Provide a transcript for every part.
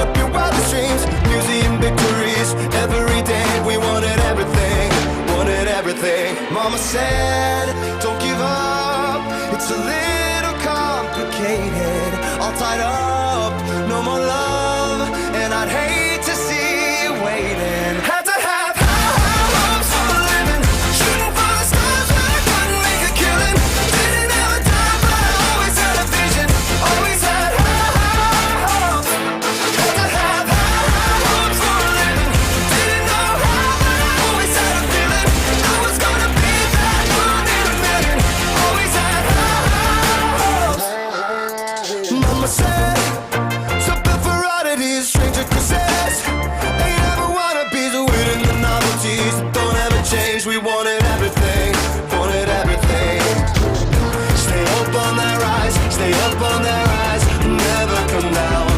up your wildest dreams, museum victories. Every day we wanted everything, wanted everything. Mama said, don't give up, it's a little complicated. All tied up, no more love, and I'd hate to see you waiting. Had to have high hopes for a living, shooting for the stars when I couldn't make a killing. Didn't have a dime, but I always had a vision, always had high hopes. Had to have high hopes for a living, didn't know how, but I always had a feeling I was gonna be that one in a million. Always had high hopes. Mama said, something for oddities, stranger kisses. Ain't ever wannabes, waiting the novelties that don't ever change. We wanted everything, wanted everything. Stay up on that rise, stay up on that rise, never come down.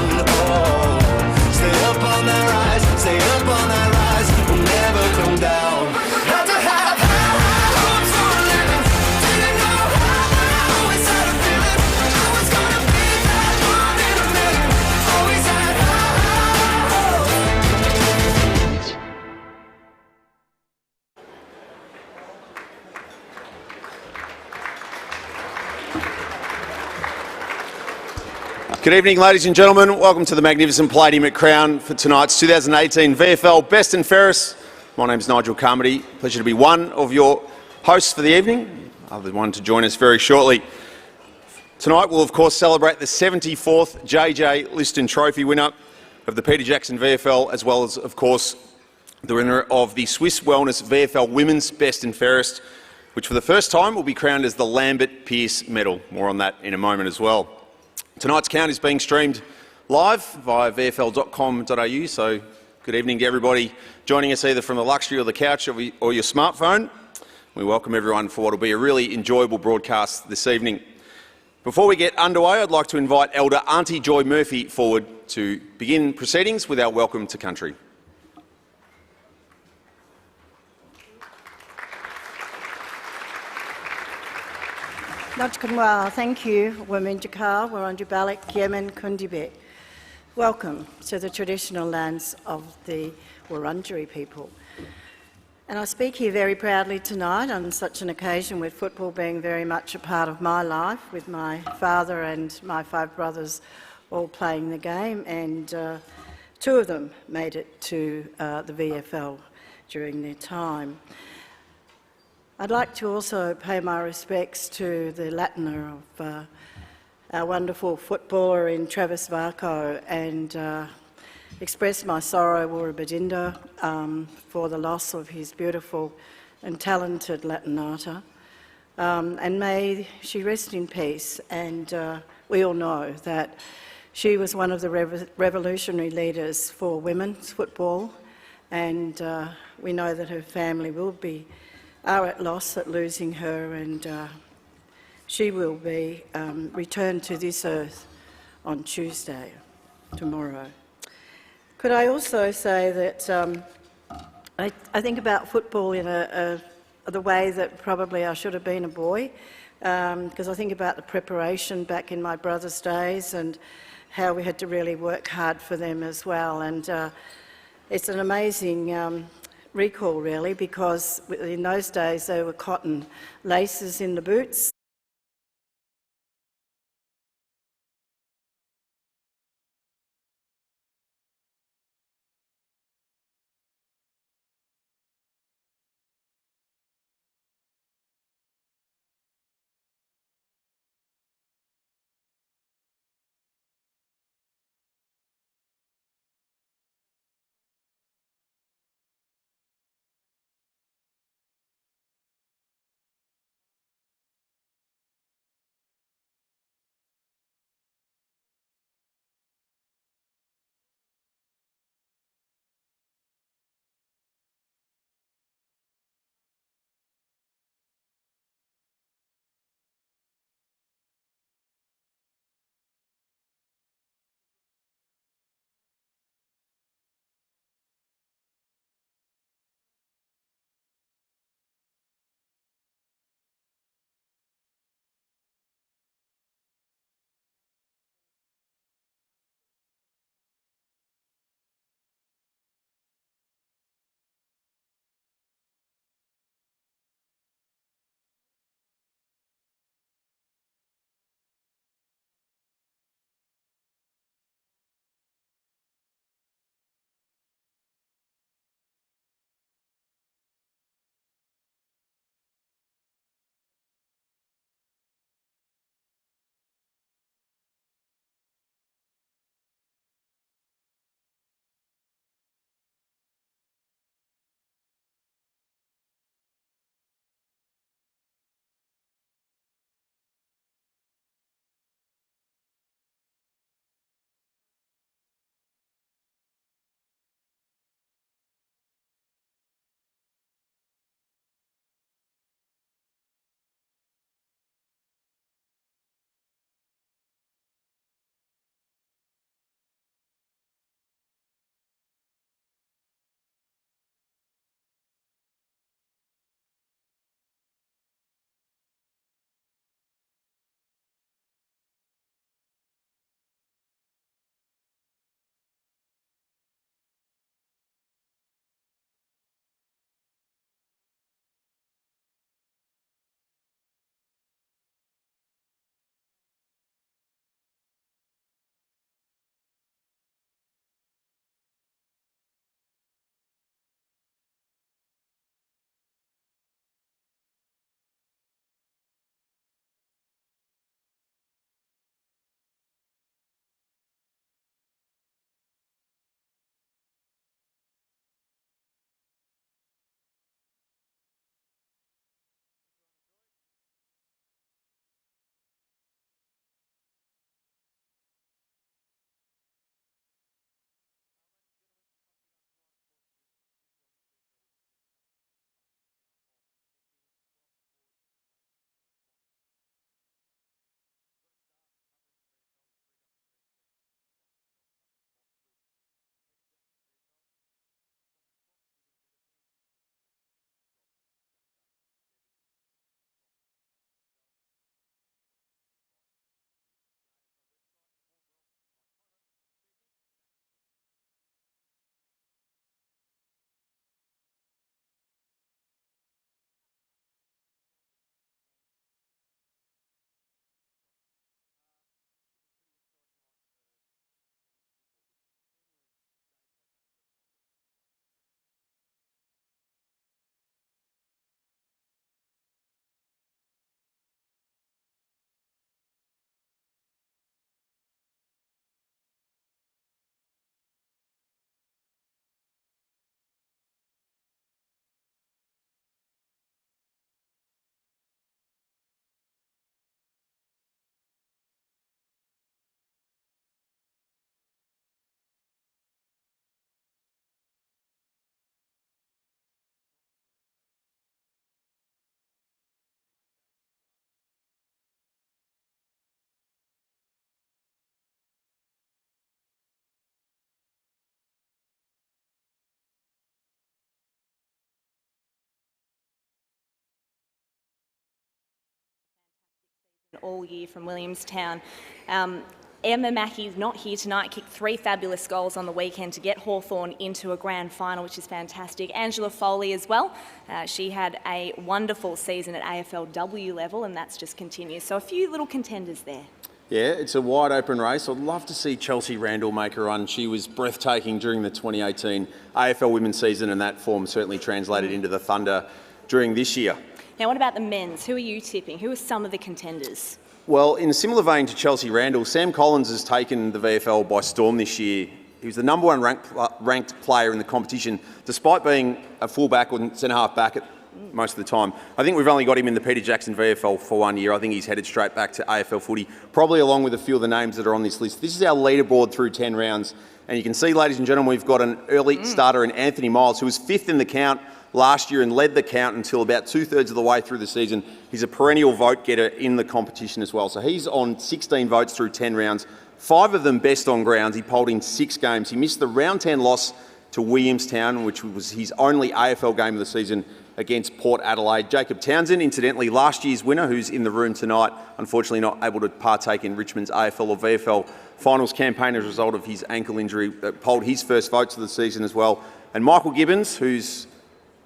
Oh, stay up on that rise, stay up on that rise, never come down. Had to have high hopes for a living, didn't know how, but I always had a feeling I was gonna be that one in a million. Always had high hopes. Good evening, ladies and gentlemen. Welcome to the magnificent Palladium at Crown for tonight's 2018 VFL Best and Fairest. My name's Nigel Carmody. Pleasure to be one of your hosts for the evening. Other one to join us very shortly. Tonight we'll of course celebrate the 74th JJ Liston Trophy winner of the Peter Jackson VFL, as well as of course the winner of the Swiss Wellness VFL Women's Best and Fairest, which for the first time will be crowned as the Lambert Pearce Medal. More on that in a moment as well. Tonight's count is being streamed live via vfl.com.au, so good evening to everybody joining us either from the luxury or the couch or your smartphone. We welcome everyone for what will be a really enjoyable broadcast this evening. Before we get underway, I'd like to invite Elder Auntie Joy Murphy forward to begin proceedings with our welcome to country. Najkanwa, thank you. Waminjakar, Warranjabalik, Yemen, Kundibek. Welcome to the traditional lands of the Wurundjeri people. And I speak here very proudly tonight on such an occasion, with football being very much a part of my life, with my father and my 5 brothers all playing the game, and 2 of them made it to the VFL during their time. I'd like to also pay my respects to the Latiner of our wonderful footballer in Travis Varco, and express my sorrow, Wurrabadinda, for the loss of his beautiful and talented Latinata. And may she rest in peace. And we all know that she was one of the revolutionary leaders for women's football, and we know that her family are at loss at losing her, and she will be returned to this earth on Tuesday, tomorrow. Could I also say that I think about football in the way that probably I should have been a boy, because I think about the preparation back in my brother's days and how we had to really work hard for them as well. And it's an amazing recall, really, because in those days there were cotton laces in the boots. all year from Williamstown. Emma Mackey's not here tonight, kicked 3 fabulous goals on the weekend to get Hawthorn into a grand final, which is fantastic. Angela Foley as well. She had a wonderful season at AFLW level, and that's just continued. So a few little contenders there. Yeah, it's a wide open race. I'd love to see Chelsea Randall make a run. She was breathtaking during the 2018 AFL women's season, and that form certainly translated into the Thunder during this year. Now, what about the men's? Who are you tipping? Who are some of the contenders? Well, in a similar vein to Chelsea Randall, Sam Collins has taken the VFL by storm this year. He was the number one ranked player in the competition, despite being a fullback or centre-half back at most of the time. I think we've only got him in the Peter Jackson VFL for 1 year. I think he's headed straight back to AFL footy, probably along with a few of the names that are on this list. This is our leaderboard through 10 rounds. And you can see, ladies and gentlemen, we've got an early starter in Anthony Miles, who was 5th in the count last year and led the count until about 2/3 of the way through the season. He's a perennial vote getter in the competition as well. So he's on 16 votes through 10 rounds, 5 of them best on grounds. He polled in 6 games. He missed the round 10 loss to Williamstown, which was his only AFL game of the season against Port Adelaide. Jacob Townsend, incidentally, last year's winner, who's in the room tonight, unfortunately not able to partake in Richmond's AFL or VFL finals campaign as a result of his ankle injury, polled his first votes of the season as well. And Michael Gibbons, who's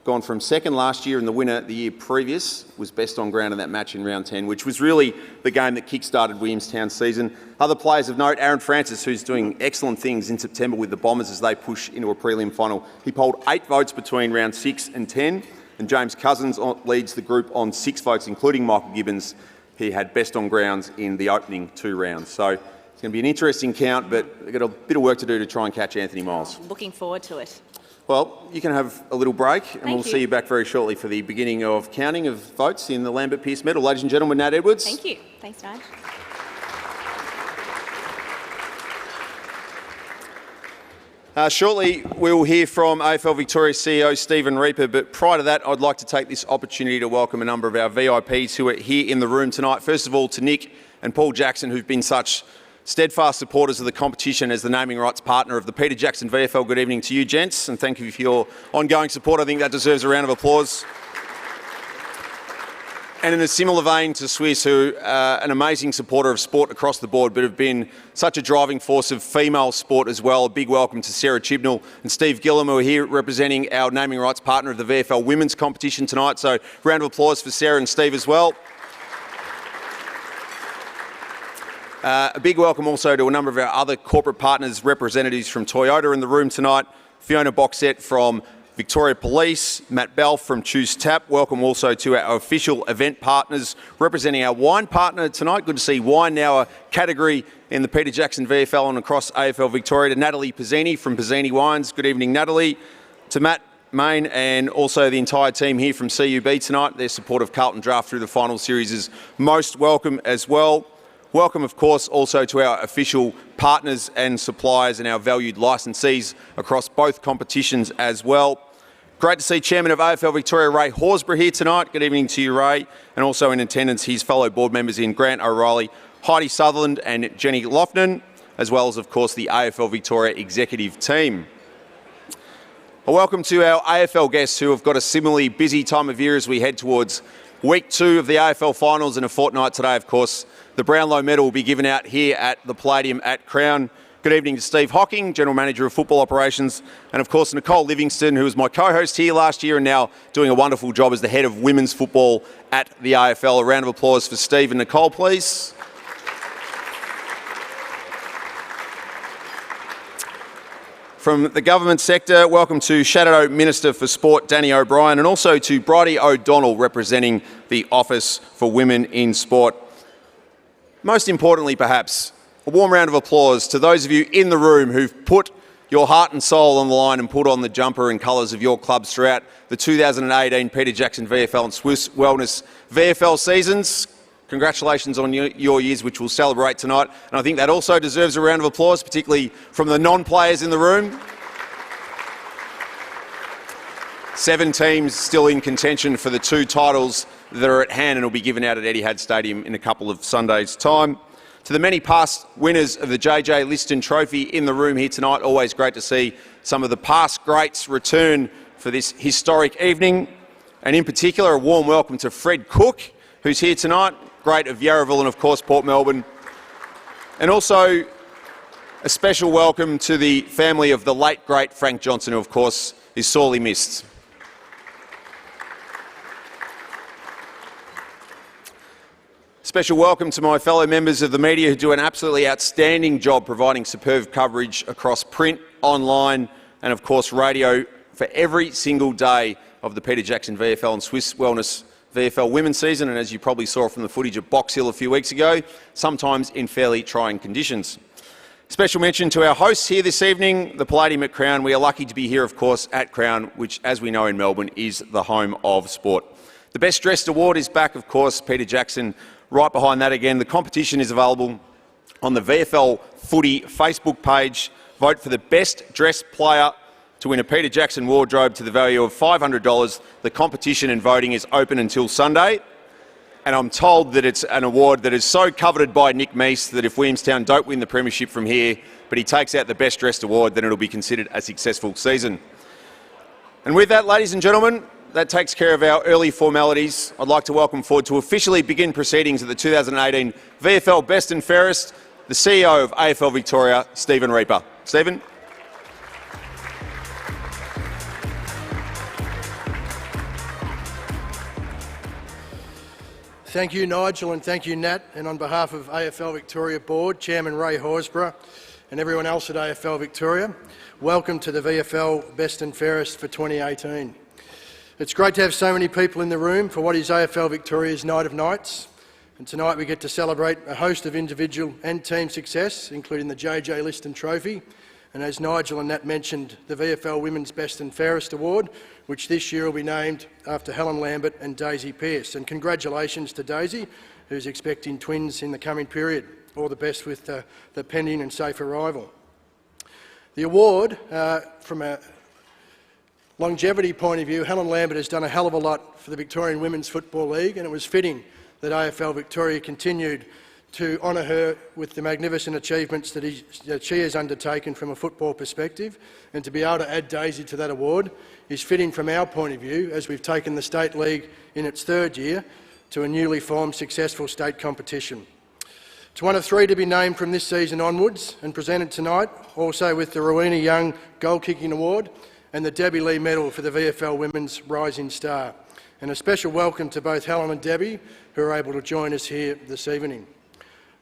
gone from 2nd last year and the winner the year previous, was best on ground in that match in round 10, which was really the game that kick-started Williamstown's season. Other players of note, Aaron Francis, who's doing excellent things in September with the Bombers as they push into a prelim final. He polled 8 votes between round 6 and 10, and James Cousins leads the group on 6 votes, including Michael Gibbons. He had best on grounds in the opening 2 rounds. So it's going to be an interesting count, but we've got a bit of work to do to try and catch Anthony Miles. Looking forward to it. Well, you can have a little break, and Thank we'll you. see you back very shortly for the beginning of counting of votes in the Lambert Pearce Medal. Ladies and gentlemen, Nat Edwards. Thank you. Thanks, Nige. Shortly, we'll hear from AFL Victoria CEO Stephen Reaper, but prior to that, I'd like to take this opportunity to welcome a number of our VIPs who are here in the room tonight. First of all, to Nick and Paul Jackson, who've been such steadfast supporters of the competition as the naming rights partner of the Peter Jackson VFL. Good evening to you, gents, and thank you for your ongoing support. I think that deserves a round of applause. And in a similar vein to Swiss, who are an amazing supporter of sport across the board, but have been such a driving force of female sport as well. A big welcome to Sarah Chibnall and Steve Gillam, who are here representing our naming rights partner of the VFL women's competition tonight. So round of applause for Sarah and Steve as well. A big welcome also to a number of our other corporate partners, representatives from Toyota in the room tonight, Fiona Boxett from Victoria Police, Matt Bell from Choose Tap. Welcome also to our official event partners representing our wine partner tonight. Good to see wine now a category in the Peter Jackson VFL and across AFL Victoria. To Natalie Pizzini from Pizzini Wines. Good evening, Natalie. To Matt Main and also the entire team here from CUB tonight. Their support of Carlton Draft through the final series is most welcome as well. Welcome, of course, also to our official partners and suppliers and our valued licensees across both competitions as well. Great to see Chairman of AFL Victoria, Ray Horsburgh, here tonight. Good evening to you, Ray. And also in attendance, his fellow board members in Grant O'Reilly, Heidi Sutherland and Jenny Loughnan, as well as, of course, the AFL Victoria executive team. A welcome to our AFL guests who have got a similarly busy time of year as we head towards week 2 of the AFL finals in a fortnight today, of course. The Brownlow Medal will be given out here at the Palladium at Crown. Good evening to Steve Hocking, General Manager of Football Operations, and of course Nicole Livingston, who was my co-host here last year and now doing a wonderful job as the head of women's football at the AFL. A round of applause for Steve and Nicole, please. From the government sector, welcome to Shadow Minister for Sport, Danny O'Brien, and also to Bridie O'Donnell, representing the Office for Women in Sport. Most importantly, perhaps, a warm round of applause to those of you in the room who've put your heart and soul on the line and put on the jumper and colours of your clubs throughout the 2018 Peter Jackson VFL and Swiss Wellness VFL seasons. Congratulations on your years, which we'll celebrate tonight. And I think that also deserves a round of applause, particularly from the non-players in the room. 7 teams still in contention for the 2 titles that are at hand and will be given out at Etihad Stadium in a couple of Sundays' time. To the many past winners of the JJ Liston Trophy in the room here tonight, always great to see some of the past greats return for this historic evening. And in particular, a warm welcome to Fred Cook, who's here tonight. great of Yarraville and, of course, Port Melbourne. And also a special welcome to the family of the late, great Frank Johnson, who, of course, is sorely missed. Special welcome to my fellow members of the media who do an absolutely outstanding job providing superb coverage across print, online and, of course, radio for every single day of the Peter Jackson VFL and Swiss Wellness VFL women's season, and as you probably saw from the footage at Box Hill a few weeks ago, sometimes in fairly trying conditions. Special mention to our hosts here this evening, the Palladium at Crown. We are lucky to be here, of course, at Crown, which, as we know in Melbourne, is the home of sport. The Best Dressed Award is back, of course, Peter Jackson. Right behind that again, the competition is available on the VFL Footy Facebook page. Vote for the best dressed player to win a Peter Jackson wardrobe to the value of $500. The competition and voting is open until Sunday. And I'm told that it's an award that is so coveted by Nick Meese that if Williamstown don't win the premiership from here, but he takes out the Best Dressed Award, then it'll be considered a successful season. And with that, ladies and gentlemen, that takes care of our early formalities. I'd like to welcome forward to officially begin proceedings at the 2018 VFL Best and Fairest, the CEO of AFL Victoria, Stephen Reaper. Stephen. Thank you, Nigel, and thank you, Nat. And on behalf of AFL Victoria Board, Chairman Ray Horsburgh and everyone else at AFL Victoria, welcome to the VFL Best and Fairest for 2018. It's great to have so many people in the room for what is AFL Victoria's Night of Nights. And tonight we get to celebrate a host of individual and team success, including the JJ Liston Trophy, and as Nigel and Nat mentioned, the VFL Women's Best and Fairest Award, which this year will be named after Helen Lambert and Daisy Pearce. And congratulations to Daisy, who's expecting twins in the coming period. All the best with the pending and safe arrival. The award, from a longevity point of view, Helen Lambert has done a hell of a lot for the Victorian Women's Football League, and it was fitting that AFL Victoria continued to honour her with the magnificent achievements that she has undertaken from a football perspective, and to be able to add Daisy to that award is fitting from our point of view as we've taken the State League in its third year to a newly formed successful state competition. It's one of three to be named from this season onwards and presented tonight, also with the Rowena Young Goal Kicking Award and the Debbie Lee Medal for the VFL Women's Rising Star. And a special welcome to both Helen and Debbie, who are able to join us here this evening.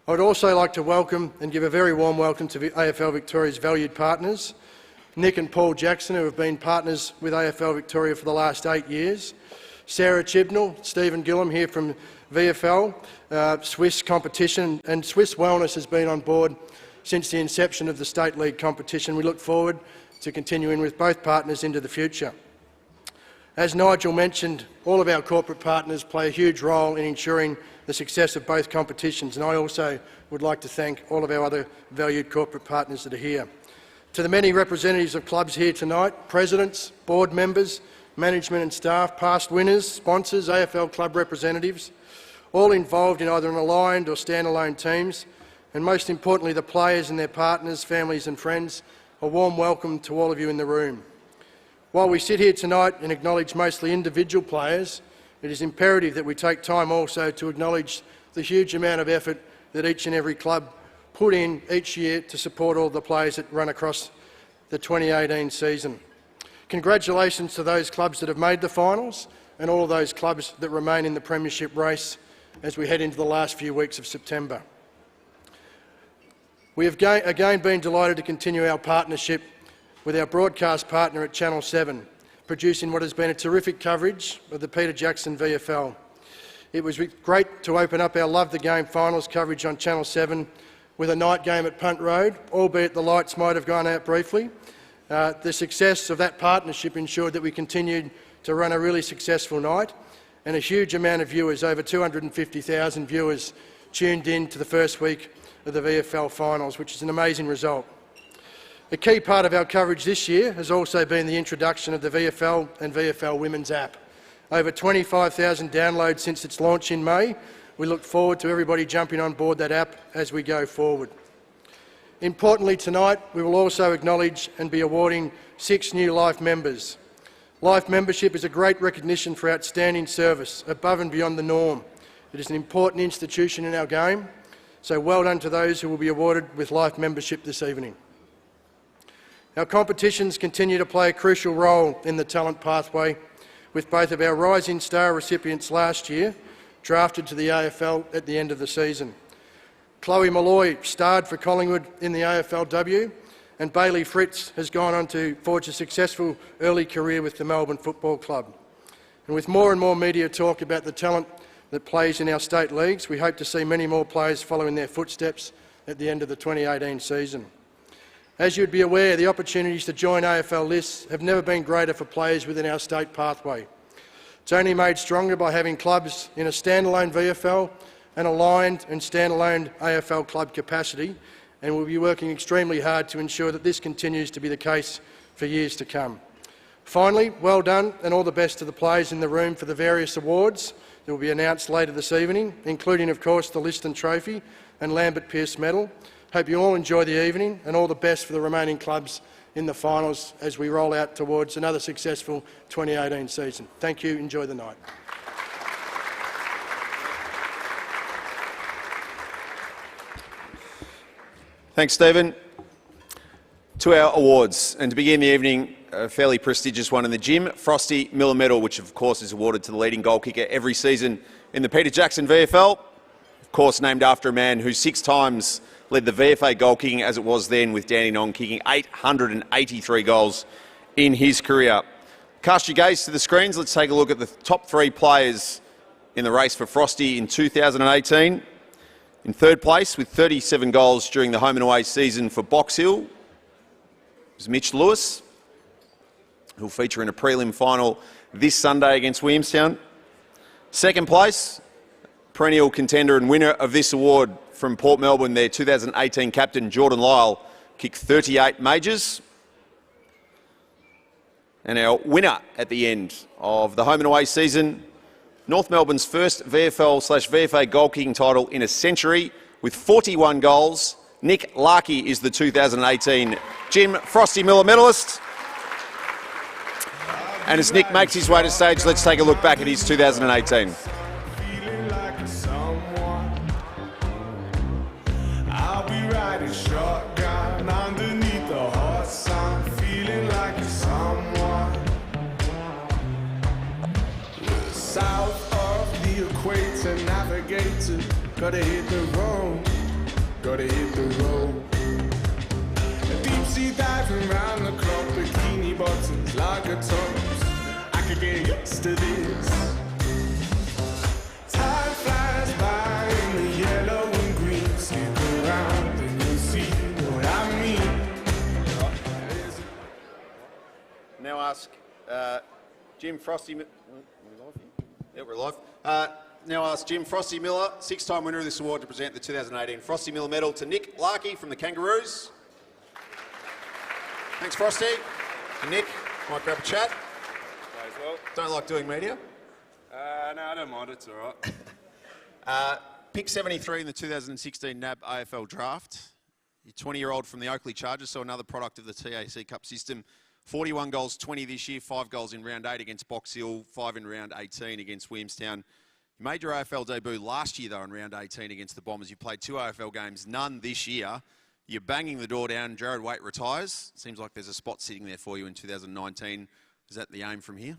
I would also like to welcome and give a very warm welcome to AFL Victoria's valued partners, Nick and Paul Jackson, who have been partners with AFL Victoria for the last 8 years, Sarah Chibnall, Stephen Gillam here from VFL, Swiss competition, and Swiss Wellness has been on board since the inception of the State League competition. We look forward to continuing with both partners into the future. As Nigel mentioned, all of our corporate partners play a huge role in ensuring the success of both competitions, and I also would like to thank all of our other valued corporate partners that are here. To the many representatives of clubs here tonight, presidents, board members, management and staff, past winners, sponsors, AFL club representatives, all involved in either an aligned or standalone teams, and most importantly the players and their partners, families and friends, a warm welcome to all of you in the room. While we sit here tonight and acknowledge mostly individual players, it is imperative that we take time also to acknowledge the huge amount of effort that each and every club put in each year to support all the players that run across the 2018 season. Congratulations to those clubs that have made the finals and all of those clubs that remain in the premiership race as we head into the last few weeks of September. We have again been delighted to continue our partnership with our broadcast partner at Channel 7, producing what has been a terrific coverage of the Peter Jackson VFL. It was great to open up our Love the Game finals coverage on Channel 7 with a night game at Punt Road, albeit the lights might have gone out briefly. The success of that partnership ensured that we continued to run a really successful night, and a huge amount of viewers, over 250,000 viewers, tuned in to the first week of the VFL finals, which is an amazing result. A key part of our coverage this year has also been the introduction of the VFL and VFL Women's app. Over 25,000 downloads since its launch in May. We look forward to everybody jumping on board that app as we go forward. Importantly tonight, we will also acknowledge and be awarding 6 new Life members. Life membership is a great recognition for outstanding service, above and beyond the norm. It is an important institution in our game, so well done to those who will be awarded with life membership this evening. Our competitions continue to play a crucial role in the talent pathway, with both of our Rising Star recipients last year drafted to the AFL at the end of the season. Chloe Malloy starred for Collingwood in the AFLW, and Bailey Fritz has gone on to forge a successful early career with the Melbourne Football Club. And with more and more media talk about the talent that plays in our state leagues, we hope to see many more players follow in their footsteps at the end of the 2018 season. As you'd be aware, the opportunities to join AFL lists have never been greater for players within our state pathway. It's only made stronger by having clubs in a standalone VFL and aligned and standalone AFL club capacity, and we'll be working extremely hard to ensure that this continues to be the case for years to come. Finally, well done and all the best to the players in the room for the various awards that will be announced later this evening, including, of course, the Liston Trophy and Lambert Pearce Medal. Hope you all enjoy the evening, and all the best for the remaining clubs in the finals as we roll out towards another successful 2018 season. Thank you. Enjoy the night. Thanks, Stephen. To our awards, and to begin the evening, a fairly prestigious one in the Jim Frosty Miller Medal, which of course is awarded to the leading goal kicker every season in the Peter Jackson VFL. Of course, named after a man who 6 times led the VFA goal kicking as it was then, with Danny Nong kicking 883 goals in his career. Cast your gaze to the screens. Let's take a look at the top 3 players in the race for Frosty in 2018. In third place, with 37 goals during the home and away season for Box Hill, was Mitch Lewis, who'll feature in a prelim final this Sunday against Williamstown. Second place, perennial contender and winner of this award from Port Melbourne, their 2018 captain Jordan Lyle, kicked 38 majors. And our winner at the end of the home and away season, North Melbourne's first VFL/VFA goal kicking title in a century with 41 goals. Nick Larkey is the 2018 Jim Frosty Miller medalist. And as Nick makes his way to stage, let's take a look back at his 2018. South of the equator, navigator, gotta hit the road, gotta hit the road. A deep sea diving round the clock, bikini bottoms, lager tops, I could get used to this. Time flies by in the yellow and green, stick around and you'll see what I mean. Now ask Jim Frosty... Yeah, we're live. Now ask Jim Frosty Miller, 6-time winner of this award, to present the 2018 Frosty Miller Medal to Nick Larkey from the Kangaroos. Thanks, Frosty. And Nick, might grab a chat. May as well. Don't like doing media. No, I don't mind. It's all right. Pick 73 in the 2016 NAB AFL draft. You're 20-year-old from the Oakley Chargers, so another product of the TAC Cup system. 41 goals, 20 this year, 5 goals in round 8 against Box Hill, 5 in round 18 against Williamstown. You made your AFL debut last year, though, in round 18 against the Bombers. You played 2 AFL games, none this year. You're banging the door down. Jared Waite retires. Seems like there's a spot sitting there for you in 2019. Is that the aim from here?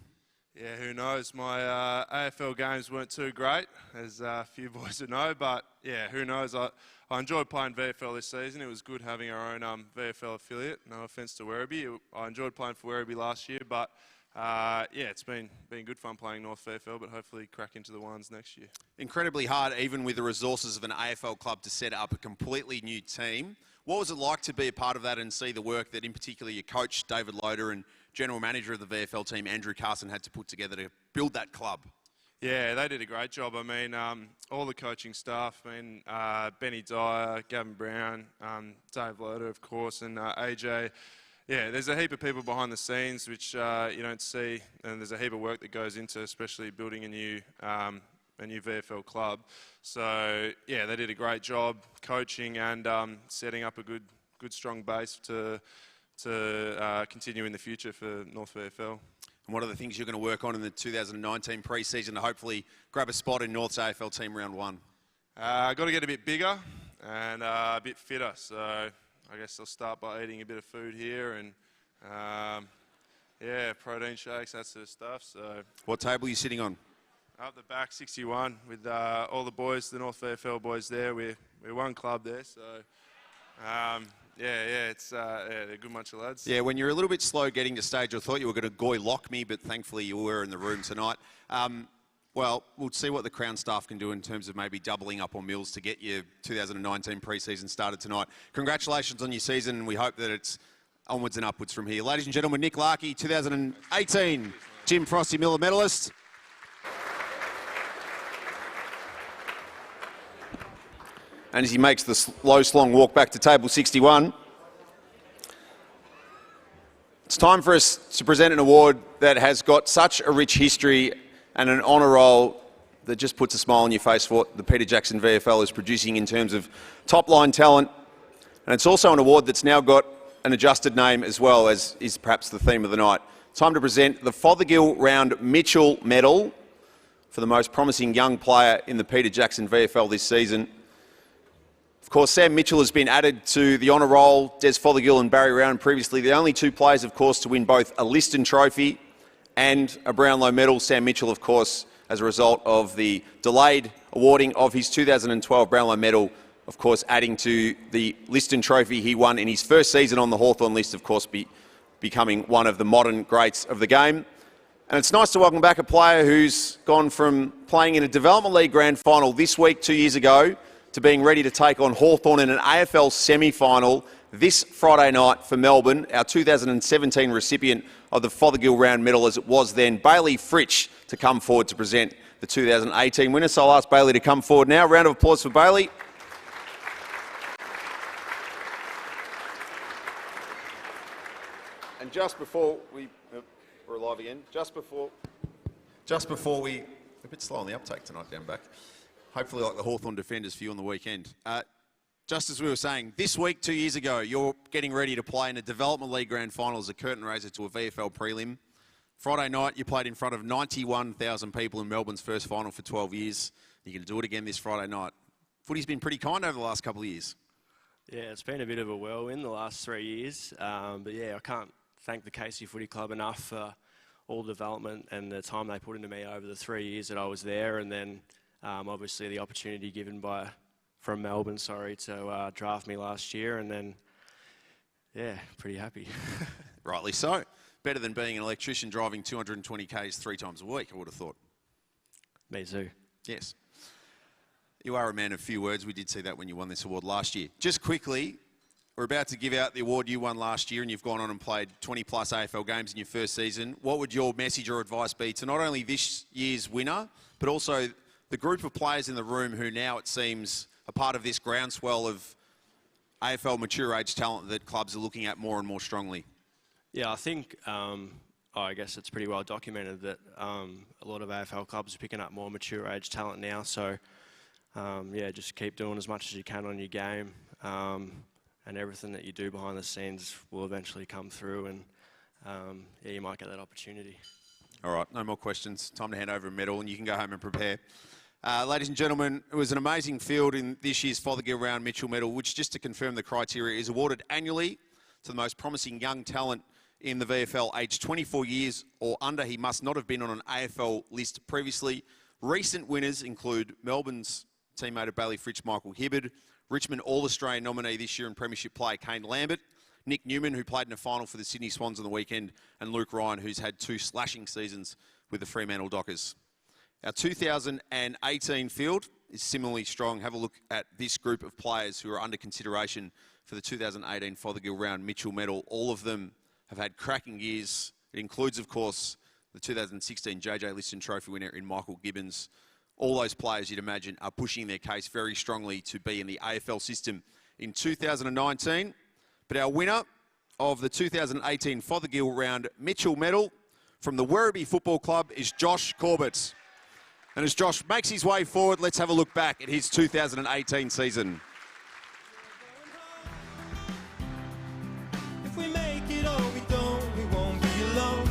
Yeah, who knows? My AFL games weren't too great, as a few boys would know, but yeah, who knows? I enjoyed playing VFL this season. It was good having our own VFL affiliate. No offence to Werribee. I enjoyed playing for Werribee last year, but yeah, it's been good fun playing North VFL, but hopefully crack into the ones next year. Incredibly hard, even with the resources of an AFL club, to set up a completely new team. What was it like to be a part of that and see the work that, in particular, your coach, David Loader, and General Manager of the VFL team, Andrew Carson, had to put together to build that club? Yeah, they did a great job. I mean, all the coaching staff, Benny Dyer, Gavin Brown, Dave Loader, of course, and AJ. Yeah, there's a heap of people behind the scenes which you don't see, and there's a heap of work that goes into, especially building a new VFL club. So yeah, they did a great job coaching and setting up a good strong base to continue in the future for North VFL. And what are the things you're going to work on in the 2019 pre-season to hopefully grab a spot in North's AFL team round 1? I've got to get a bit bigger and a bit fitter. So I guess I'll start by eating a bit of food here and, yeah, protein shakes, that sort of stuff. So What table are you sitting on? up the back, 61, with all the boys, the North VFL boys there. We're one club there, so they're a good bunch of lads. Yeah, when you're a little bit slow getting to stage, I thought you were going to goy lock me, but thankfully you were in the room tonight. Well, we'll see what the Crown staff can do in terms of maybe doubling up on Mills to get your 2019 pre-season started tonight. Congratulations on your season, and we hope that it's onwards and upwards from here. Ladies and gentlemen, Nick Larkey, 2018 Jim Frosty Miller medalist. And as he makes the slow slong walk back to table 61, it's time for us to present an award that has got such a rich history and an honour roll that just puts a smile on your face for what the Peter Jackson VFL is producing in terms of top-line talent. And it's also an award that's now got an adjusted name as well, as is perhaps the theme of the night. Time to present the Fothergill Round Mitchell Medal for the most promising young player in the Peter Jackson VFL this season. Of course, Sam Mitchell has been added to the honour roll. Des Fothergill and Barry Round previously the only two players, of course, to win both a Liston Trophy and a Brownlow medal. Sam Mitchell, of course, as a result of the delayed awarding of his 2012 Brownlow medal, of course, adding to the Liston Trophy he won in his first season on the Hawthorn list, of course, becoming one of the modern greats of the game. And it's nice to welcome back a player who's gone from playing in a Development League Grand Final this week 2 years ago to being ready to take on Hawthorn in an AFL semi-final this Friday night for Melbourne. Our 2017 recipient of the Fothergill Round medal, as it was then, Bailey Fritsch, to come forward to present the 2018 winner. So I'll ask Bailey to come forward now. Round of applause for Bailey. And just before we're live again. Just before we, a bit slow on the uptake tonight down back. Hopefully like the Hawthorn defenders for you on the weekend. Just as we were saying, this week 2 years ago, you're getting ready to play in a Development League Grand Final as a curtain raiser to a VFL prelim. Friday night, you played in front of 91,000 people in Melbourne's first final for 12 years. You're going to do it again this Friday night. Footy's been pretty kind over the last couple of years. Yeah, it's been a bit of a whirlwind the last 3 years. But yeah, I can't thank the Casey Footy Club enough for all the development and the time they put into me over the 3 years that I was there, and then obviously the opportunity given from Melbourne, to draft me last year, and then, yeah, pretty happy. Rightly so. Better than being an electrician driving 220 Ks 3 times a week, I would have thought. Me too. Yes. You are a man of few words. We did see that when you won this award last year. Just quickly, we're about to give out the award you won last year, and you've gone on and played 20-plus AFL games in your first season. What would your message or advice be to not only this year's winner, but also the group of players in the room who now, it seems, are part of this groundswell of AFL mature age talent that clubs are looking at more and more strongly? Yeah, I think, I guess it's pretty well documented that a lot of AFL clubs are picking up more mature age talent now. So, yeah, just keep doing as much as you can on your game, and everything that you do behind the scenes will eventually come through, and yeah, you might get that opportunity. All right, no more questions. Time to hand over a medal, and you can go home and prepare. Ladies and gentlemen, it was an amazing field in this year's Fothergill Round Mitchell Medal, which, just to confirm the criteria, is awarded annually to the most promising young talent in the VFL, aged 24 years or under. He must not have been on an AFL list previously. Recent winners include Melbourne's teammate of Bailey Fritsch, Michael Hibbard, Richmond All-Australian nominee this year in Premiership player Kane Lambert, Nick Newman, who played in a final for the Sydney Swans on the weekend, and Luke Ryan, who's had 2 slashing seasons with the Fremantle Dockers. Our 2018 field is similarly strong. Have a look at this group of players who are under consideration for the 2018 Fothergill Round Mitchell Medal. All of them have had cracking years. It includes, of course, the 2016 JJ Liston Trophy winner in Michael Gibbons. All those players, you'd imagine, are pushing their case very strongly to be in the AFL system in 2019. But our winner of the 2018 Fothergill Round Mitchell Medal from the Werribee Football Club is Josh Corbett. And as Josh makes his way forward, let's have a look back at his 2018 season. If we make it or we don't, we won't be alone.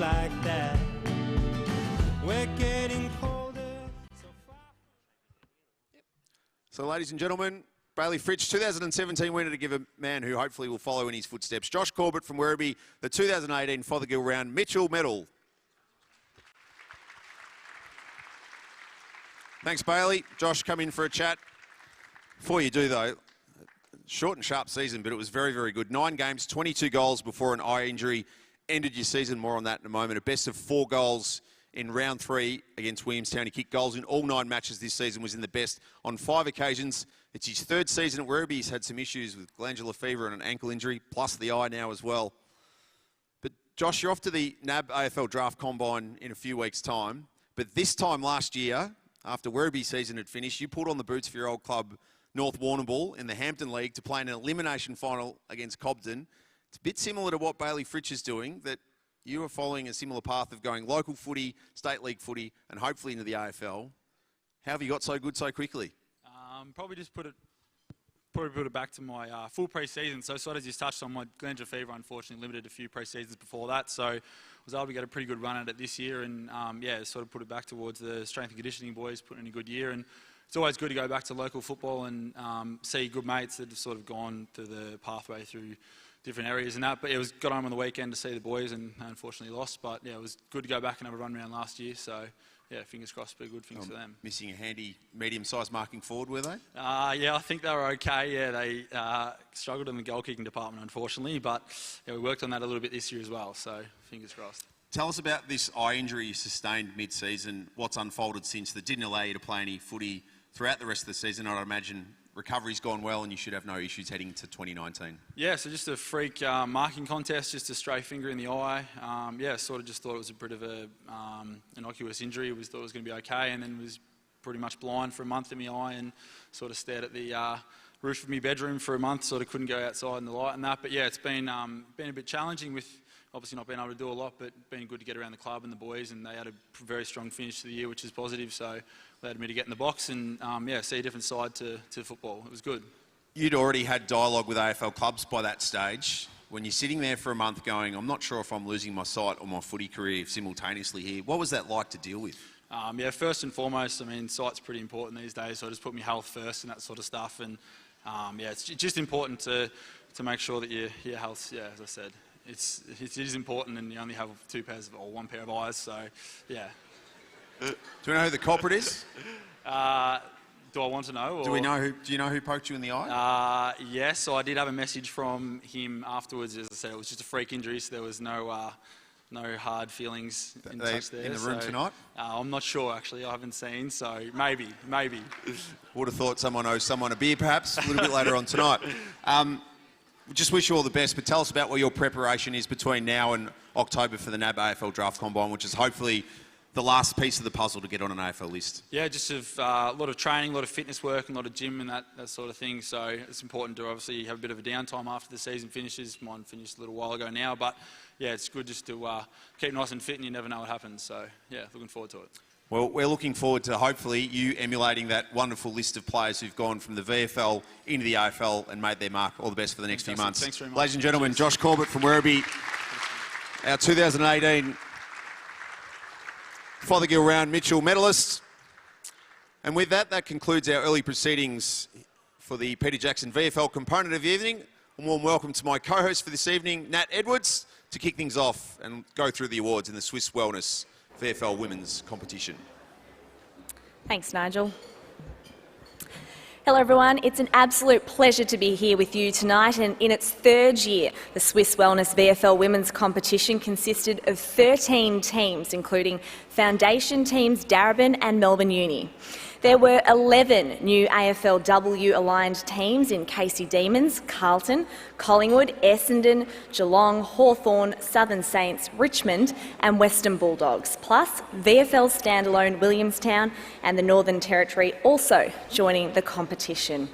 like that. We're getting colder. So, ladies and gentlemen, Bailey Fritsch, 2017 winner to give a man who hopefully will follow in his footsteps. Josh Corbett from Werribee, the 2018 Fothergill Round Mitchell Medal. Thanks, Bailey. Josh, come in for a chat. Before you do, though, short and sharp season, but it was very, very good. 9 games, 22 goals before an eye injury ended your season. More on that in a moment. A best of 4 goals in round 3 against Williamstown. He kicked goals in all 9 matches this season, was in the best on 5 occasions. It's his 3rd season at Werribee. He's had some issues with glandular fever and an ankle injury, plus the eye now as well. But Josh, you're off to the NAB AFL Draft Combine in a few weeks' time. But this time last year, after Werribee's season had finished, you pulled on the boots for your old club, North Warrnambool, in the Hampton League to play in an elimination final against Cobden. It's a bit similar to what Bailey Fritsch is doing, that you are following a similar path of going local footy, state league footy, and hopefully into the AFL. How have you got so good so quickly? Probably just put it back to my full pre-season. So sort of just touched on my glandular fever, unfortunately limited a few pre-seasons before that. So I was able to get a pretty good run at it this year, and sort of put it back towards the strength and conditioning boys, putting in a good year. And it's always good to go back to local football and see good mates that have sort of gone through the pathway through different areas and that. But it was got home on the weekend to see the boys, and unfortunately lost. But yeah, it was good to go back and have a run round last year. So yeah, fingers crossed, be good things for them. Missing a handy medium-sized marking forward, were they? Yeah, I think they were okay. Yeah, they struggled in the goal-kicking department, unfortunately. But yeah, we worked on that a little bit this year as well. So fingers crossed. Tell us about this eye injury you sustained mid-season. What's unfolded since that didn't allow you to play any footy throughout the rest of the season? I'd imagine recovery's gone well and you should have no issues heading into 2019. Yeah, so just a freak marking contest, just a stray finger in the eye. Sort of just thought it was a bit of a innocuous injury. Thought it was going to be okay, and then was pretty much blind for a month in my eye and sort of stared at the roof of my bedroom for a month. Sort of couldn't go outside in the light and that. But yeah, it's been a bit challenging with obviously not being able to do a lot, but been good to get around the club and the boys, and they had a very strong finish to the year, which is positive. So allowed me to get in the box and see a different side to football. It was good. You'd already had dialogue with AFL clubs by that stage. When you're sitting there for a month going, I'm not sure if I'm losing my sight or my footy career simultaneously here, what was that like to deal with? First and foremost, I mean, sight's pretty important these days, so I just put my health first and that sort of stuff. And it's just important to make sure that your health, as I said, it is important, and you only have 2 pairs or 1 pair of eyes, so yeah. Do we know who the culprit is? Do I want to know? Or? Do you know who poked you in the eye? Yes, so I did have a message from him afterwards. As I said, it was just a freak injury, so there was no hard feelings in touch there. In the room tonight? I'm not sure, actually. I haven't seen, so maybe. Would have thought someone owes someone a beer, perhaps, a little bit later on tonight. We just wish you all the best, but tell us about what your preparation is between now and October for the NAB AFL Draft Combine, which is hopefully the last piece of the puzzle to get on an AFL list. Yeah, just a lot of training, a lot of fitness work, and a lot of gym and that sort of thing. So it's important to obviously have a bit of a downtime after the season finishes. Mine finished a little while ago now, but yeah, it's good just to keep nice and fit, and you never know what happens. So yeah, looking forward to it. Well, we're looking forward to hopefully you emulating that wonderful list of players who've gone from the VFL into the AFL and made their mark. All the best for the next few months. Thanks very much. Ladies and gentlemen, Josh Corbett from Werribee, our 2018 Fothergill Round Mitchell medalist. And with that, that concludes our early proceedings for the Peter Jackson VFL component of the evening. A warm welcome to my co-host for this evening, Nat Edwards, to kick things off and go through the awards in the Swiss Wellness VFL Women's Competition. Thanks, Nigel. Hello everyone, it's an absolute pleasure to be here with you tonight, and in its 3rd year, the Swiss Wellness VFL Women's Competition consisted of 13 teams, including foundation teams Darebin and Melbourne Uni. There were 11 new AFLW-aligned teams in Casey Demons, Carlton, Collingwood, Essendon, Geelong, Hawthorn, Southern Saints, Richmond and Western Bulldogs, plus VFL standalone Williamstown and the Northern Territory also joining the competition.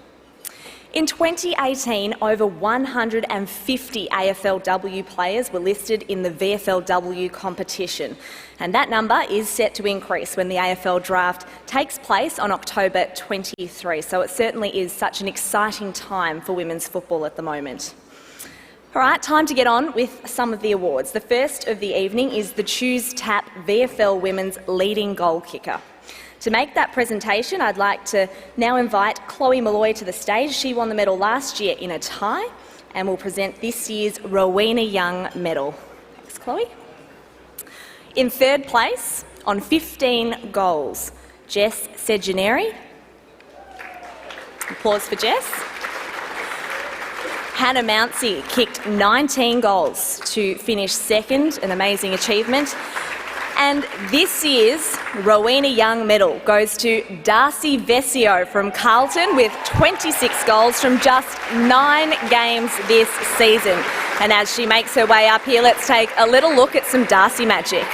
In 2018, over 150 AFLW players were listed in the VFLW competition, and that number is set to increase when the AFL draft takes place on October 23, so it certainly is such an exciting time for women's football at the moment. All right, time to get on with some of the awards. The first of the evening is the Choose Tap VFL Women's Leading Goal Kicker. To make that presentation, I'd like to now invite Chloe Malloy to the stage. She won the medal last year in a tie and will present this year's Rowena Young medal. Thanks, Chloe. In third place, on 15 goals, Jess Sejaneri. Applause for Jess. Hannah Mounsey kicked 19 goals to finish second, an amazing achievement. And this year's Rowena Young medal goes to Darcy Vesio from Carlton with 26 goals from just 9 games this season. And as she makes her way up here, let's take a little look at some Darcy magic.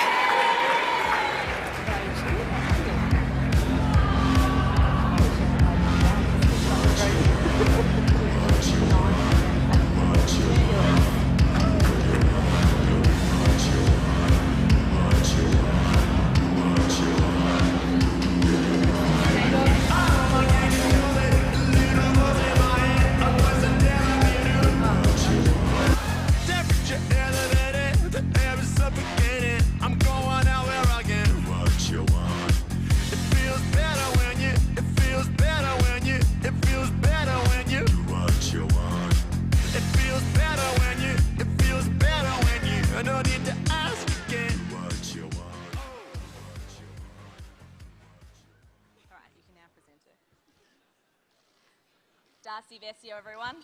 Darcy Vesio, everyone.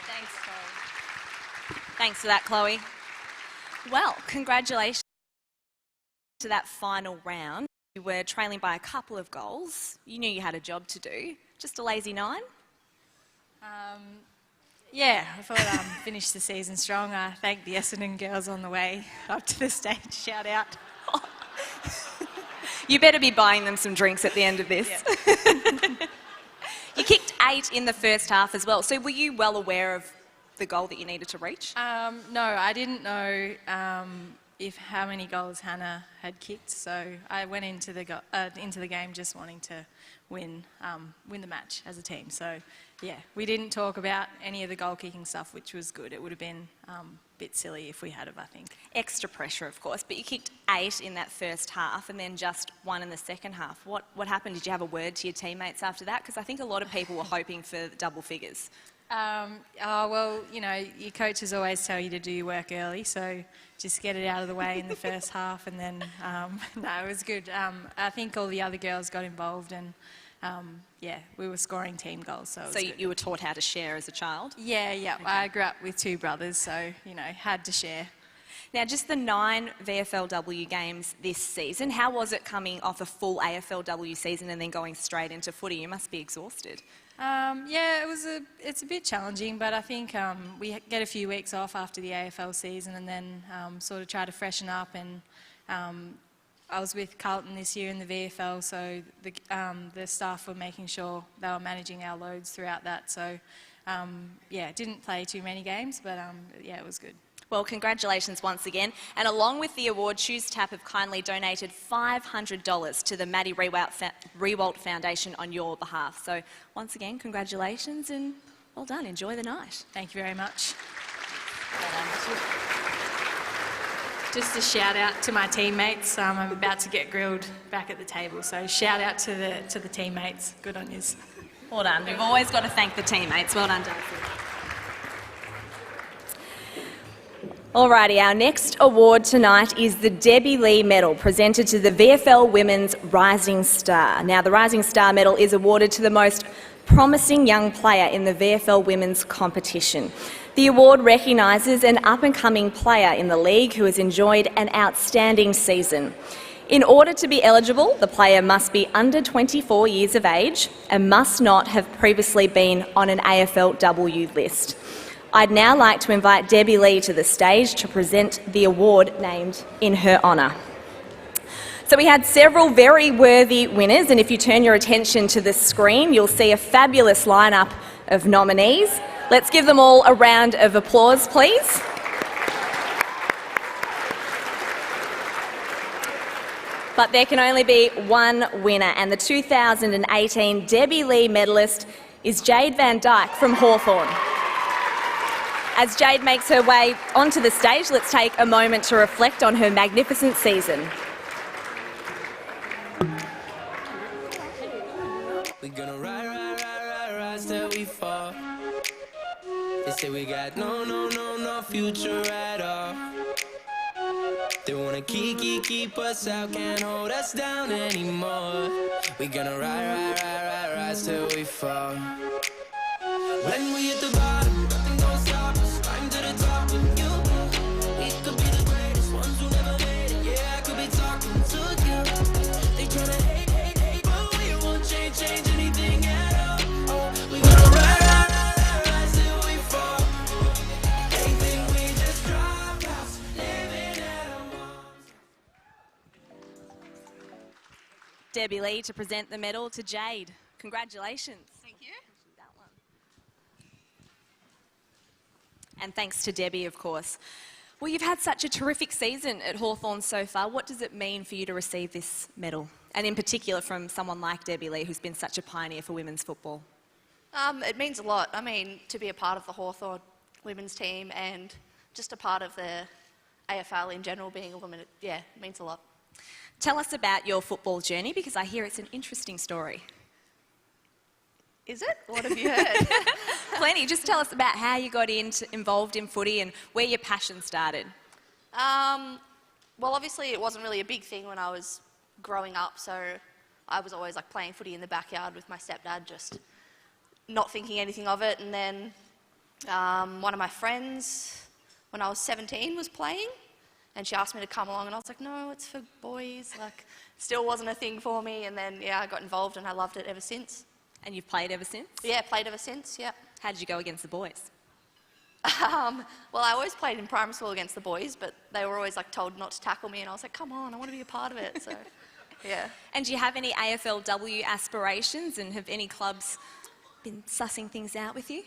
Thanks, Chloe. Thanks for that, Chloe. Well, congratulations to that final round. You were trailing by a couple of goals. You knew you had a job to do. Just a lazy 9? Yeah, I thought finish the season strong. I thank the Essendon girls on the way up to the stage. Shout out. You better be buying them some drinks at the end of this. Yeah. You kicked 8 in the first half as well. So were you well aware of the goal that you needed to reach? No, I didn't know how many goals Hannah had kicked. So I went into the game just wanting to win the match as a team. So yeah, we didn't talk about any of the goal kicking stuff, which was good. It would have been a bit silly if we had have, I think. Extra pressure, of course, but you kicked 8 in that first half and then just 1 in the second half. What happened? Did you have a word to your teammates after that? Because I think a lot of people were hoping for double figures. Well, you know, your coaches always tell you to do your work early, so just get it out of the way in the first half, and then, no, it was good. I think all the other girls got involved, and yeah, we were scoring team goals, so it was good. You were taught how to share as a child? Yeah. Okay. I grew up with 2 brothers, so, you know, had to share. Now, just the 9 VFLW games this season, how was it coming off a full AFLW season and then going straight into footy? You must be exhausted. Yeah, it's a bit challenging, but I think we get a few weeks off after the AFL season and then sort of try to freshen up. And I was with Carlton this year in the VFL, so the staff were making sure they were managing our loads throughout that. So yeah, didn't play too many games, but yeah, it was good. Well, congratulations once again. And along with the award, Choose Tap have kindly donated $500 to the Maddie Rewalt Foundation on your behalf. So once again, congratulations and well done. Enjoy the night. Thank you very much. Just a shout out to my teammates. I'm about to get grilled back at the table, so shout out to the teammates. Good on yous. Well done. We've always got to thank the teammates. Well done, Darcy. Alrighty, our next award tonight is the Debbie Lee Medal, presented to the VFL Women's Rising Star. Now, the Rising Star Medal is awarded to the most promising young player in the VFL Women's competition. The award recognises an up-and-coming player in the league who has enjoyed an outstanding season. In order to be eligible, the player must be under 24 years of age and must not have previously been on an AFLW list. I'd now like to invite Debbie Lee to the stage to present the award named in her honour. So we had several very worthy winners, and if you turn your attention to the screen, you'll see a fabulous lineup of nominees. Let's give them all a round of applause, please. But there can only be one winner, and the 2018 Debbie Lee medalist is Jade Van Dyke from Hawthorn. As Jade makes her way onto the stage, let's take a moment to reflect on her magnificent season. We're gonna rise till we fall. They say we got no future at all. They wanna keep us out, can't hold us down anymore. We're gonna rise till we fall. When we hit the bottom, nothing gonna stop us. Climb to the top with you. We could be the greatest ones who never made it. Yeah, I could be talking to you. They tryna hate, but we won't change anything at all. Oh, we gonna rise till we fall. They think we just dropped out, living at our moms. Debbie Lee to present the medal to Jade. Congratulations. Thank you. And thanks to Debbie, of course. Well, you've had such a terrific season at Hawthorn so far. What does it mean for you to receive this medal? And in particular from someone like Debbie Lee, who's been such a pioneer for women's football. It means a lot. I mean, to be a part of the Hawthorn women's team and just a part of the AFL in general, being a woman, yeah, it means a lot. Tell us about your football journey, because I hear it's an interesting story. Is it? What have you heard? Plenty. Just tell us about how you got involved in footy and where your passion started. Well, obviously it wasn't really a big thing when I was growing up, so I was always like playing footy in the backyard with my stepdad, just not thinking anything of it. And then one of my friends, when I was 17, was playing, and she asked me to come along, and I was like, no, it's for boys. Like, still wasn't a thing for me. And then, yeah, I got involved, and I loved it ever since. And you've played ever since? Yeah, played ever since, yeah. How did you go against the boys? Well, I always played in primary school against the boys, but they were always like told not to tackle me, and I was like, come on, I want to be a part of it, so, yeah. And do you have any AFLW aspirations, and have any clubs been sussing things out with you?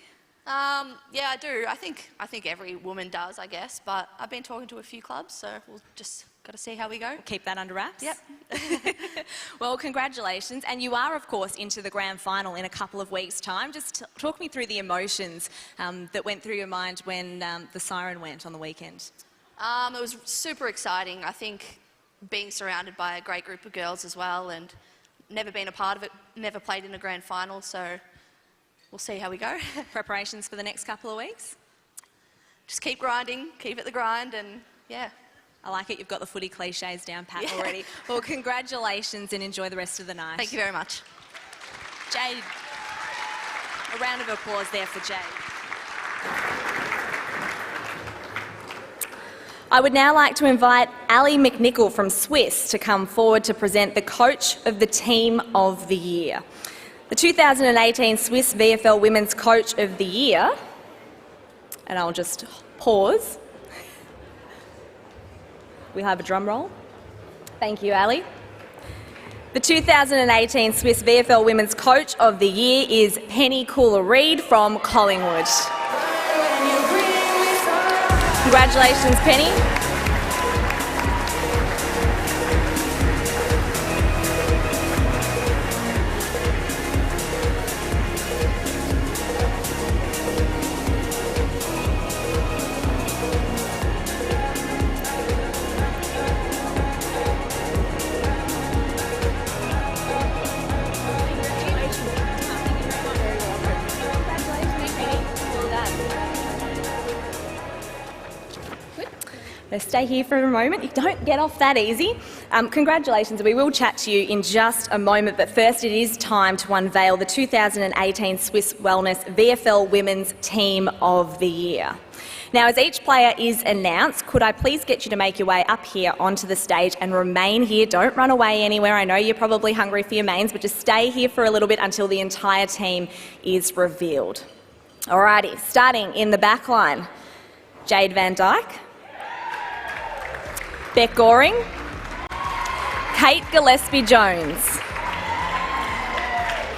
Yeah, I do. I think every woman does, I guess, but I've been talking to a few clubs, so we'll just got to see how we go. Keep that under wraps? Yep. Well, congratulations. And you are, of course, into the grand final in a couple of weeks' time. Just talk me through the emotions that went through your mind when the siren went on the weekend. It was super exciting. I think being surrounded by a great group of girls as well, and never been a part of it, never played in a grand final, so we'll see how we go. Preparations for the next couple of weeks? Just keep grinding, keep at the grind, and yeah. I like it. You've got the footy cliches down pat already. Well, congratulations and enjoy the rest of the night. Thank you very much. Jade, a round of applause there for Jade. I would now like to invite Ali McNichol from Swiss to come forward to present the Coach of the Team of the Year. The 2018 Swiss VFL Women's Coach of the Year, and I'll just pause. We'll have a drum roll. Thank you, Ali. The 2018 Swiss VFL Women's Coach of the Year is Penny Cooler-Reid from Collingwood. Congratulations, Penny. Stay here for a moment. You don't get off that easy. Congratulations. We will chat to you in just a moment, but first it is time to unveil the 2018 Swiss Wellness VFL Women's Team of the Year. Now, as each player is announced, could I please get you to make your way up here onto the stage and remain here? Don't run away anywhere. I know you're probably hungry for your mains, but just stay here for a little bit until the entire team is revealed. Alrighty, starting in the back line, Jade Van Dyke, Beck Goring, Kate Gillespie-Jones.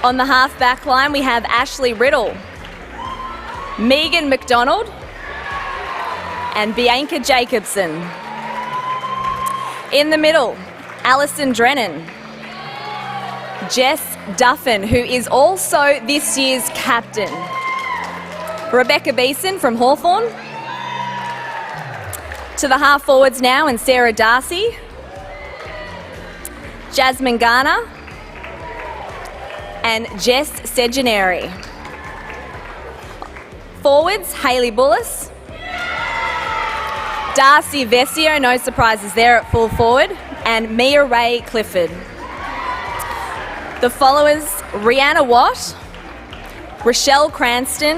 On the half-back line, we have Ashley Riddle, Megan McDonald, and Bianca Jacobson. In the middle, Alison Drennan, Jess Duffin, who is also this year's captain, Rebecca Beeson from Hawthorn. To the half forwards now, and Sarah Darcy, Jasmine Garner, and Jess Sejaneri. Forwards, Hayley Bullis, Darcy Vesio, no surprises there at full forward, and Mia Ray Clifford. The followers, Rihanna Watt, Rochelle Cranston,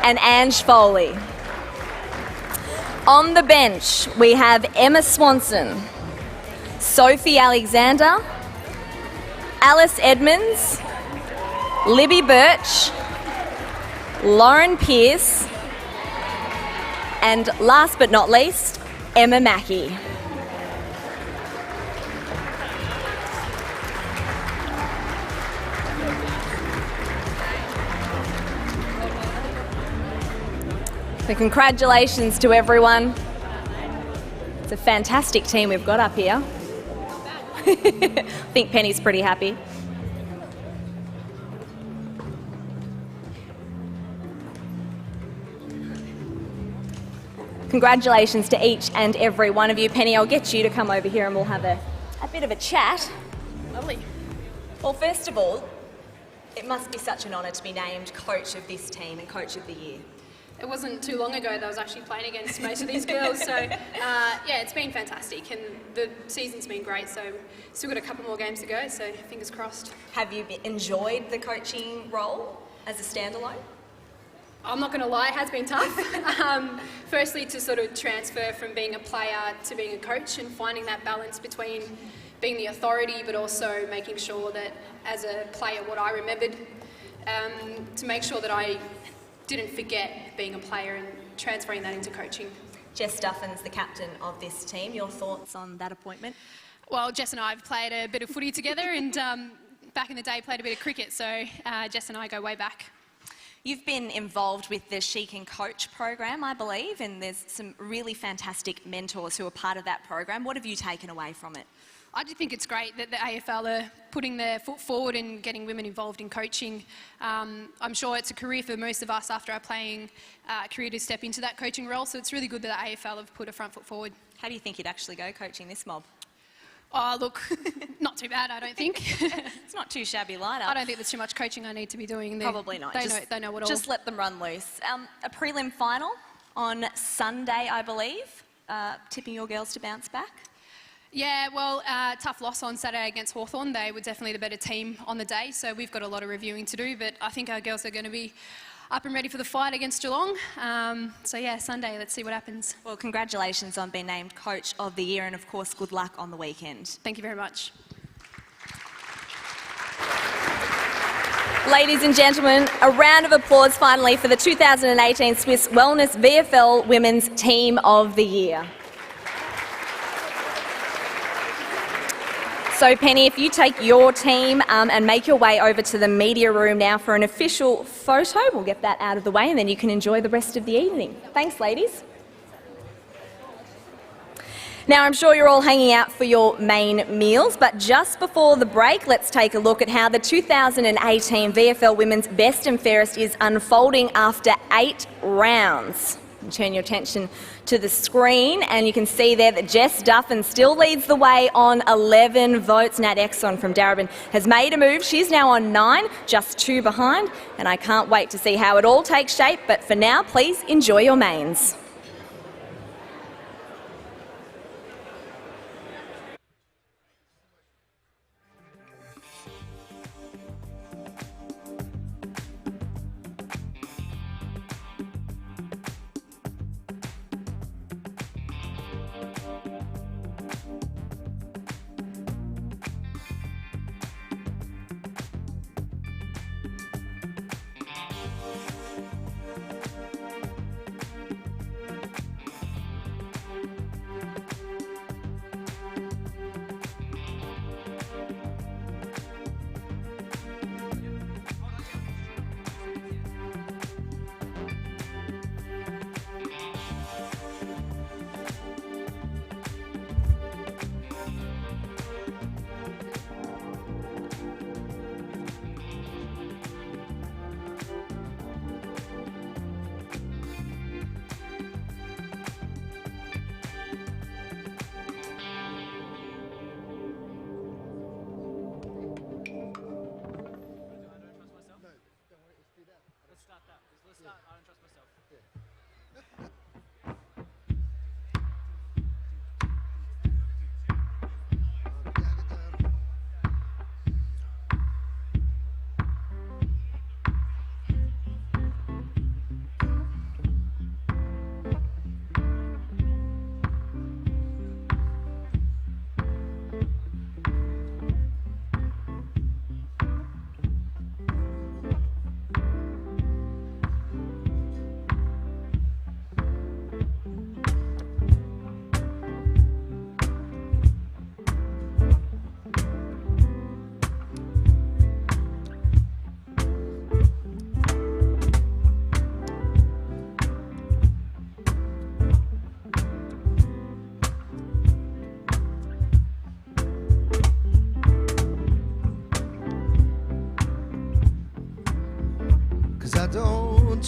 and Ange Foley. On the bench, we have Emma Swanson, Sophie Alexander, Alice Edmonds, Libby Birch, Lauren Pearce, and last but not least, Emma Mackey. So congratulations to everyone. It's a fantastic team we've got up here. I think Penny's pretty happy. Congratulations to each and every one of you. Penny, I'll get you to come over here and we'll have a bit of a chat. Lovely. Well, first of all, it must be such an honour to be named coach of this team and coach of the year. It wasn't too long ago that I was actually playing against most of these girls, so yeah, it's been fantastic and the season's been great, so still got a couple more games to go, so fingers crossed. Have you enjoyed the coaching role as a standalone? I'm not going to lie, it has been tough. Firstly, to sort of transfer from being a player to being a coach and finding that balance between being the authority but also making sure that as a player what I remembered, to make sure that I didn't forget being a player and transferring that into coaching. Jess Duffin's the captain of this team. Your thoughts on that appointment? Well, Jess and I have played a bit of footy together and back in the day played a bit of cricket, so Jess and I go way back. You've been involved with the She Can Coach program, I believe, and there's some really fantastic mentors who are part of that program. What have you taken away from it? I do think it's great that the AFL are putting their foot forward and getting women involved in coaching. I'm sure it's a career for most of us after our playing career to step into that coaching role, so it's really good that the AFL have put a front foot forward. How do you think you'd actually go coaching this mob? Oh, look, not too bad, I don't think. It's not too shabby light up. I don't think there's too much coaching I need to be doing. Probably not. They know what all. Just let them run loose. A prelim final on Sunday, I believe, tipping your girls to bounce back. Yeah, well, tough loss on Saturday against Hawthorn. They were definitely the better team on the day, so we've got a lot of reviewing to do, but I think our girls are going to be up and ready for the fight against Geelong. So yeah, Sunday, let's see what happens. Well, congratulations on being named Coach of the Year, and of course, good luck on the weekend. Thank you very much. Ladies and gentlemen, a round of applause finally for the 2018 Swiss Wellness VFL Women's Team of the Year. So Penny, if you take your team and make your way over to the media room now for an official photo, we'll get that out of the way and then you can enjoy the rest of the evening. Thanks, ladies. Now, I'm sure you're all hanging out for your main meals, but just before the break, let's take a look at how the 2018 VFL Women's Best and Fairest is unfolding after 8 rounds. Turn your attention to the screen and you can see there that Jess Duffin still leads the way on 11 votes. Nat Exon from Darebin has made a move. She's now on 9, just 2 behind, and I can't wait to see how it all takes shape, but for now, please enjoy your mains.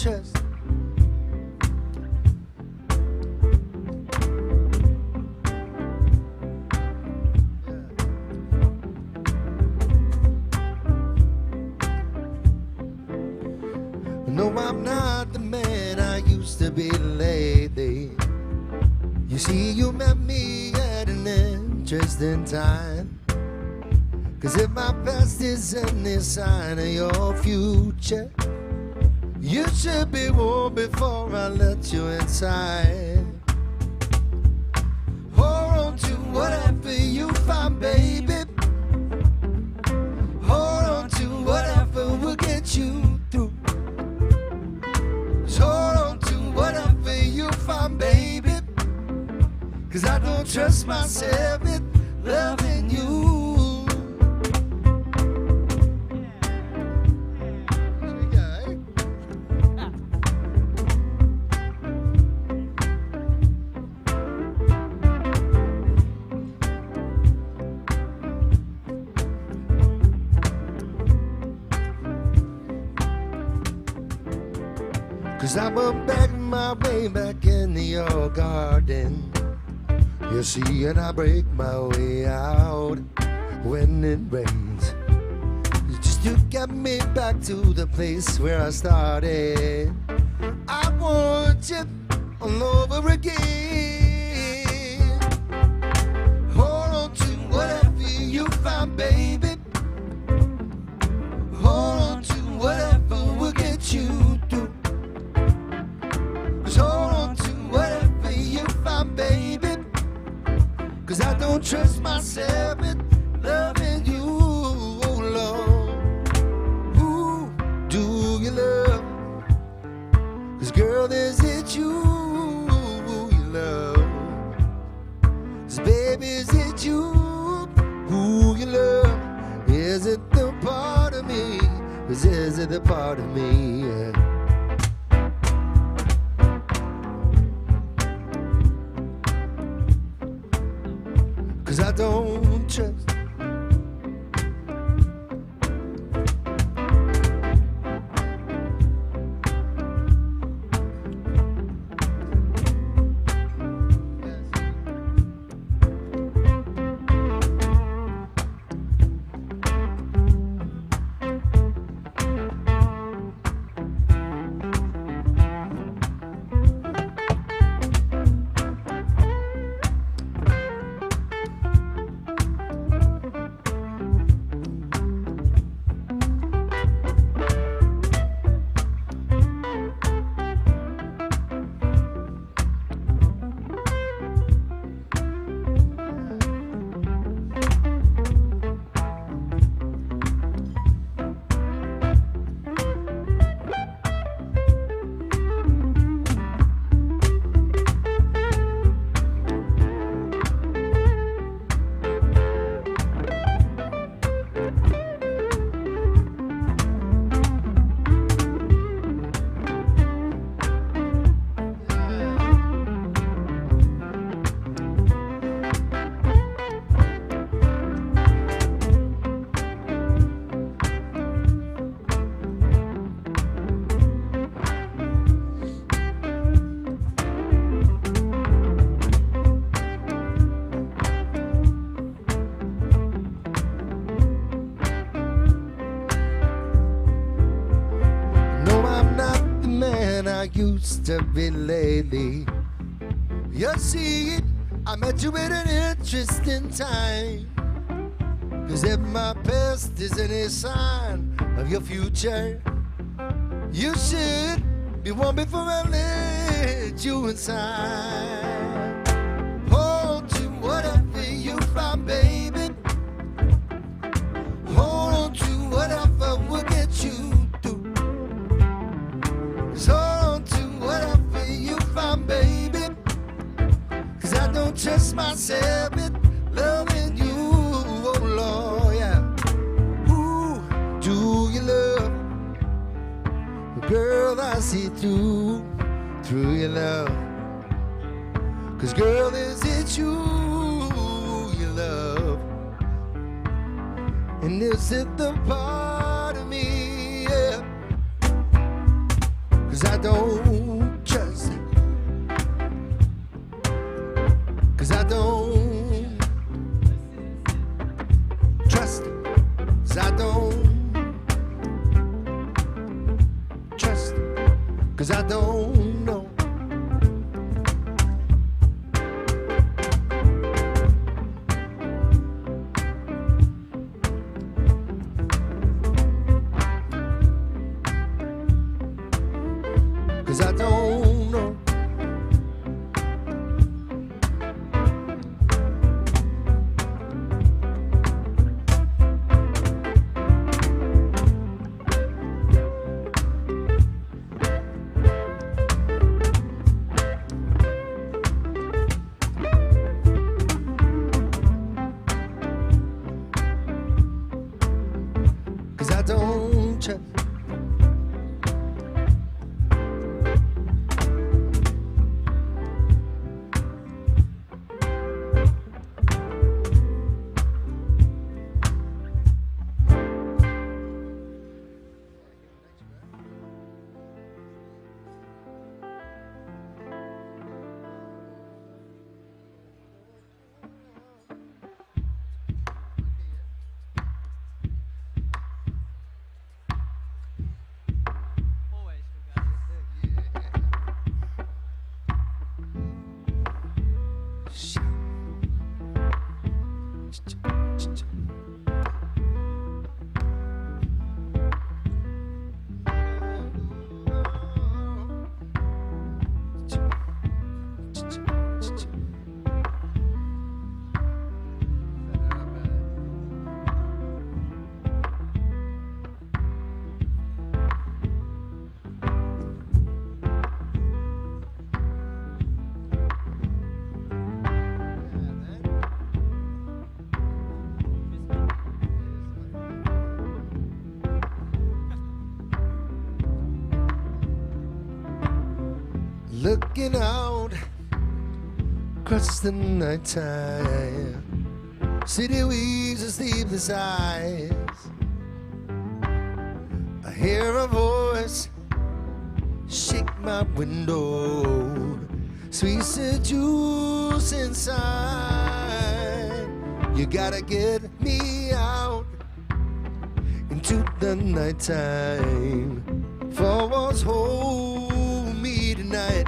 trust. No, I'm not the man I used to be lately. You see, you met me at an interesting time. 'Cause if my past is any sign of your future, you should be warned before I let you inside. Hold on to whatever you find, baby. Hold on to whatever will get you through. Just hold on to whatever you find, baby. 'Cause I don't trust myself with loving you. 'Cause I'm back my way back in your garden. You see, and I break my way out when it rains. Just to get me back to the place where I started. I want you all over again. Hold on to whatever you find, baby. Hold on to whatever will get you through. Just hold on to whatever you find, baby. 'Cause I don't trust myself with loving you, oh Lord. Who do you love? 'Cause girl, is it you you love? 'Cause baby, is it you who you love? Is it the part of me? 'Cause is it the part of me? Yeah. 'Cause I don't trust. I used to be lately. You see, I met you at an interesting time. 'Cause if my past is any sign of your future, you should be warned before I let you inside. Hold to whatever you find, baby. Hold on to whatever will get you through. So whatever you find, baby. 'Cause I don't trust myself with loving you, oh Lord, yeah. Who do you love? Girl, I see through your love. 'Cause girl, is it you you love? And is it the part of me, yeah? 'Cause 'cause I don't trust. 'Cause I don't trust. 'Cause I don't trust. 'Cause I don't know. Cause I don't know. Cause I don't trust. Looking out across the night time, city weaves and sleepless eyes. I hear a voice shake my window, sweet seduce inside. You gotta get me out into the night time, for what's hold me tonight.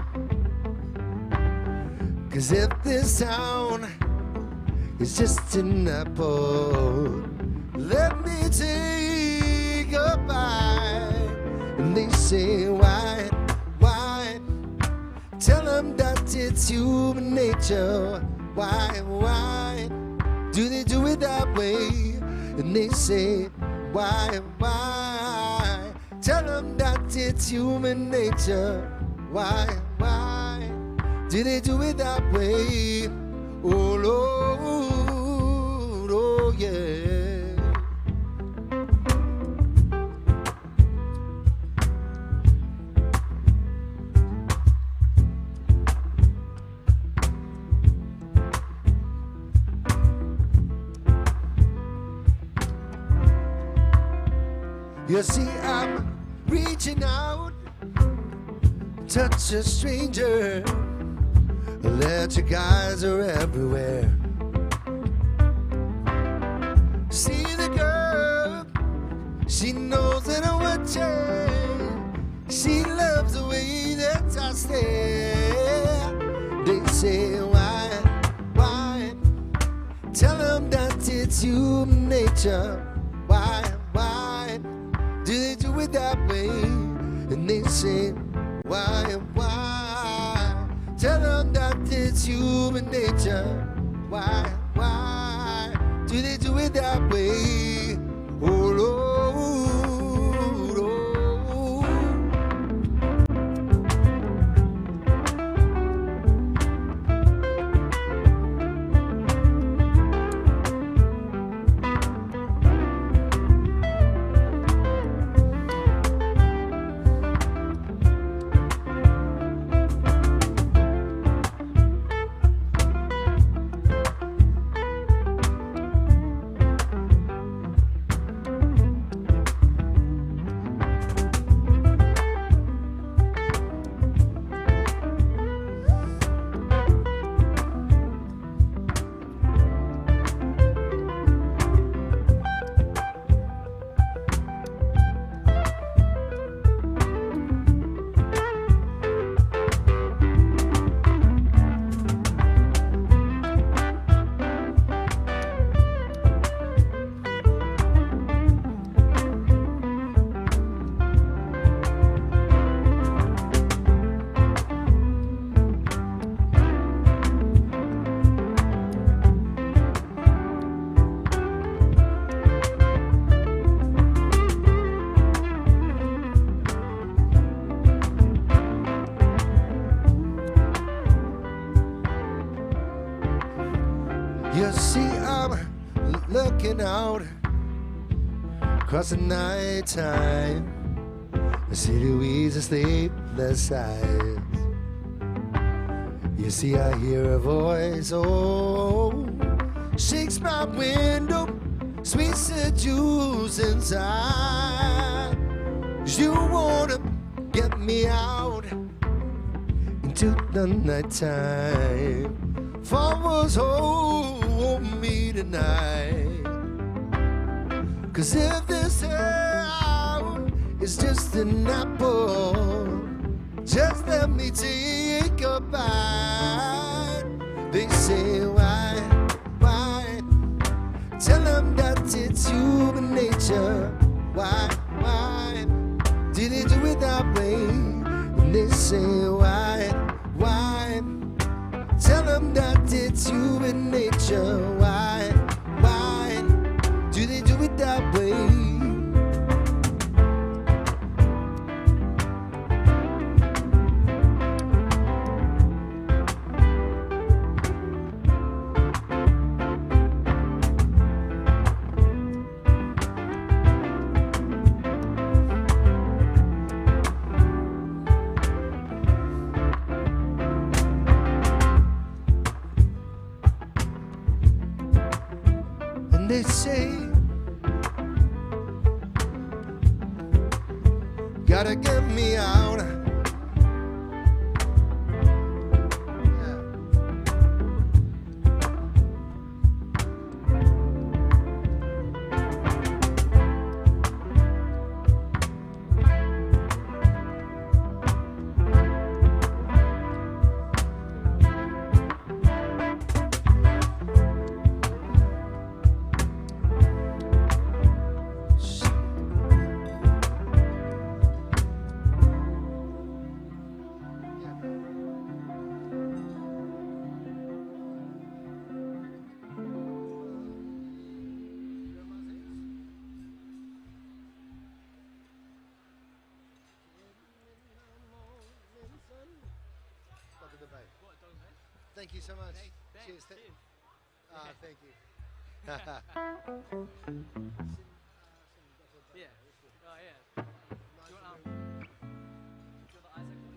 'Cause if this town is just an apple, let me take a bite. And they say, why? Tell them that it's human nature. Why? Do they do it that way? And they say, why? Tell them that it's human nature. Why? Do they do it that way? Oh Lord, oh yeah. You see, I'm reaching out, touch a stranger. Electric eyes are everywhere. See the girl, she knows that I'm watching. She loves the way that I stare. They say, why? Tell them that it's human nature. Why? Do they do it that way? And they say, why? Tell them that it's human nature. Why? Do they do it that way? Oh Lord, oh. You see, I'm looking out across the night time. The city weeds a sleepless eyes. You see, I hear a voice, oh, shakes my window, sweet seduce inside. You wanna get me out into the nighttime. Farmers hold me tonight. 'Cause if this town is just an apple, just let me take a bite. They say why? Tell them that it's human nature. Why did they do it that way? And they say why? Tell them that it's human nature. Why do they do it that way? They say, gotta get me out. Thank you so much. Cheers. Thank you. Yeah. Oh, yeah. Do you want the Isaac ones?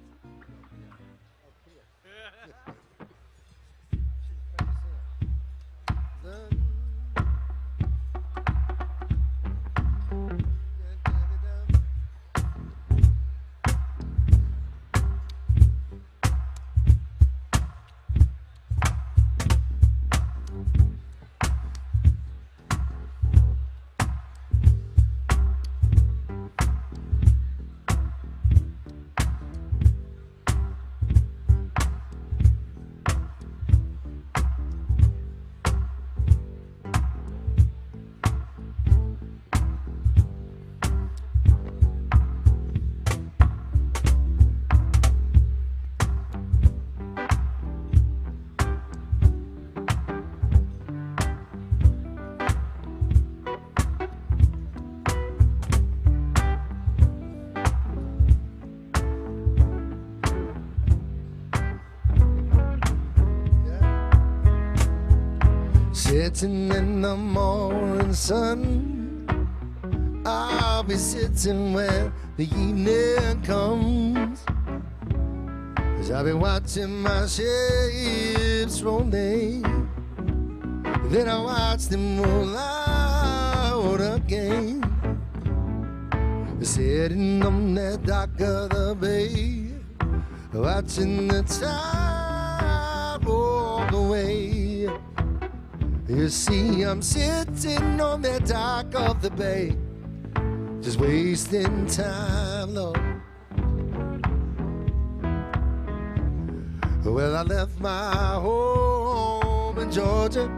Sitting in the morning sun, I'll be sitting when the evening comes. 'Cause I've been watching my ships rolling, then I watch them roll out again. Sitting on that dock of the bay, watching the tide roll away. You see, I'm sitting on that dock of the bay, just wasting time, Lord. Well, I left my home in Georgia.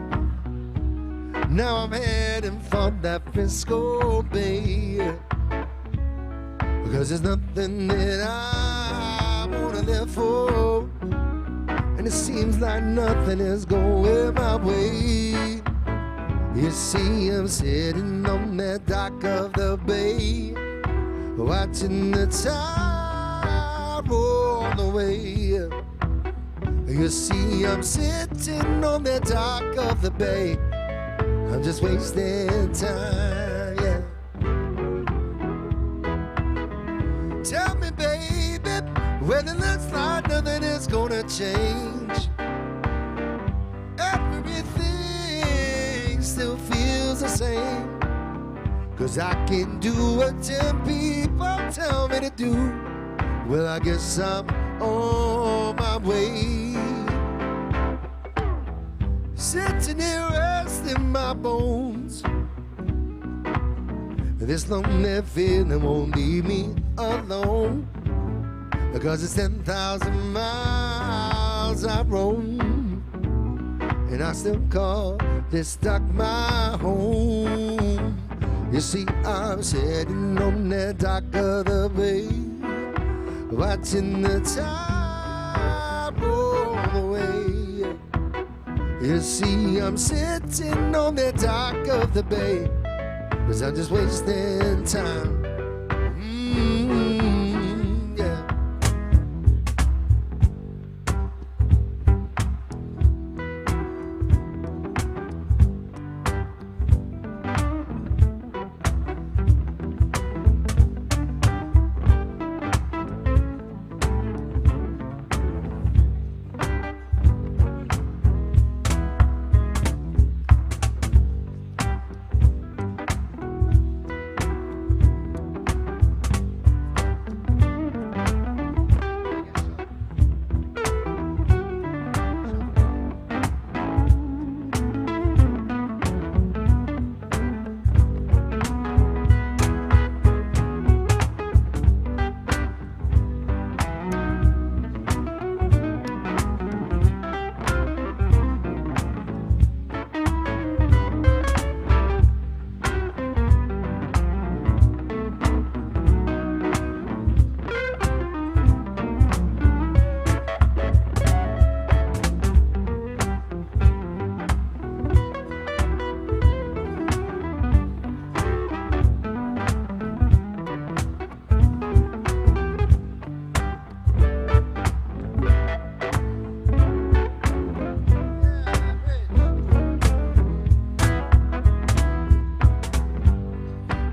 Now I'm heading for that Frisco Bay, because there's nothing that I wanna live for, and it seems like nothing is going my way. You see, I'm sitting on that dock of the bay, watching the tide roll away. You see, I'm sitting on the dock of the bay. I'm just wasting time, yeah. Tell me, baby, whether looks like nothing is gonna change. Everything still feels the same. 'Cause I can do what 10 people tell me to do. Well, I guess I'm on my way. Sitting here resting my bones. This lonely feeling won't leave me alone. Because it's 10,000 miles I roam, and I still call this dock my home. You see, I'm sitting on the dock of the bay, watching the tide roll away. You see, I'm sitting on the dock of the bay, 'cause I'm just wasting time. Yeah.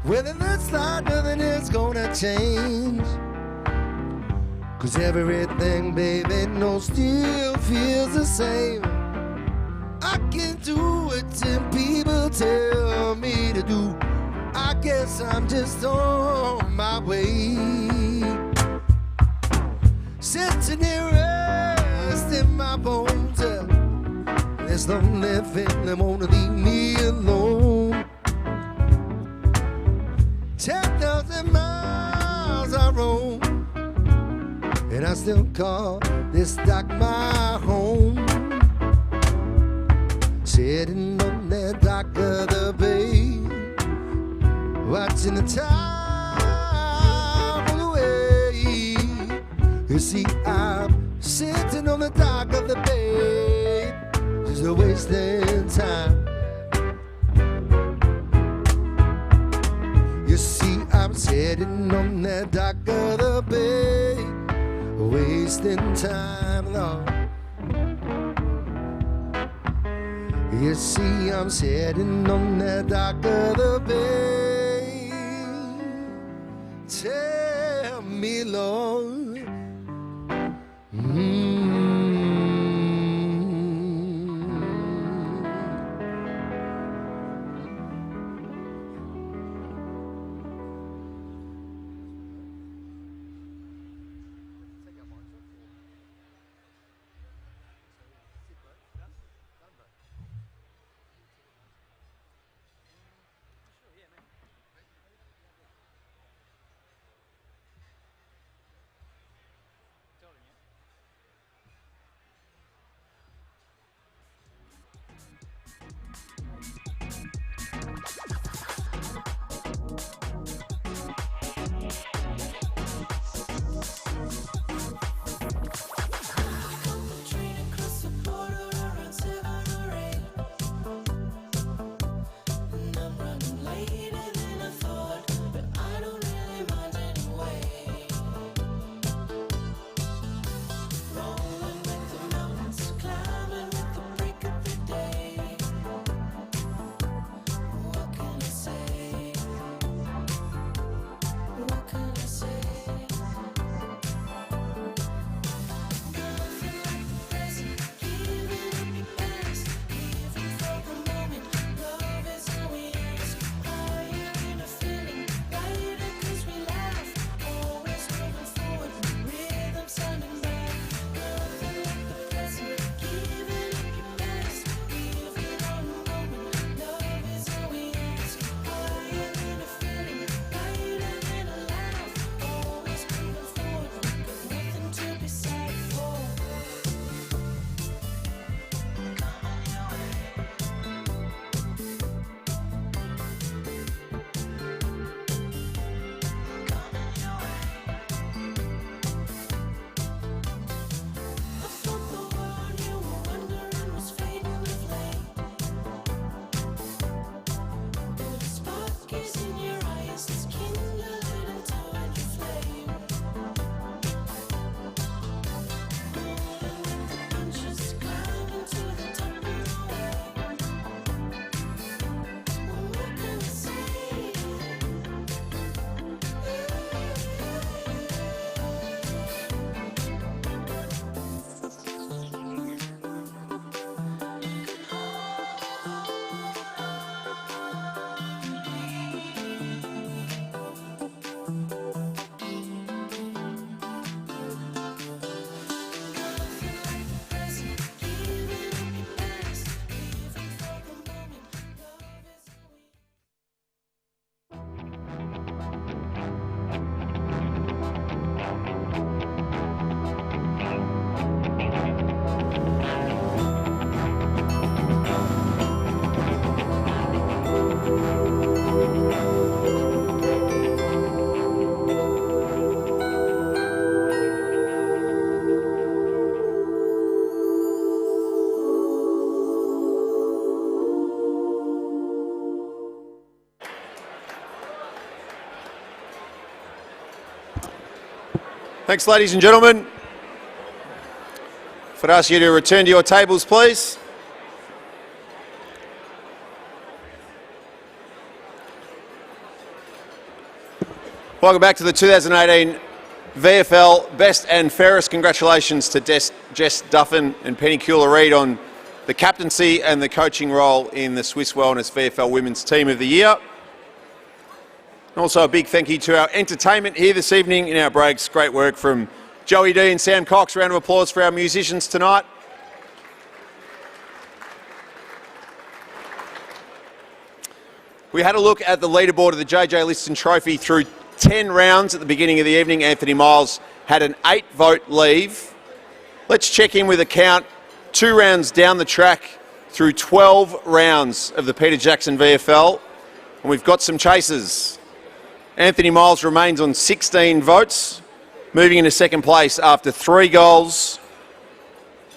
Well, it looks like nothing is gonna change. 'Cause everything, baby, no, still feels the same. I can do what 10 people tell me to do. I guess I'm just on my way. Sitting here resting my bones. This lonely feeling won't leave me alone. 10,000 miles I roam, and I still call this dock my home. Sitting on that dock of the bay, watching the tide roll away. You see, I'm sitting on the dock of the bay, just wasting time. You see, I'm sitting on that dock of the bay, wasting time, Lord. You see, I'm sitting on that dock of the bay. Tell me, Lord. Thanks, ladies and gentlemen. If I'd ask you to return to your tables, please. Welcome back to the 2018 VFL Best and Fairest. Congratulations to Jess Duffin and Penny Cula-Reid on the captaincy and the coaching role in the Swiss Wellness VFL Women's Team of the Year. And also a big thank you to our entertainment here this evening in our breaks. Great work from Joey D and Sam Cox. Round of applause for our musicians tonight. We had a look at the leaderboard of the JJ Liston Trophy through 10 rounds at the beginning of the evening. Anthony Miles had an 8-vote lead. Let's check in with a count 2 rounds down the track through 12 rounds of the Peter Jackson VFL. And we've got some chasers. Anthony Miles remains on 16 votes, moving into second place after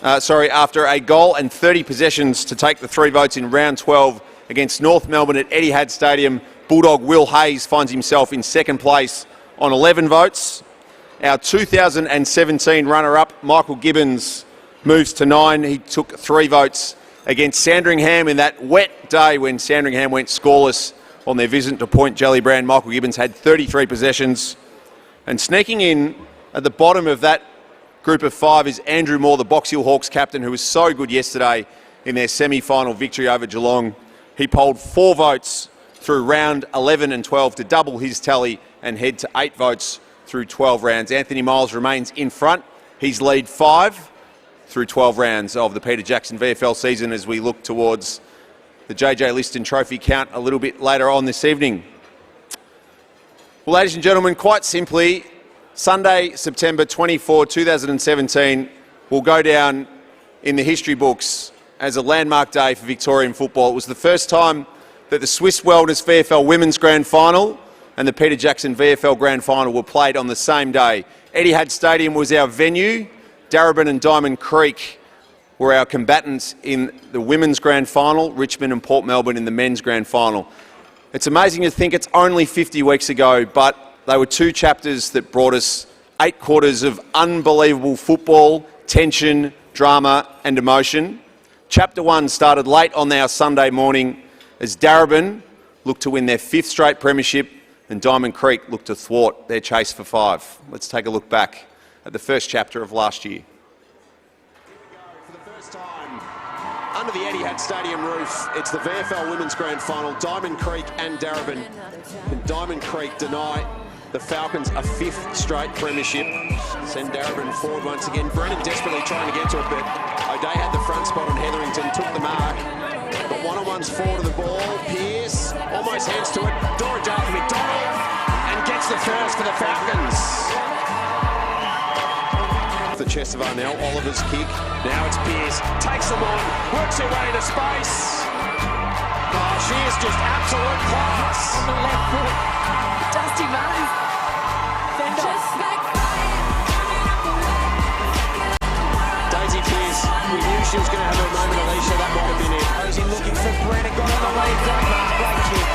after a goal and 30 possessions to take the 3 votes in round 12 against North Melbourne at Etihad Stadium. Bulldog Will Hayes finds himself in second place on 11 votes. Our 2017 runner-up, Michael Gibbons, moves to 9. He took 3 votes against Sandringham in that wet day when Sandringham went scoreless on their visit to Point Gellibrand. Michael Gibbons had 33 possessions. And sneaking in at the bottom of that group of 5 is Andrew Moore, the Box Hill Hawks captain, who was so good yesterday in their semi-final victory over Geelong. He polled 4 votes through round 11 and 12 to double his tally and head to 8 votes through 12 rounds. Anthony Miles remains in front. He's lead 5 through 12 rounds of the Peter Jackson VFL season as we look towards the JJ Liston Trophy count a little bit later on this evening. Well, ladies and gentlemen, quite simply, Sunday, September 24, 2017 will go down in the history books as a landmark day for Victorian football. It was the first time that the Swiss Wellness VFL Women's Grand Final and the Peter Jackson VFL Grand Final were played on the same day. Etihad Stadium was our venue. Darebin and Diamond Creek were our combatants in the Women's Grand Final, Richmond and Port Melbourne in the Men's Grand Final. It's amazing to think it's only 50 weeks ago, but they were 2 chapters that brought us 8 quarters of unbelievable football, tension, drama and emotion. Chapter 1 started late on our Sunday morning as Darebin looked to win their 5th straight premiership and Diamond Creek looked to thwart their chase for 5. Let's take a look back at the first chapter of last year. For the first time, under the Etihad Stadium roof, it's the VFL Women's Grand Final, Diamond Creek and Darebin. And Diamond Creek deny the Falcons a 5th straight premiership. Send Darebin forward once again. Brennan desperately trying to get to it, but O'Day had the front spot on Hetherington, took the mark. But one-on-one's forward of the ball. Pearce almost hands to it. Dora Jake McDonald and gets the first for the Falcons. The chest of Arnell, Oliver's kick. Now it's Pearce. Takes them on, works her way into space. Oh, she is just absolute class. On the left foot. Dusty Martin's Daisy Pearce, we knew she was going to have a moment of leisure, that might have been it. Rosie looking for Brennan, got on the way, great mark, great kick.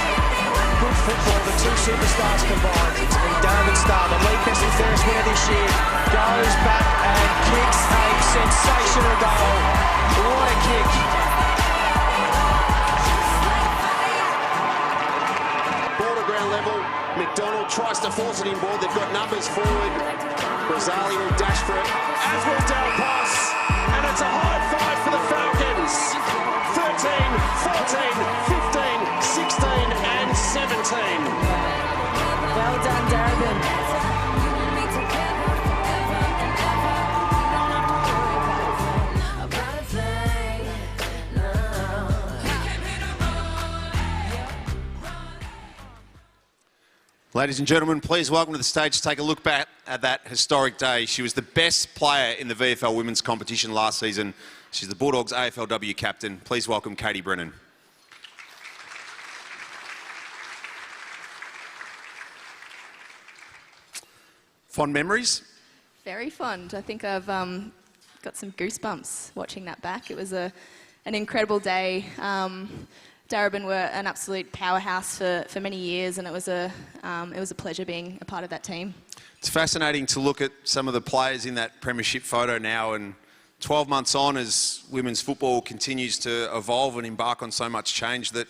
Good football, the 2 superstars combined. And David Starr, the league best and fairest winner this year, goes back and kicks a sensational goal. What a kick. Ball to ground level, McDonald tries to force it inboard, they've got numbers forward. Rosali will dash for it, as will Del Pos, and it's a high 5 for the Falcons. 13, 14, 15, 16 and 17. Well done, Darebin. Ladies and gentlemen, please welcome to the stage to take a look back at that historic day. She was the best player in the VFL women's competition last season. She's the Bulldogs AFLW captain. Please welcome Katie Brennan. Fond memories? Very fond. I think I've got some goosebumps watching that back. It was an incredible day. Darebin were an absolute powerhouse for many years, and it was a pleasure being a part of that team. It's fascinating to look at some of the players in that premiership photo now, and 12 months on as women's football continues to evolve and embark on so much change, that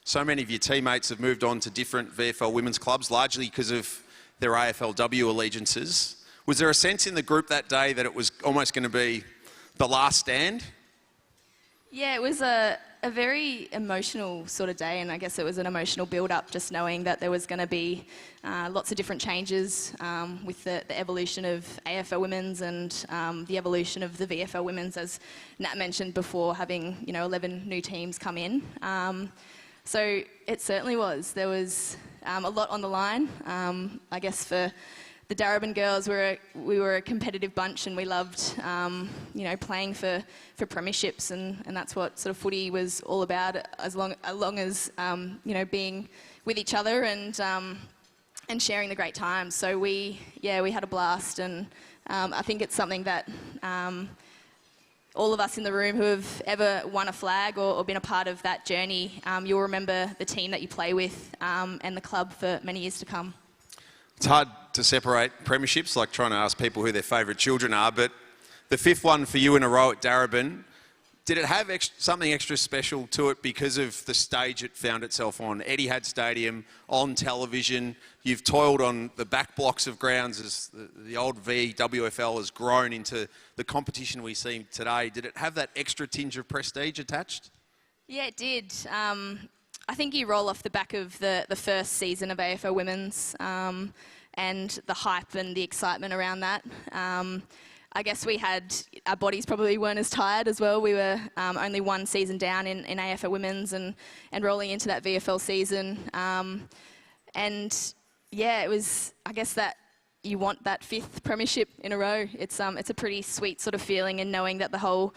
so many of your teammates have moved on to different VFL women's clubs, largely because of their AFLW allegiances. Was there a sense in the group that day that it was almost going to be the last stand? Yeah, it was a very emotional sort of day, and I guess it was an emotional build-up just knowing that there was going to be lots of different changes with the evolution of AFL women's and the evolution of the VFL women's, as Nat mentioned before, having 11 new teams come in. So it certainly was. There was a lot on the line. I guess for the Darebin girls, we were a competitive bunch, and we loved, playing for premierships, and that's what sort of footy was all about. As long as being with each other and sharing the great times. So we had a blast, and I think it's something that all of us in the room who have ever won a flag or been a part of that journey, you'll remember the team that you play with and the club for many years to come. It's hard to separate premierships, like trying to ask people who their favourite children are, but the fifth one for you in a row at Darebin, did it have something extra special to it because of the stage it found itself on? Etihad Stadium, on television, you've toiled on the back blocks of grounds as the old VWFL has grown into the competition we see today. Did it have that extra tinge of prestige attached? Yeah, it did. I think you roll off the back of the first season of AFL Women's and the hype and the excitement around that. I guess our bodies probably weren't as tired as well. We were only one season down in AFL Women's and rolling into that VFL season. And yeah, it was, I guess, that you want that fifth premiership in a row. It's a pretty sweet sort of feeling, and knowing that the whole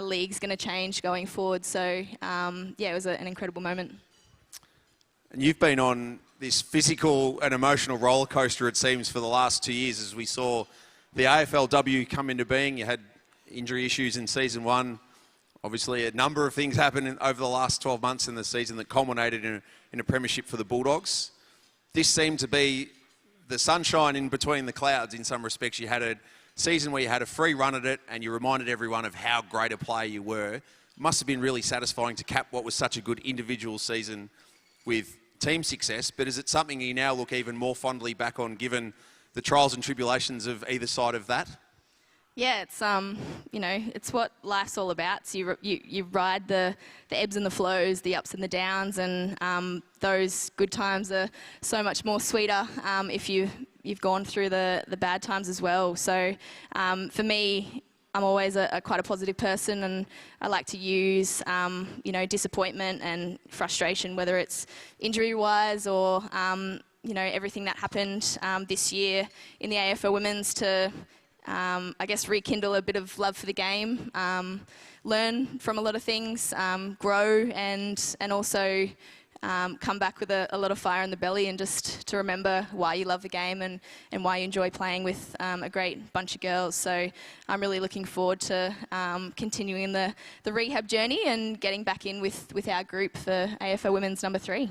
league's going to change going forward. So it was an incredible moment. And you've been on this physical and emotional roller coaster, it seems, for the last 2 years, as we saw the AFLW come into being. You had injury issues in season one. Obviously, a number of things happened over the last 12 months in the season that culminated in a premiership for the Bulldogs. This seemed to be the sunshine in between the clouds in some respects. You had a season where you had a free run at it and you reminded everyone of how great a player you were. It must have been really satisfying to cap what was such a good individual season with team success, but is it something you now look even more fondly back on, given the trials and tribulations of either side of that? Yeah, it's it's what life's all about. So you ride the ebbs and the flows, the ups and the downs, and those good times are so much more sweeter if you've gone through the bad times as well. So for me, I'm always quite a positive person, and I like to use disappointment and frustration, whether it's injury-wise or everything that happened this year in the AFL Women's, to I guess rekindle a bit of love for the game, learn from a lot of things, grow, and also come back with a lot of fire in the belly, and just to remember why you love the game and why you enjoy playing with a great bunch of girls. So I'm really looking forward to continuing the rehab journey and getting back in with our group for AFL Women's number 3.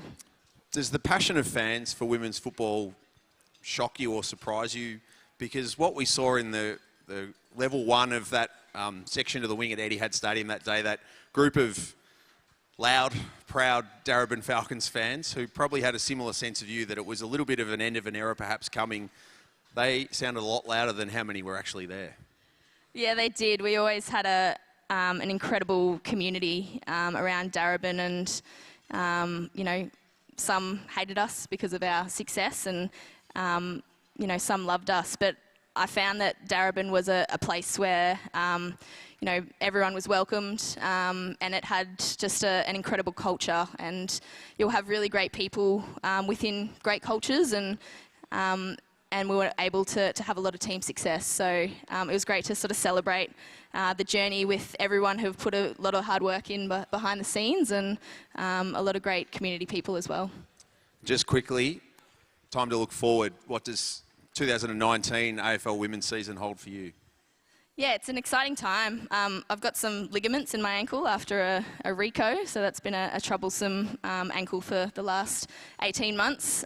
Does the passion of fans for women's football shock you or surprise you? Because what we saw in the level one of that section of the wing at Etihad Stadium that day, that group of loud, proud Darebin Falcons fans who probably had a similar sense of you, that it was a little bit of an end of an era perhaps coming, they sounded a lot louder than how many were actually there. Yeah, they did. We always had an incredible community around Darebin, and some hated us because of our success, and some loved us. But I found that Darebin was a place where everyone was welcomed, and it had just an incredible culture, and you'll have really great people within great cultures, and we were able to have a lot of team success. So it was great to sort of celebrate the journey with everyone who've put a lot of hard work in behind the scenes, and a lot of great community people as well. Just quickly, time to look forward. What does 2019 AFL Women's season hold for you? Yeah, it's an exciting time. I've got some ligaments in my ankle after a Rico, so that's been a troublesome ankle for the last 18 months.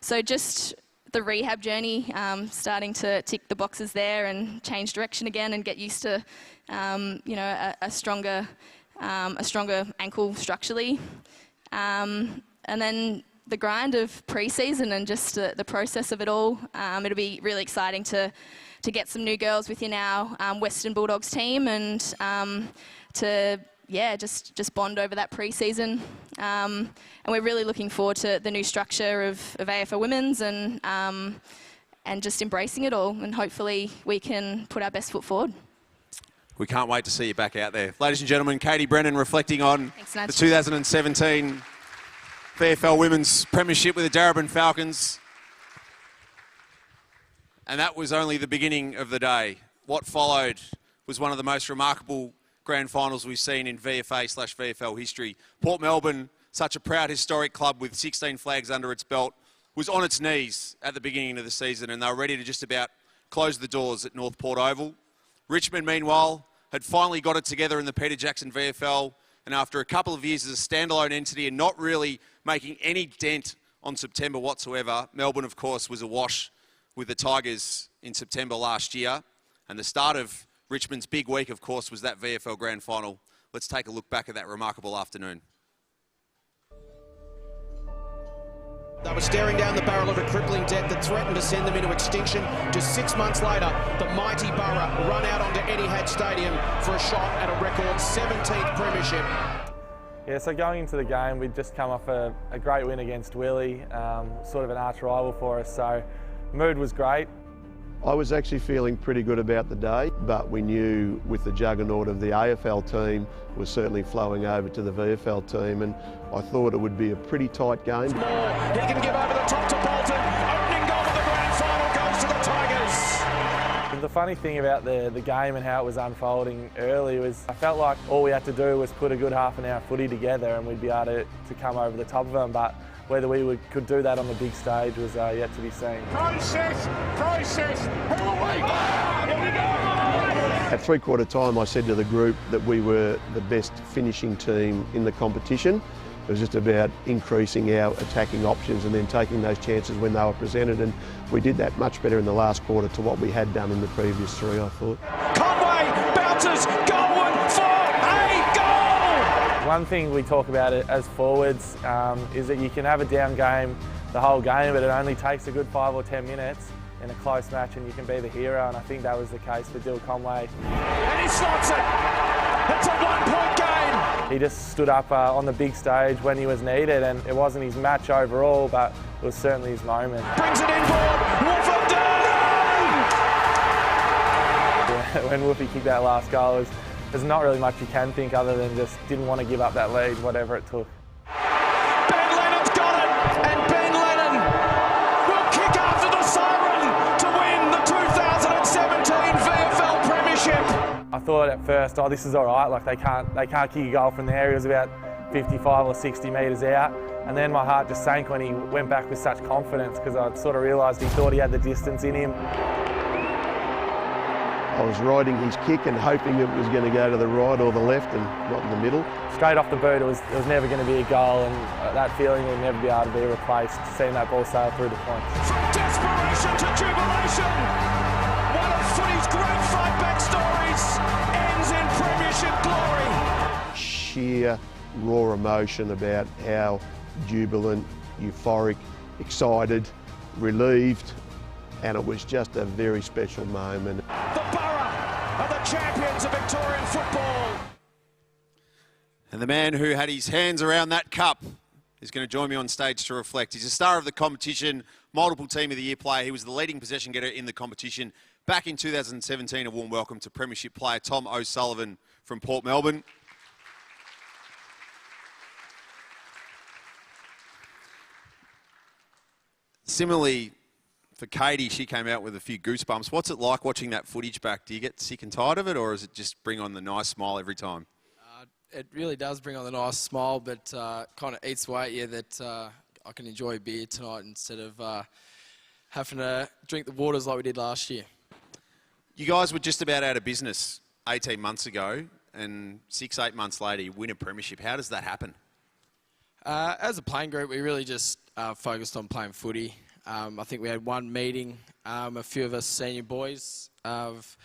So just the rehab journey, starting to tick the boxes there and change direction again and get used to, you know, a stronger ankle structurally. And then the grind of pre-season and just the process of it all. It'll be really exciting to get some new girls within our Western Bulldogs team and to just bond over that pre-season. And we're really looking forward to the new structure of AFL Women's and just embracing it all, and hopefully we can put our best foot forward. We can't wait to see you back out there. Ladies and gentlemen, Katie Brennan reflecting on Nudge. the 2017 VFL Women's Premiership with the Darebin Falcons. And that was only the beginning of the day. What followed was one of the most remarkable grand finals we've seen in VFA/VFL history. Port Melbourne, such a proud historic club with 16 flags under its belt, was on its knees at the beginning of the season, and they were ready to just about close the doors at North Port Oval. Richmond, meanwhile, had finally got it together in the Peter Jackson VFL, and after a couple of years as a standalone entity and not really making any dent on September whatsoever, Melbourne, of course, was awash with the Tigers in September last year. And the start of Richmond's big week, of course, was that VFL Grand Final. Let's take a look back at that remarkable afternoon. They were staring down the barrel of a crippling debt that threatened to send them into extinction. Just 6 months later, the mighty Borough run out onto Etihad Stadium for a shot at a record 17th premiership. Yeah, so going into the game, we'd just come off a great win against Willie, sort of an arch rival for us, so mood was great. I was actually feeling pretty good about the day, but we knew with the juggernaut of the AFL team was certainly flowing over to the VFL team, and I thought it would be a pretty tight game. He can give over the top to Bolton. Opening goal of the grand final goes to the Tigers. The funny thing about the game and how it was unfolding early was I felt like all we had to do was put a good half an hour footy together and we'd be able to come over the top of them, but whether we could do that on the big stage was yet to be seen. Process, who are we? Here we go! At three-quarter time, I said to the group that we were the best finishing team in the competition. It was just about increasing our attacking options and then taking those chances when they were presented, and we did that much better in the last quarter to what we had done in the previous three, I thought. Conway bounces, Goldwood for a goal! One thing we talk about it as forwards is that you can have a down game the whole game, but it only takes a good 5 or 10 minutes in a close match and you can be the hero, and I think that was the case for Dill Conway. And he slots it! It's a 1-point game! He just stood up on the big stage when he was needed, and it wasn't his match overall, but it was certainly his moment. Brings it inboard, Wolfenden! Yeah, when Wolfie kicked that last goal, there's not really much you can think other than just didn't want to give up that lead, whatever it took. Ben Lennon's got it, and Ben Lennon will kick after the siren to win the 2017 VFL Premiership. I thought at first, oh, this is all right, like they can't kick a goal from there. He was about 55 or 60 metres out, and then my heart just sank when he went back with such confidence because I sort of realised he thought he had the distance in him. I was riding his kick and hoping it was going to go to the right or the left and not in the middle. Straight off the boot, it was never going to be a goal, and that feeling would never be able to be replaced, seeing that ball sail through the points. From desperation to jubilation, one of footy's great fight-back stories ends in premiership glory. Sheer raw emotion about how jubilant, euphoric, excited, relieved, and it was just a very special moment. The Borough are the champions of Victorian football. And the man who had his hands around that cup is going to join me on stage to reflect. He's a star of the competition, multiple Team of the Year player. He was the leading possession getter in the competition back in 2017. A warm welcome to Premiership player Tom O'Sullivan from Port Melbourne. Similarly, for Katie, she came out with a few goosebumps. What's it like watching that footage back? Do you get sick and tired of it, or does it just bring on the nice smile every time? It really does bring on the nice smile, but kind of eats away at you that I can enjoy a beer tonight instead of having to drink the waters like we did last year. You guys were just about out of business 18 months ago, and 6-8 months later you win a premiership. How does that happen? As a playing group, we really just focused on playing footy. I think we had one meeting, a few of us senior boys, of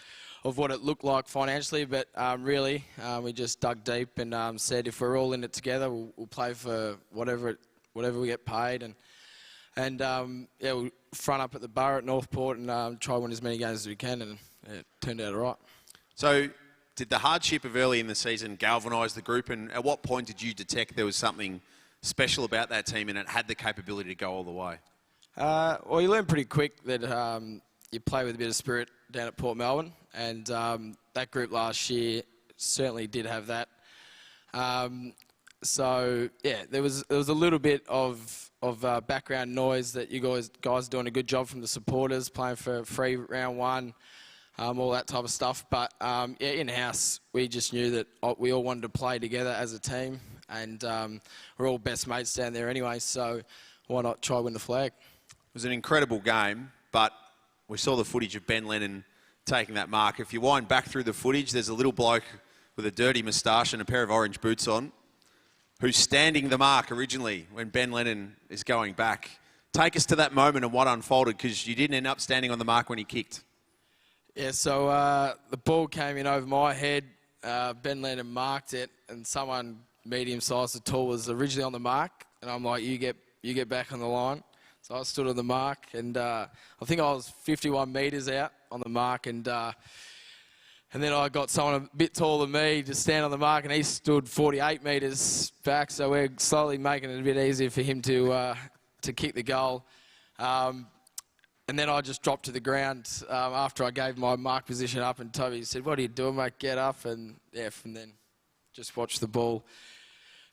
what it looked like financially, but really we just dug deep and said if we're all in it together, we'll play for whatever we get paid, and yeah, we'll front up at the Borough at Northport and try to win as many games as we can, and it turned out all right. So did the hardship of early in the season galvanise the group, and at what point did you detect there was something special about that team and it had the capability to go all the way? Well, you learn pretty quick that you play with a bit of spirit down at Port Melbourne, and that group last year certainly did have that. So yeah, there was a little bit of background noise that you guys are doing a good job from the supporters, playing for free round one, all that type of stuff. But yeah, in-house, we just knew that we all wanted to play together as a team, and we're all best mates down there anyway, so why not try win the flag? It was an incredible game, but we saw the footage of Ben Lennon taking that mark. If you wind back through the footage, there's a little bloke with a dirty moustache and a pair of orange boots on who's standing the mark originally when Ben Lennon is going back. Take us to that moment and what unfolded, because you didn't end up standing on the mark when he kicked. Yeah, so the ball came in over my head. Ben Lennon marked it, and someone medium-sized or tall was originally on the mark, and I'm like, you get back on the line. So I stood on the mark, and I think I was 51 metres out on the mark, and then I got someone a bit taller than me to stand on the mark, and he stood 48 metres back, so we're slowly making it a bit easier for him to kick the goal. And then I just dropped to the ground after I gave my mark position up, and Toby said, "What are you doing, mate? Get up." And yeah, from then, just watched the ball.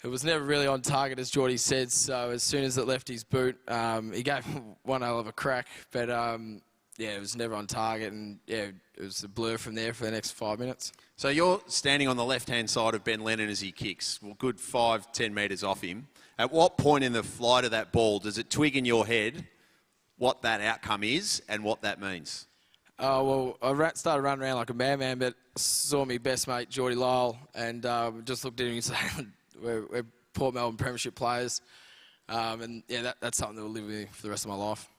It was never really on target, as Geordie said, so as soon as it left his boot, he gave one hell of a crack, but yeah, it was never on target, and yeah, it was a blur from there for the next 5 minutes. So you're standing on the left-hand side of Ben Lennon as he kicks, well, good 5-10 metres off him. At what point in the flight of that ball does it twig in your head what that outcome is and what that means? Well, I started running around like a madman, but saw me best mate, Geordie Lyle, and just looked at him and said, we're Port Melbourne Premiership players. And yeah, that's something that will live with me for the rest of my life.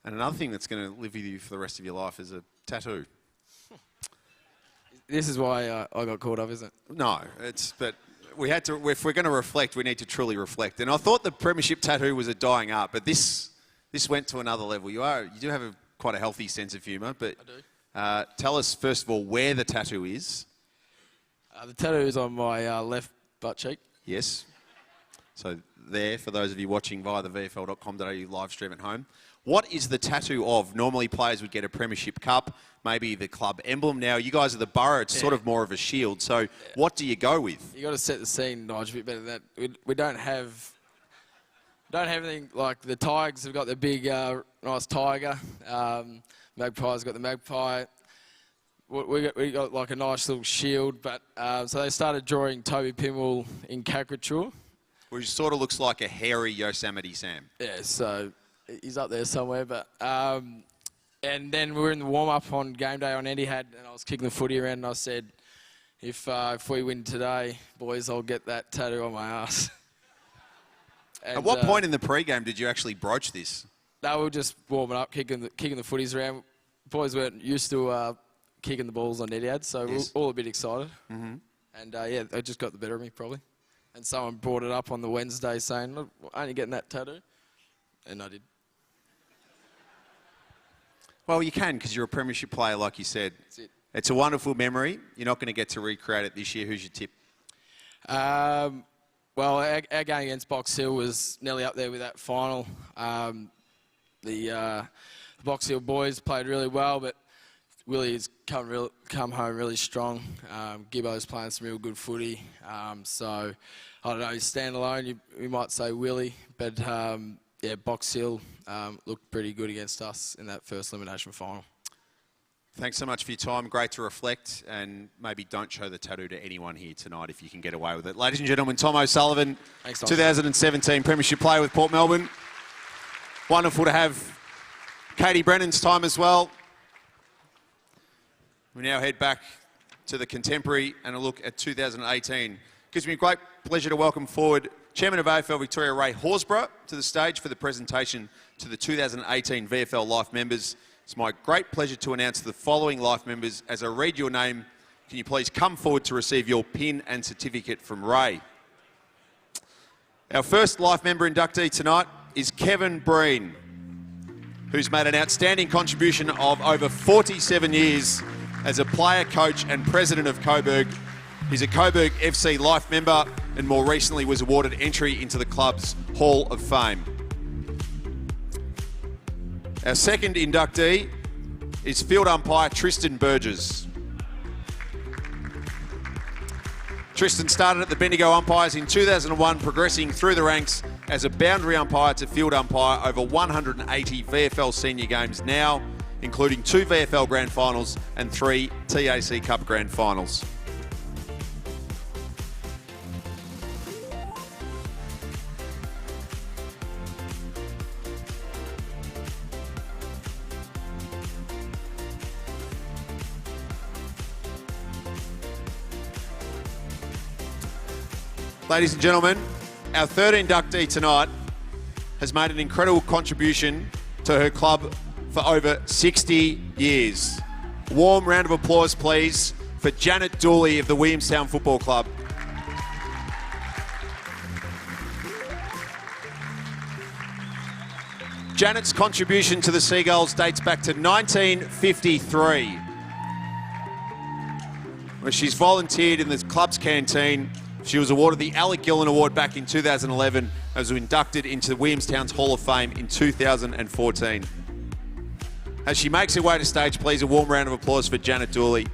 And another thing that's going to live with you for the rest of your life is a tattoo. This is why I got caught up, isn't it? No, but we had to, if we're going to reflect, we need to truly reflect. And I thought the Premiership tattoo was a dying art, but this went to another level. You do have quite a healthy sense of humour, but I do. Tell us, first of all, where the tattoo is. The tattoo is on my left butt cheek. Yes. So there, for those of you watching via the VFL.com.au live stream at home. What is the tattoo of? Normally players would get a Premiership Cup, maybe the club emblem. Now, you guys are the Borough, it's sort of more of a shield. So what do you go with? You got to set the scene, Nigel, a bit better than that. We don't have anything like the Tigers have got the big, nice tiger. Magpie's got the magpie. We got like a nice little shield, but so they started drawing Toby Pimwell in caricature. Which sort of looks like a hairy Yosemite Sam. Yeah, so he's up there somewhere. But and then we were in the warm-up on game day on Etihad, and I was kicking the footy around, and I said, if we win today, boys, I'll get that tattoo on my ass. At what point in the pre-game did you actually broach this? No, we were just warming up, kicking the footies around. Boys weren't used to kicking the balls on Etihad, so we were all a bit excited. Mm-hmm. And yeah, they just got the better of me probably. And someone brought it up on the Wednesday saying, "Look, aren't you getting that tattoo?" And I did. Well, you can, because you're a Premiership player, like you said. That's it. It's a wonderful memory. You're not going to get to recreate it this year. Who's your tip? Well, our game against Box Hill was nearly up there with that final. The Box Hill boys played really well, but Willie's come home really strong. Gibbo's playing some real good footy. So, I don't know, he's standalone, you might say Willie, but yeah, Box Hill looked pretty good against us in that first elimination final. Thanks so much for your time. Great to reflect, and maybe don't show the tattoo to anyone here tonight if you can get away with it. Ladies and gentlemen, Tom O'Sullivan, Thanks, Tom. 2017 Premiership player with Port Melbourne. Wonderful to have Katie Brennan's time as well. We now head back to the contemporary and a look at 2018 Gives me a great pleasure to welcome forward Chairman of AFL Victoria, Ray Horsburgh, to the stage for the presentation to the 2018 VFL Life members. It's my great pleasure to announce the following Life members. As I read your name, can you please come forward to receive your pin and certificate from Ray? Our first Life member inductee tonight is Kevin Breen, who's made an outstanding contribution of over 47 years as a player, coach and president of Coburg. He's a Coburg FC Life member and more recently was awarded entry into the club's Hall of Fame. Our second inductee is field umpire Tristan Burgess. Tristan started at the Bendigo Umpires in 2001, progressing through the ranks as a boundary umpire to field umpire over 180 VFL senior games now, including 2 VFL Grand Finals and 3 TAC Cup Grand Finals. Ladies and gentlemen, our third inductee tonight has made an incredible contribution to her club for over 60 years. Warm round of applause, please, for Janet Dooley of the Williamstown Football Club. Janet's contribution to the Seagulls dates back to 1953, where she's volunteered in the club's canteen. She was awarded the Alec Gillen Award back in 2011 and was inducted into Williamstown's Hall of Fame in 2014. As she makes her way to stage, please a warm round of applause for Janet Dooley.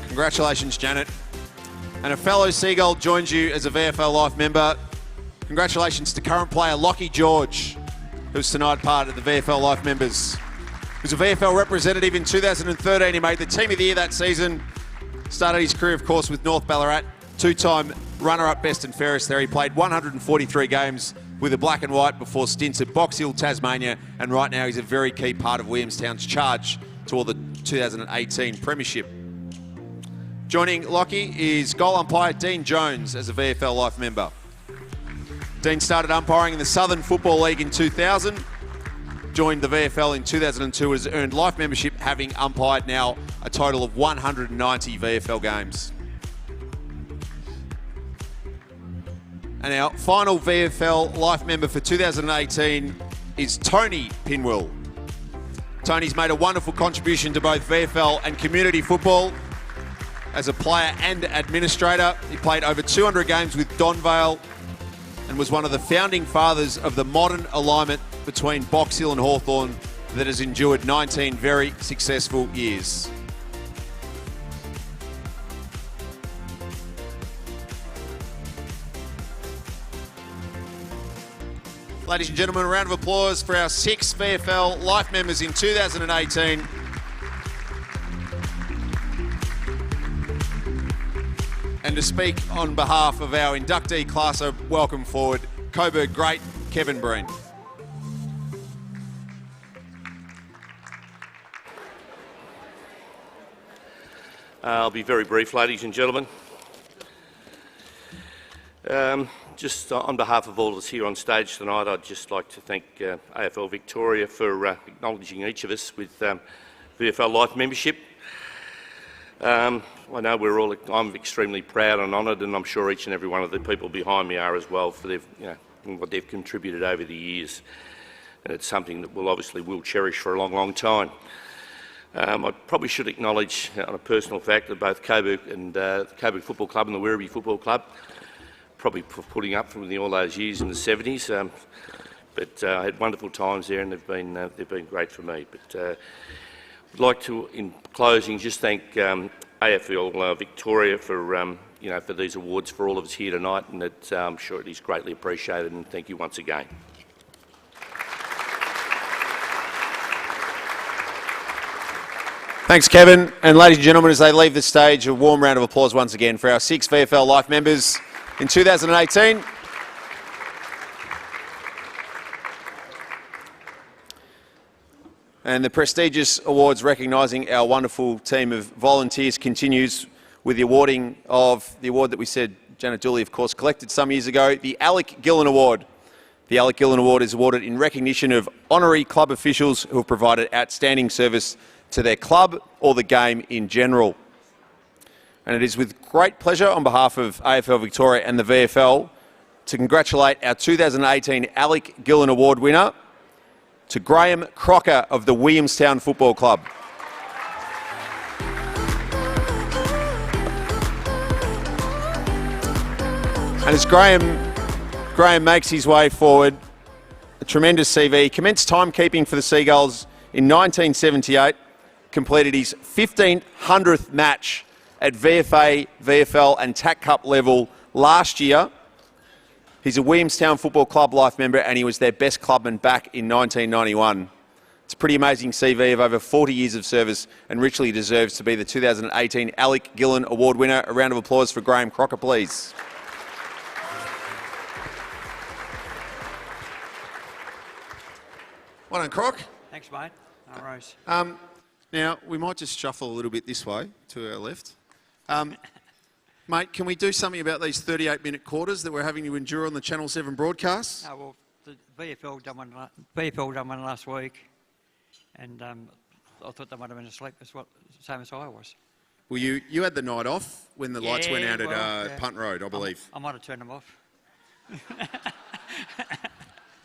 Congratulations, Janet. And a fellow Seagull joins you as a VFL Life member. Congratulations to current player Lockie George, who's tonight part of the VFL Life members. He was a VFL representative in 2013. He made the Team of the Year that season. Started his career, of course, with North Ballarat. 2-time runner-up Best and Fairest there. He played 143 games with the Black and White before stints at Box Hill, Tasmania. And right now he's a very key part of Williamstown's charge toward the 2018 Premiership. Joining Lockie is goal umpire Dean Jones as a VFL Life member. Dean started umpiring in the Southern Football League in 2000, joined the VFL in 2002, has earned life membership, having umpired now a total of 190 VFL games. And our final VFL Life member for 2018 is Tony Pinwell. Tony's made a wonderful contribution to both VFL and community football. As a player and administrator, he played over 200 games with Donvale and was one of the founding fathers of the modern alignment between Box Hill and Hawthorn that has endured 19 very successful years. Ladies and gentlemen, a round of applause for our 6 VFL Life members in 2018. And to speak on behalf of our inductee class, I welcome forward Coburg great Kevin Breen. I'll be very brief, ladies and gentlemen. Just on behalf of all of us here on stage tonight, I'd just like to thank AFL Victoria for acknowledging each of us with VFL Life membership. I know I'm extremely proud and honoured, and I'm sure each and every one of the people behind me are as well, for what they've contributed over the years. And it's something that we'll cherish for a long, long time. I probably should acknowledge, on a personal fact, that both Coburg and the Coburg Football Club and the Werribee Football Club, probably for putting up from all those years in the 70s. But I had wonderful times there, and they've been great for me. But I'd like to, in closing, just thank AFL Victoria for for these awards for all of us here tonight, and I'm sure it is greatly appreciated. And thank you once again. Thanks, Kevin. And ladies and gentlemen, as they leave the stage, a warm round of applause once again for our 6 VFL Life members in 2018. And the prestigious awards recognising our wonderful team of volunteers continues with the awarding of the award that we said Janet Dooley, of course, collected some years ago, the Alec Gillen Award. The Alec Gillen Award is awarded in recognition of honorary club officials who have provided outstanding service to their club or the game in general. And it is with great pleasure on behalf of AFL Victoria and the VFL to congratulate our 2018 Alec Gillen Award winner, to Graham Crocker of the Williamstown Football Club. And as Graham makes his way forward, a tremendous CV. He commenced timekeeping for the Seagulls in 1978, completed his 1500th match at VFA, VFL and TAC Cup level last year. He's a Williamstown Football Club life member and he was their best clubman back in 1991. It's a pretty amazing CV of over 40 years of service and richly deserves to be the 2018 Alec Gillen Award winner. A round of applause for Graham Crocker, please. Well done, Croc. Thanks, mate. No worries. Now, we might just shuffle a little bit this way to our left. Mate, can we do something about these 38-minute quarters that we're having to endure on the Channel 7 broadcasts? Oh, well, the VFL done one last week, and I thought they might have been asleep as well, same as I was. Well, you had the night off when the lights went out at Punt Road, I believe. I might have turned them off.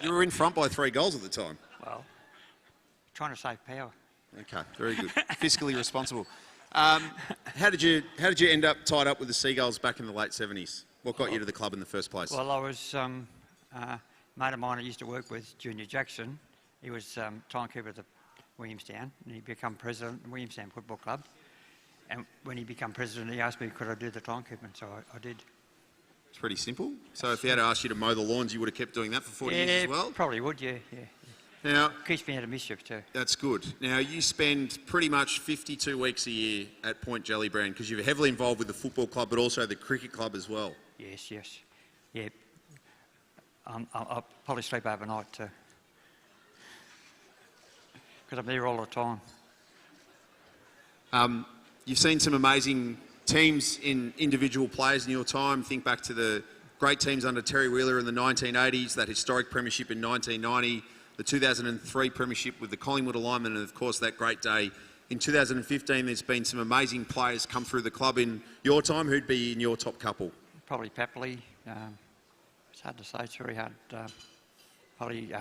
You were in front by 3 goals at the time. Well, trying to save power. Okay, very good. Fiscally responsible. How did you end up tied up with the Seagulls back in the late 70s? What got you to the club in the first place? Well, I was a mate of mine I used to work with, Junior Jackson. He was timekeeper at the Williamstown, and he became president of the Williamstown Football Club. And when he became president, he asked me could I do the timekeeping, so I did. It's pretty simple. So if he had asked you to mow the lawns, you would have kept doing that for 40 years as well? Probably would, yeah. Now, keeps me out of mischief too. That's good. Now, you spend pretty much 52 weeks a year at Point Jellybrand because you're heavily involved with the football club but also the cricket club as well. Yes. Yeah. I'll probably sleep overnight too. Because I'm there all the time. You've seen some amazing teams in individual players in your time. Think back to the great teams under Terry Wheeler in the 1980s, that historic premiership in 1990, the 2003 premiership with the Collingwood alignment, and of course that great day in 2015. There's been some amazing players come through the club in your time. Who'd be in your top couple? Probably Papley. It's hard to say. It's very hard. Probably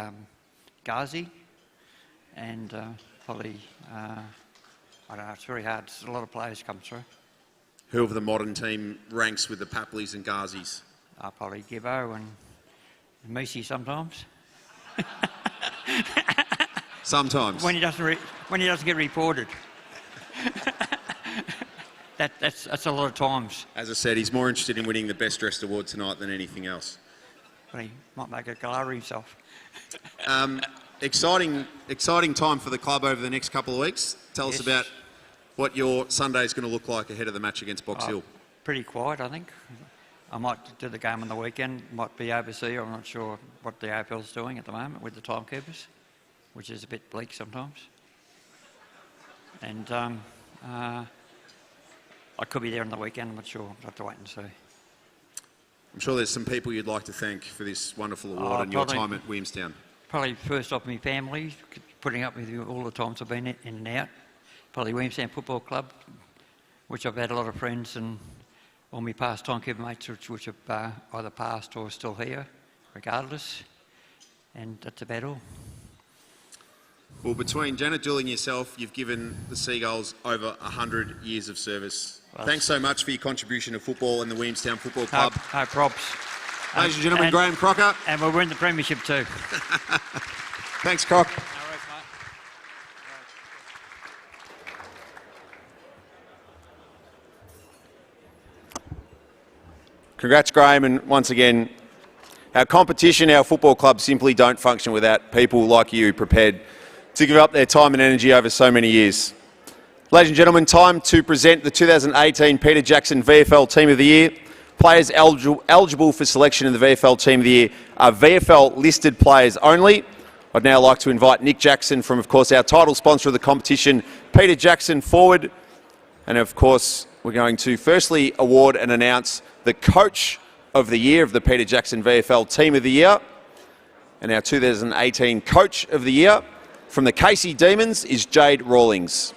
Ghazi, and probably I don't know. It's very hard. There's a lot of players come through. Who of the modern team ranks with the Papleys and Ghazis? Probably Gibbo and Meesey sometimes. Sometimes. When he doesn't get reported. That's a lot of times. As I said, he's more interested in winning the Best Dressed Award tonight than anything else. But he might make a gallery himself. Exciting time for the club over the next couple of weeks. Tell us about what your Sunday is going to look like ahead of the match against Box Hill. Pretty quiet, I think. I might do the game on the weekend, might be overseas. I'm not sure what the AFL's doing at the moment with the timekeepers, which is a bit bleak sometimes. And I could be there on the weekend, I'm not sure. I'll have to wait and see. I'm sure there's some people you'd like to thank for this wonderful award and your time at Williamstown. Probably first off my family, putting up with you all the times I've been in and out. Probably Williamstown Football Club, which I've had a lot of friends, and all my past timekeeper mates which have either passed or still here, regardless. And that's about all. Well, between Janet Dooley and yourself, you've given the Seagulls over 100 years of service. Well, thanks so much for your contribution to football and the Williamstown Football Club. No props. Ladies and gentlemen, Graham Crocker. And we'll win the premiership too. Thanks, Croc. Congrats, Graham, and once again, our competition, our football clubs simply don't function without people like you prepared to give up their time and energy over so many years. Ladies and gentlemen, time to present the 2018 Peter Jackson VFL Team of the Year. Players eligible for selection in the VFL Team of the Year are VFL listed players only. I'd now like to invite Nick Jackson from, of course, our title sponsor of the competition, Peter Jackson, forward. And, of course, we're going to firstly award and announce the Coach of the Year of the Peter Jackson VFL Team of the Year. And our 2018 Coach of the Year from the Casey Demons is Jade Rawlings.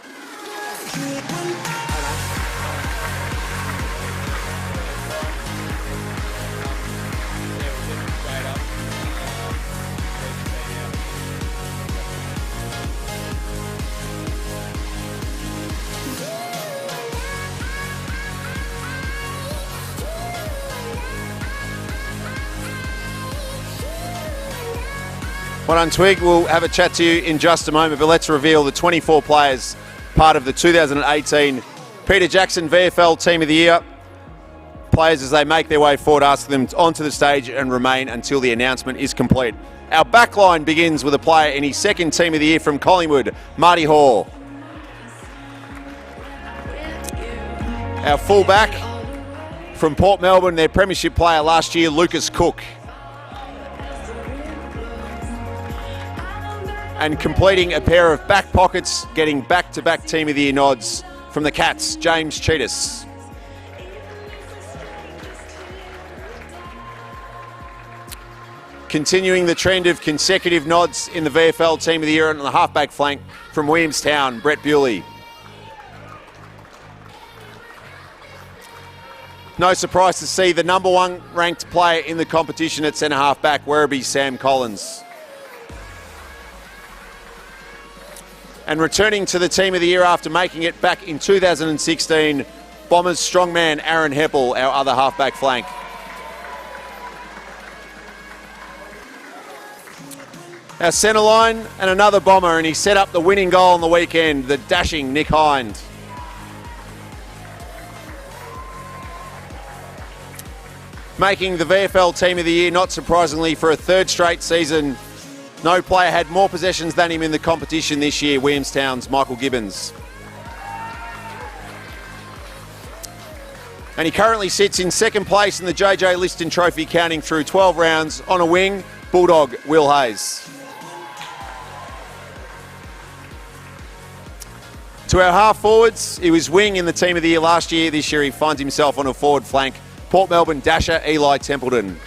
Well done, Twig. We'll have a chat to you in just a moment, but let's reveal the 24 players part of the 2018 Peter Jackson VFL Team of the Year. Players, as they make their way forward, ask them onto the stage and remain until the announcement is complete. Our backline begins with a player in his second Team of the Year from Collingwood, Marty Hall. Our fullback from Port Melbourne, their premiership player last year, Lucas Cook. And completing a pair of back pockets, getting back-to-back Team of the Year nods from the Cats, James Cheetas. Continuing the trend of consecutive nods in the VFL Team of the Year on the halfback flank from Williamstown, Brett Bewley. No surprise to see the number one ranked player in the competition at centre halfback, Werribee's Sam Collins. And returning to the Team of the Year after making it back in 2016, Bombers strongman Aaron Heppel, our other halfback flank. Our centre line and another Bomber, and he set up the winning goal on the weekend, the dashing Nick Hind. Making the VFL Team of the Year, not surprisingly, for a third straight season. No player had more possessions than him in the competition this year, Williamstown's Michael Gibbons. And he currently sits in second place in the JJ Liston Trophy, counting through 12 rounds on a wing, Bulldog Will Hayes. To our half forwards, he was wing in the Team of the Year last year. This year he finds himself on a forward flank, Port Melbourne dasher Eli Templeton.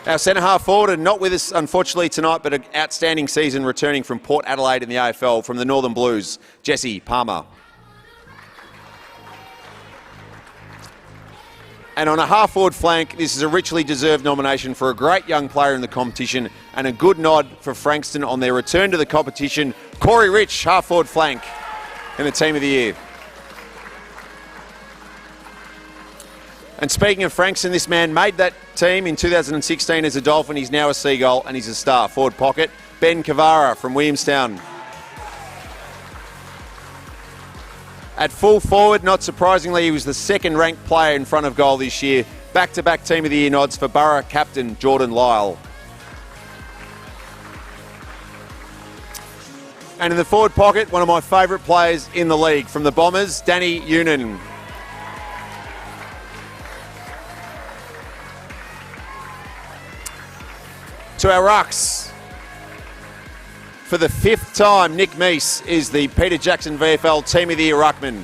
Our centre half forward, and not with us unfortunately tonight, but an outstanding season returning from Port Adelaide in the AFL from the Northern Blues, Jesse Palmer. And on a half forward flank, this is a richly deserved nomination for a great young player in the competition and a good nod for Frankston on their return to the competition, Corey Rich, half forward flank in the Team of the Year. And speaking of Frankston, this man made that team in 2016 as a Dolphin. He's now a Seagull and he's a star. Forward pocket, Ben Cavara from Williamstown. At full forward, not surprisingly, he was the second ranked player in front of goal this year. Back-to-back Team of the Year nods for Borough captain Jordan Lyle. And in the forward pocket, one of my favourite players in the league from the Bombers, Danny Unan. To our rucks, for the fifth time, Nick Meese is the Peter Jackson VFL Team of the Year ruckman.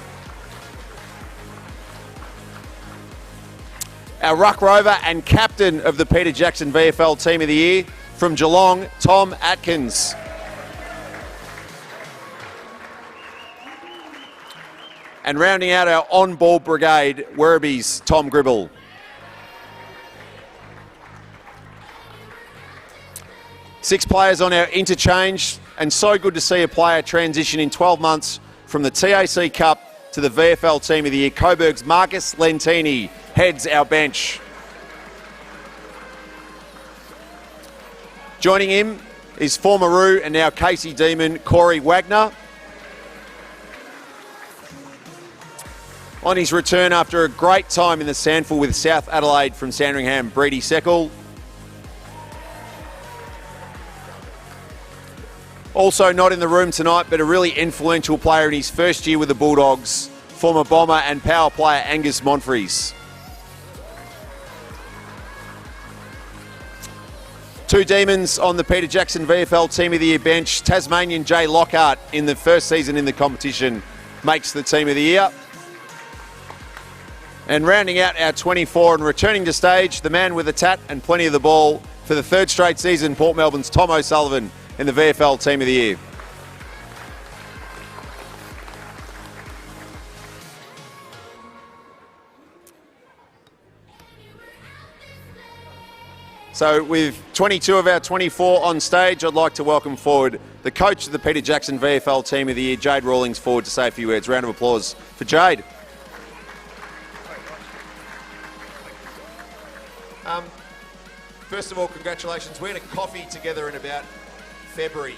Our ruck rover and captain of the Peter Jackson VFL Team of the Year from Geelong, Tom Atkins. And rounding out our on-ball brigade, Werribee's Tom Gribble. Six players on our interchange, and so good to see a player transition in 12 months from the TAC Cup to the VFL Team of the Year. Coburg's Marcus Lentini heads our bench. Joining him is former Roo and now Casey Demon, Corey Wagner. On his return after a great time in the Sandful with South Adelaide from Sandringham, Brady Seckel. Also not in the room tonight, but a really influential player in his first year with the Bulldogs, former Bomber and power player Angus Monfries. Two Demons on the Peter Jackson VFL Team of the Year bench. Tasmanian Jay Lockhart in the first season in the competition makes the Team of the Year. And rounding out our 24 and returning to stage, the man with a tat and plenty of the ball for the third straight season, Port Melbourne's Tom O'Sullivan in the VFL Team of the Year. So with 22 of our 24 on stage, I'd like to welcome forward the coach of the Peter Jackson VFL Team of the Year, Jade Rawlings, forward to say a few words. Round of applause for Jade. First of all, congratulations. We had a coffee together in about February.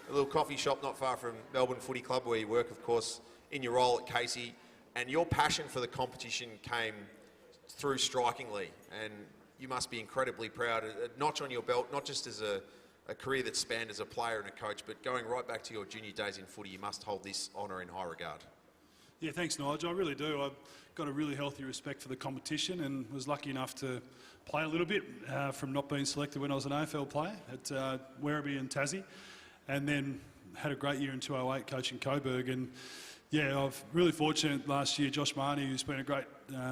A little coffee shop not far from Melbourne Footy Club where you work, of course, in your role at Casey. And your passion for the competition came through strikingly. And you must be incredibly proud. A notch on your belt, not just as a career that spanned as a player and a coach, but going right back to your junior days in footy, you must hold this honour in high regard. Yeah, thanks, Nigel. I really do. I've got a really healthy respect for the competition and was lucky enough to play a little bit from not being selected when I was an AFL player at Werribee and Tassie, and then had a great year in 2008 coaching Coburg. And yeah, I've really fortunate last year. Josh Marnie, who's been a great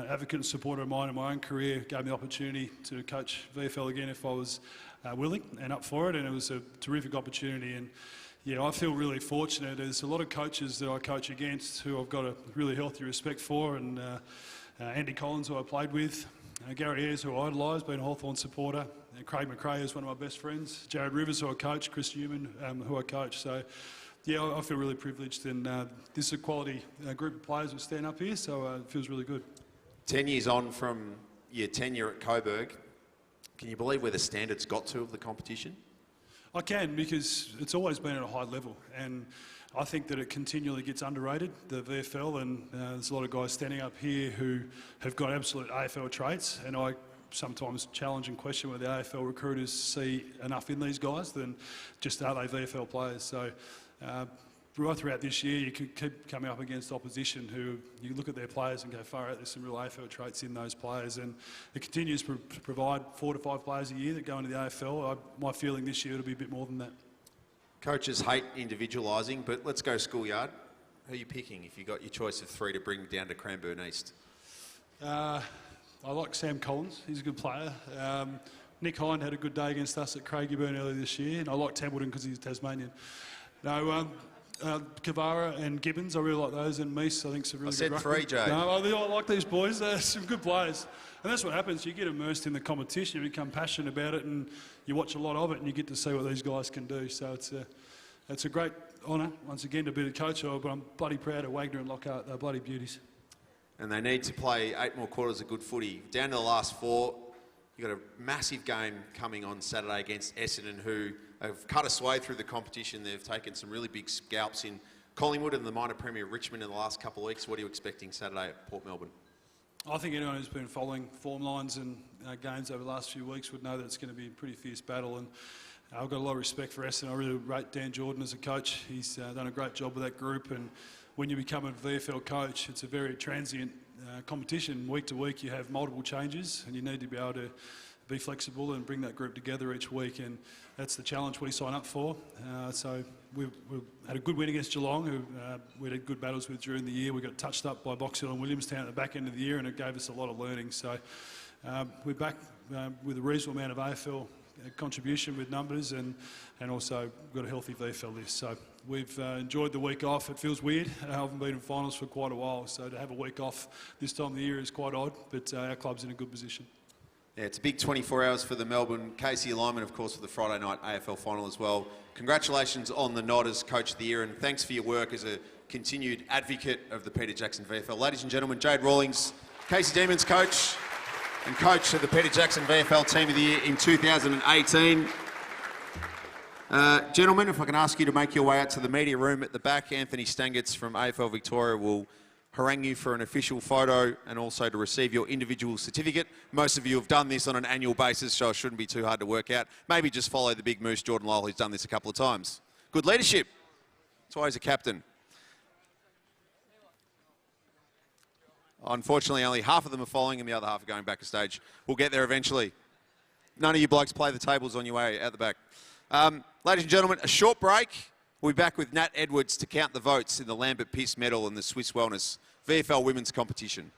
advocate and supporter of mine in my own career, gave me the opportunity to coach VFL again if I was willing and up for it, and it was a terrific opportunity. And yeah, I feel really fortunate. There's a lot of coaches that I coach against who I've got a really healthy respect for, and Andy Collins, who I played with, Gary Ayres, who I idolise, been a Hawthorn supporter, Craig McRae is one of my best friends, Jared Rivers, who I coach, Chris Newman, who I coach. So yeah, I feel really privileged, and this is a quality group of players who stand up here, so it feels really good. 10 years on from your tenure at Coburg, can you believe where the standards got to of the competition? I can, because it's always been at a high level, and I think that it continually gets underrated, the VFL, and there's a lot of guys standing up here who have got absolute AFL traits, and I sometimes challenge and question whether the AFL recruiters see enough in these guys than just are they VFL players. So right throughout this year, you could keep coming up against opposition who you look at their players and go, far out, there's some real AFL traits in those players, and it continues to provide 4 to 5 players a year that go into the AFL. My feeling this year it'll be a bit more than that. Coaches hate individualising, but let's go schoolyard. Who are you picking if you got your choice of 3 to bring down to Cranbourne East? I like Sam Collins. He's a good player. Nick Hind had a good day against us at Craigieburn earlier this year, and I like Templeton because he's Tasmanian. No, Kavara and Gibbons, I really like those, and Meese, I think, is a really good ruckman. I said 3, Jay. No, I like these boys. They're some good players. And that's what happens. You get immersed in the competition, you become passionate about it, and you watch a lot of it, and you get to see what these guys can do. So it's a great honour, once again, to be the coach of, but I'm bloody proud of Wagner and Lockhart. They're bloody beauties. And they need to play 8 more quarters of good footy. Down to the last 4, you've got a massive game coming on Saturday against Essendon, who have cut us way through the competition. They've taken some really big scalps in Collingwood and the minor premier Richmond in the last couple of weeks. What are you expecting Saturday at Port Melbourne? I think anyone who's been following form lines and games over the last few weeks would know that it's going to be a pretty fierce battle. And I've got a lot of respect for Essendon. I really rate Dan Jordan as a coach. He's done a great job with that group. And when you become a VFL coach, it's a very transient competition. Week to week, you have multiple changes, and you need to be able to be flexible and bring that group together each week, and that's the challenge we sign up for. So we've had a good win against Geelong, who we had good battles with during the year. We got touched up by Box Hill and Williamstown at the back end of the year, and it gave us a lot of learning. So we're back with a reasonable amount of AFL contribution with numbers, and also got a healthy VFL list. So we've enjoyed the week off. It feels weird. I haven't been in finals for quite a while, so to have a week off this time of the year is quite odd, but our club's in a good position. Yeah, it's a big 24 hours for the Melbourne Casey alignment, of course, for the Friday night AFL final as well. Congratulations on the nod as Coach of the Year, and thanks for your work as a continued advocate of the Peter Jackson VFL. Ladies and gentlemen, Jade Rawlings, Casey Demons coach and coach of the Peter Jackson VFL Team of the Year in 2018. Gentlemen, if I can ask you to make your way out to the media room at the back, Anthony Stangetz from AFL Victoria will harangue you for an official photo and also to receive your individual certificate. Most of you have done this on an annual basis, so it shouldn't be too hard to work out. Maybe just follow the big moose, Jordan Lyle, who's done this a couple of times. Good leadership. That's why he's a captain. Unfortunately, only half of them are following and the other half are going back a stage. We'll get there eventually. None of you blokes play the tables on your way out the back. Ladies and gentlemen, a short break. We'll be back with Nat Edwards to count the votes in the Lambert Peace Medal and the Swiss Wellness VFL Women's Competition.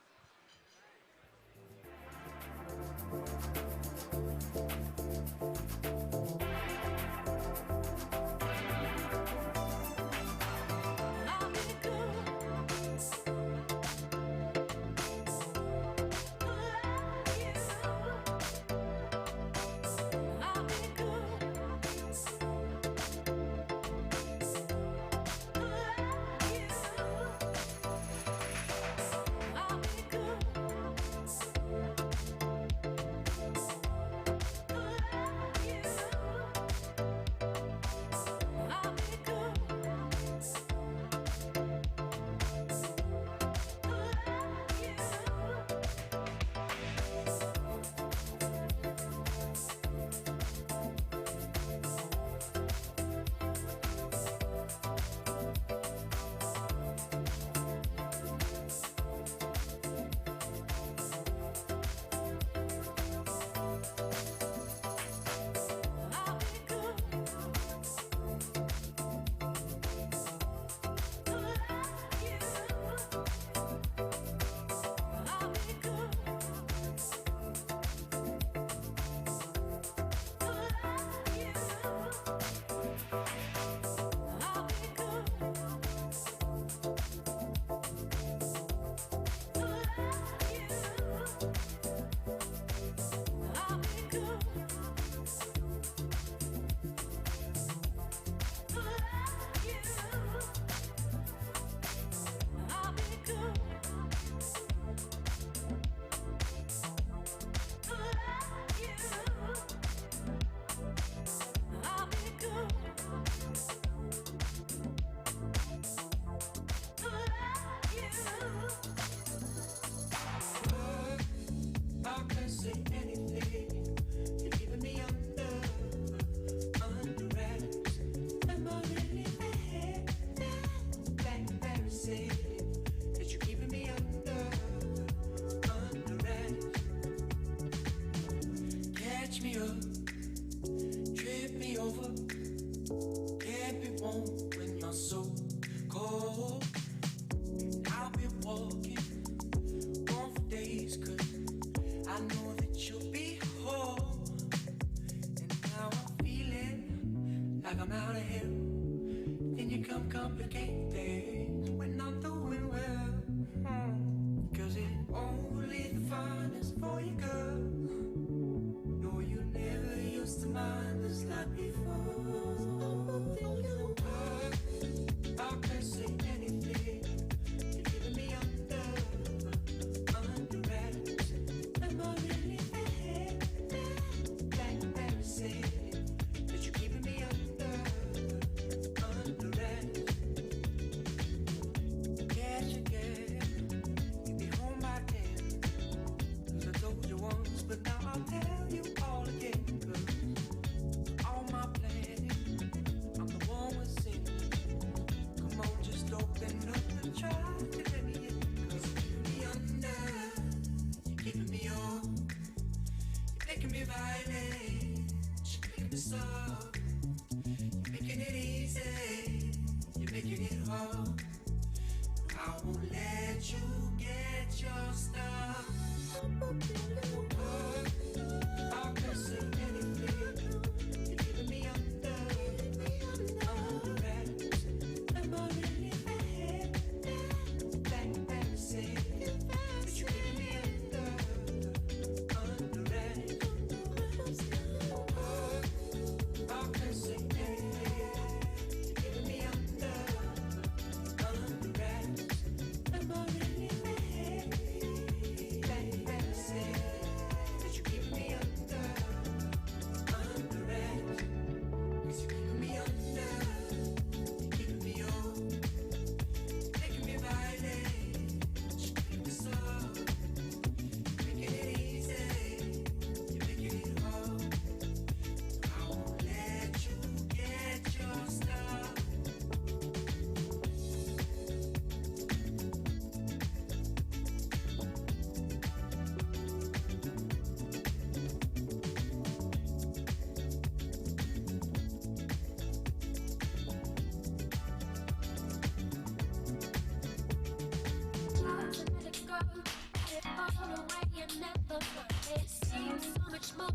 much more.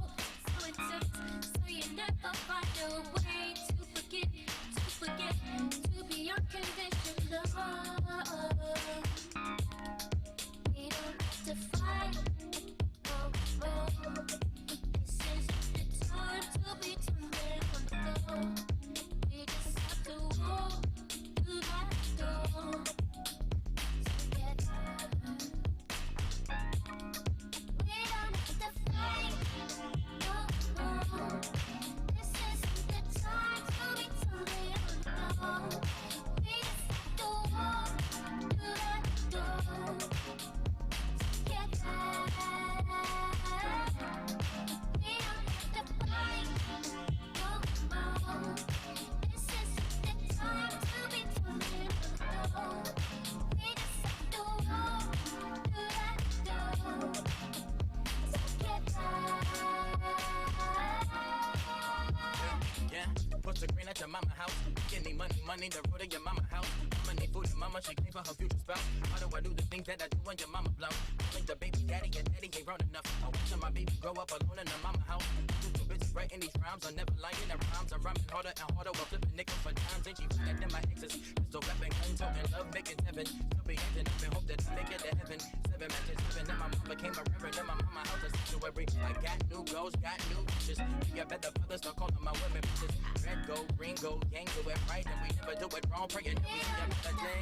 So intense, so you never find a way to forget, to be unconditional. We don't have to fight. This is the time to be turning on the floor. We just have to walk through that door together. We don't have to fight no more. This isn't the time to be turning on the floor. We just have to walk through that door together. We don't have to fight no more. This isn't the time to be turning on the floor. We just have to walk through that door together. Yeah, put the green at your mama house. Give me money, the road to your mama house. Mama need food, and mama she clean for her future spouse. How do I do the things that I do when your mama blow? Like the baby daddy, and daddy ain't grown enough. I watch my baby grow up alone in the mama house. Too busy writing these rhymes, I'm never lying. The rhymes are rhyming harder and harder while flipping nickels for dimes. Ain't she flying than my exes? Pistol weapon, gun toting, love making heaven. Still be ending up and hope that I make it to heaven. 7 matches, 7, and my mama came a reverend. In my mama house a sanctuary. I got new goals, got new wishes. Be a better father, start calling my women bitches. Red gold, green gold, gang do it right, and we never do it wrong. Praying that we see a better day.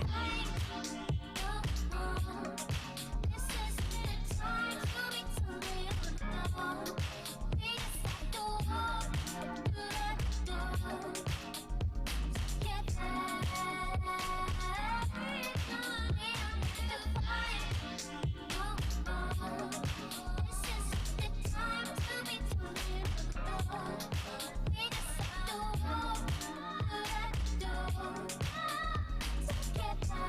This isn't the time to be turning on the floor. We just have to walk through that door together. We don't have to fight no more. This isn't the time to be turning on the floor. We just have to walk through that door together.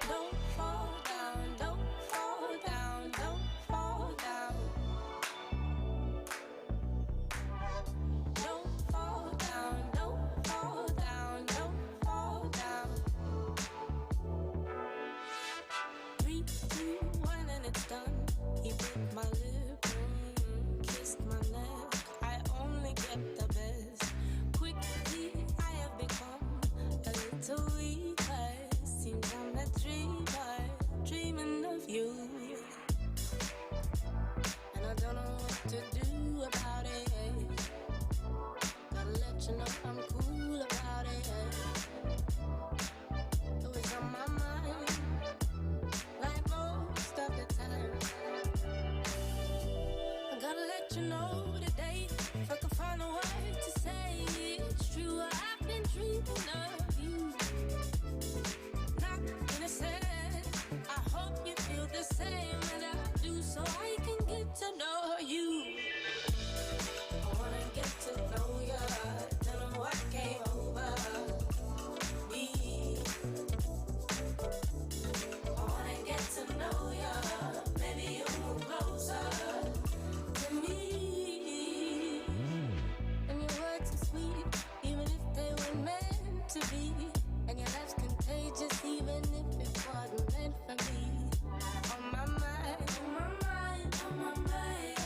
Don't fall down, don't fall down, don't fall down. Don't fall down, don't fall down, don't fall down. 3, 2, 1 and it's done. He bit my lip, kissed my neck. I only get the best. Quickly I have become a little weaker. Seems I'm a dreamer, dreaming of you. And I don't know what to do about it. Gotta let you know I'm cool about it. It was on my mind, like most of the time. I gotta let you know today, if I can find a word to say it's true. I've been dreaming of you. Not innocent. I hope you feel the same as I do, so I can get to know you. I wanna get to know ya. Tell 'em what came over me. I wanna get to know ya. Maybe you'll move closer to me. And your words are sweet, even if they were meant to be. And your love's contagious, even if it wasn't meant for me. On my mind, on my mind, on my mind.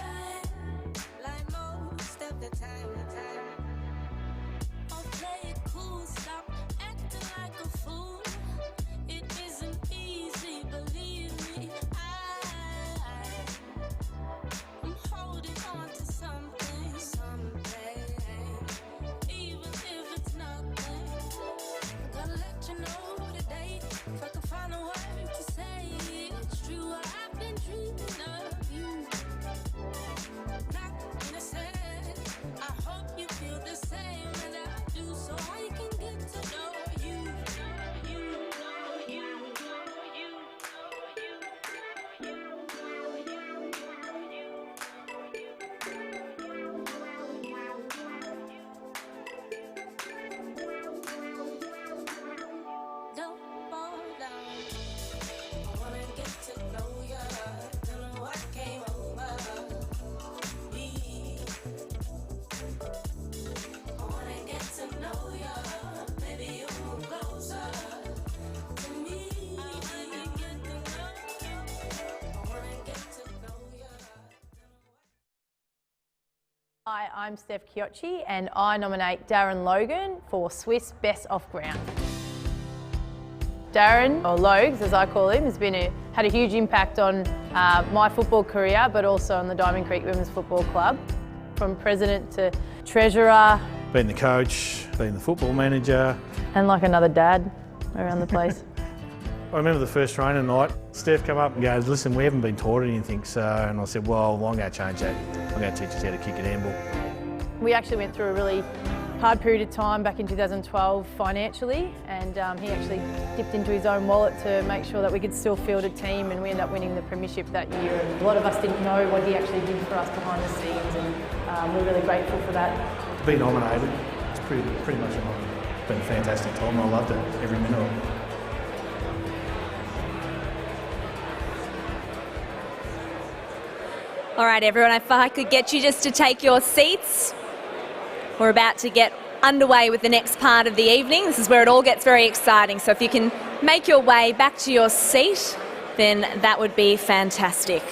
Hi, I'm Steph Chiocci and I nominate Darren Logan for Swiss Best Off Ground. Darren, or Logs as I call him, has had a huge impact on my football career but also on the Diamond Creek Women's Football Club. From president to treasurer. Being the coach, being the football manager. And like another dad around the place. I remember the first training night, Steph came up and goes, listen, we haven't been taught anything, and I said, well, I'm going to change that. I'm going to teach us how to kick an handball. We actually went through a really hard period of time back in 2012 financially, and he actually dipped into his own wallet to make sure that we could still field a team, and we ended up winning the premiership that year. And a lot of us didn't know what he actually did for us behind the scenes, and we're really grateful for that. To be nominated, it's pretty much an honour. It's been a fantastic time, I loved it, every minute of it. All right, everyone, if I could get you just to take your seats. We're about to get underway with the next part of the evening. This is where it all gets very exciting. So if you can make your way back to your seat, then that would be fantastic.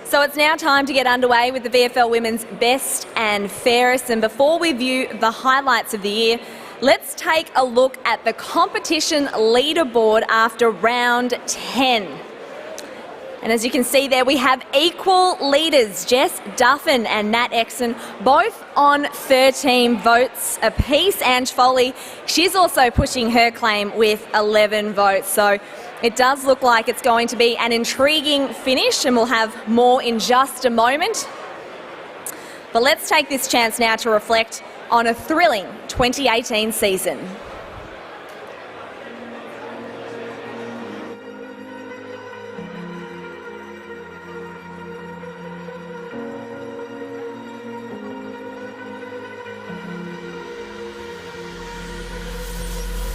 So it's now time to get underway with the VFL Women's Best and Fairest. And before we view the highlights of the year, let's take a look at the competition leaderboard after round 10. And as you can see there, we have equal leaders, Jess Duffin and Nat Exon, both on 13 votes apiece. Ange Foley, she's also pushing her claim with 11 votes. So it does look like it's going to be an intriguing finish, and we'll have more in just a moment. But let's take this chance now to reflect on a thrilling 2018 season.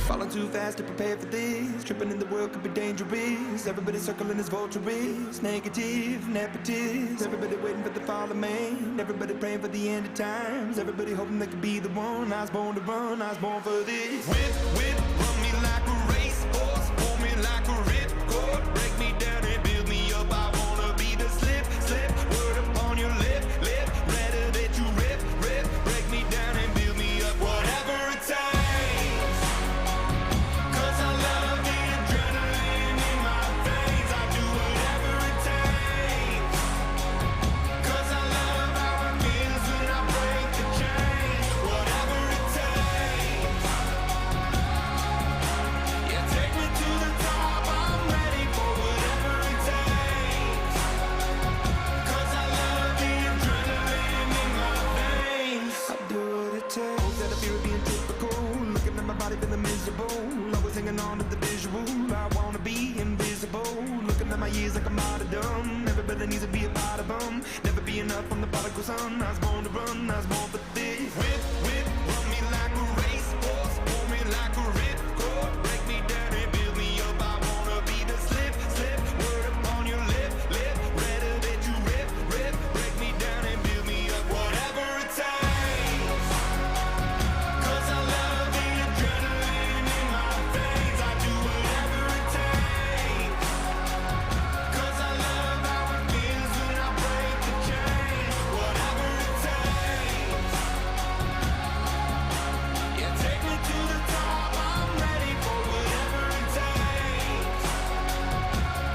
Falling too fast to prepare for this. Tripping in the world could be dangerous. Everybody circling as vultures. Negative, nepotist. Everybody waiting for the fall of man. Everybody praying for the end of times. Everybody hoping they could be the one. I was born to run, I was born for this. Whip, run me like a racehorse. Pull me like a ripcord. Break me down and build me up. I wanna be the slip. Word upon your lip. Rather that you rip. Break me down and build me up. Whatever it takes. Feeling miserable, always hanging on to the visual. I wanna be invisible, looking at my years like I'm martyrdom. Everybody needs to be a part of them. Never be enough from the prodigal son. I was born to run, I was born for this. Whip, run me like a racehorse, pull me like a ripcord. Break me down and build me up. I wanna be the slip. Word upon your lip. Rather that you rip. Break me down and build me up. Whatever it takes. 'Cause I love the adrenaline in my veins. I do whatever it takes. 'Cause I love how it feels when I break the chains. Whatever it takes. Yeah, take me to the top. I'm ready for whatever it takes.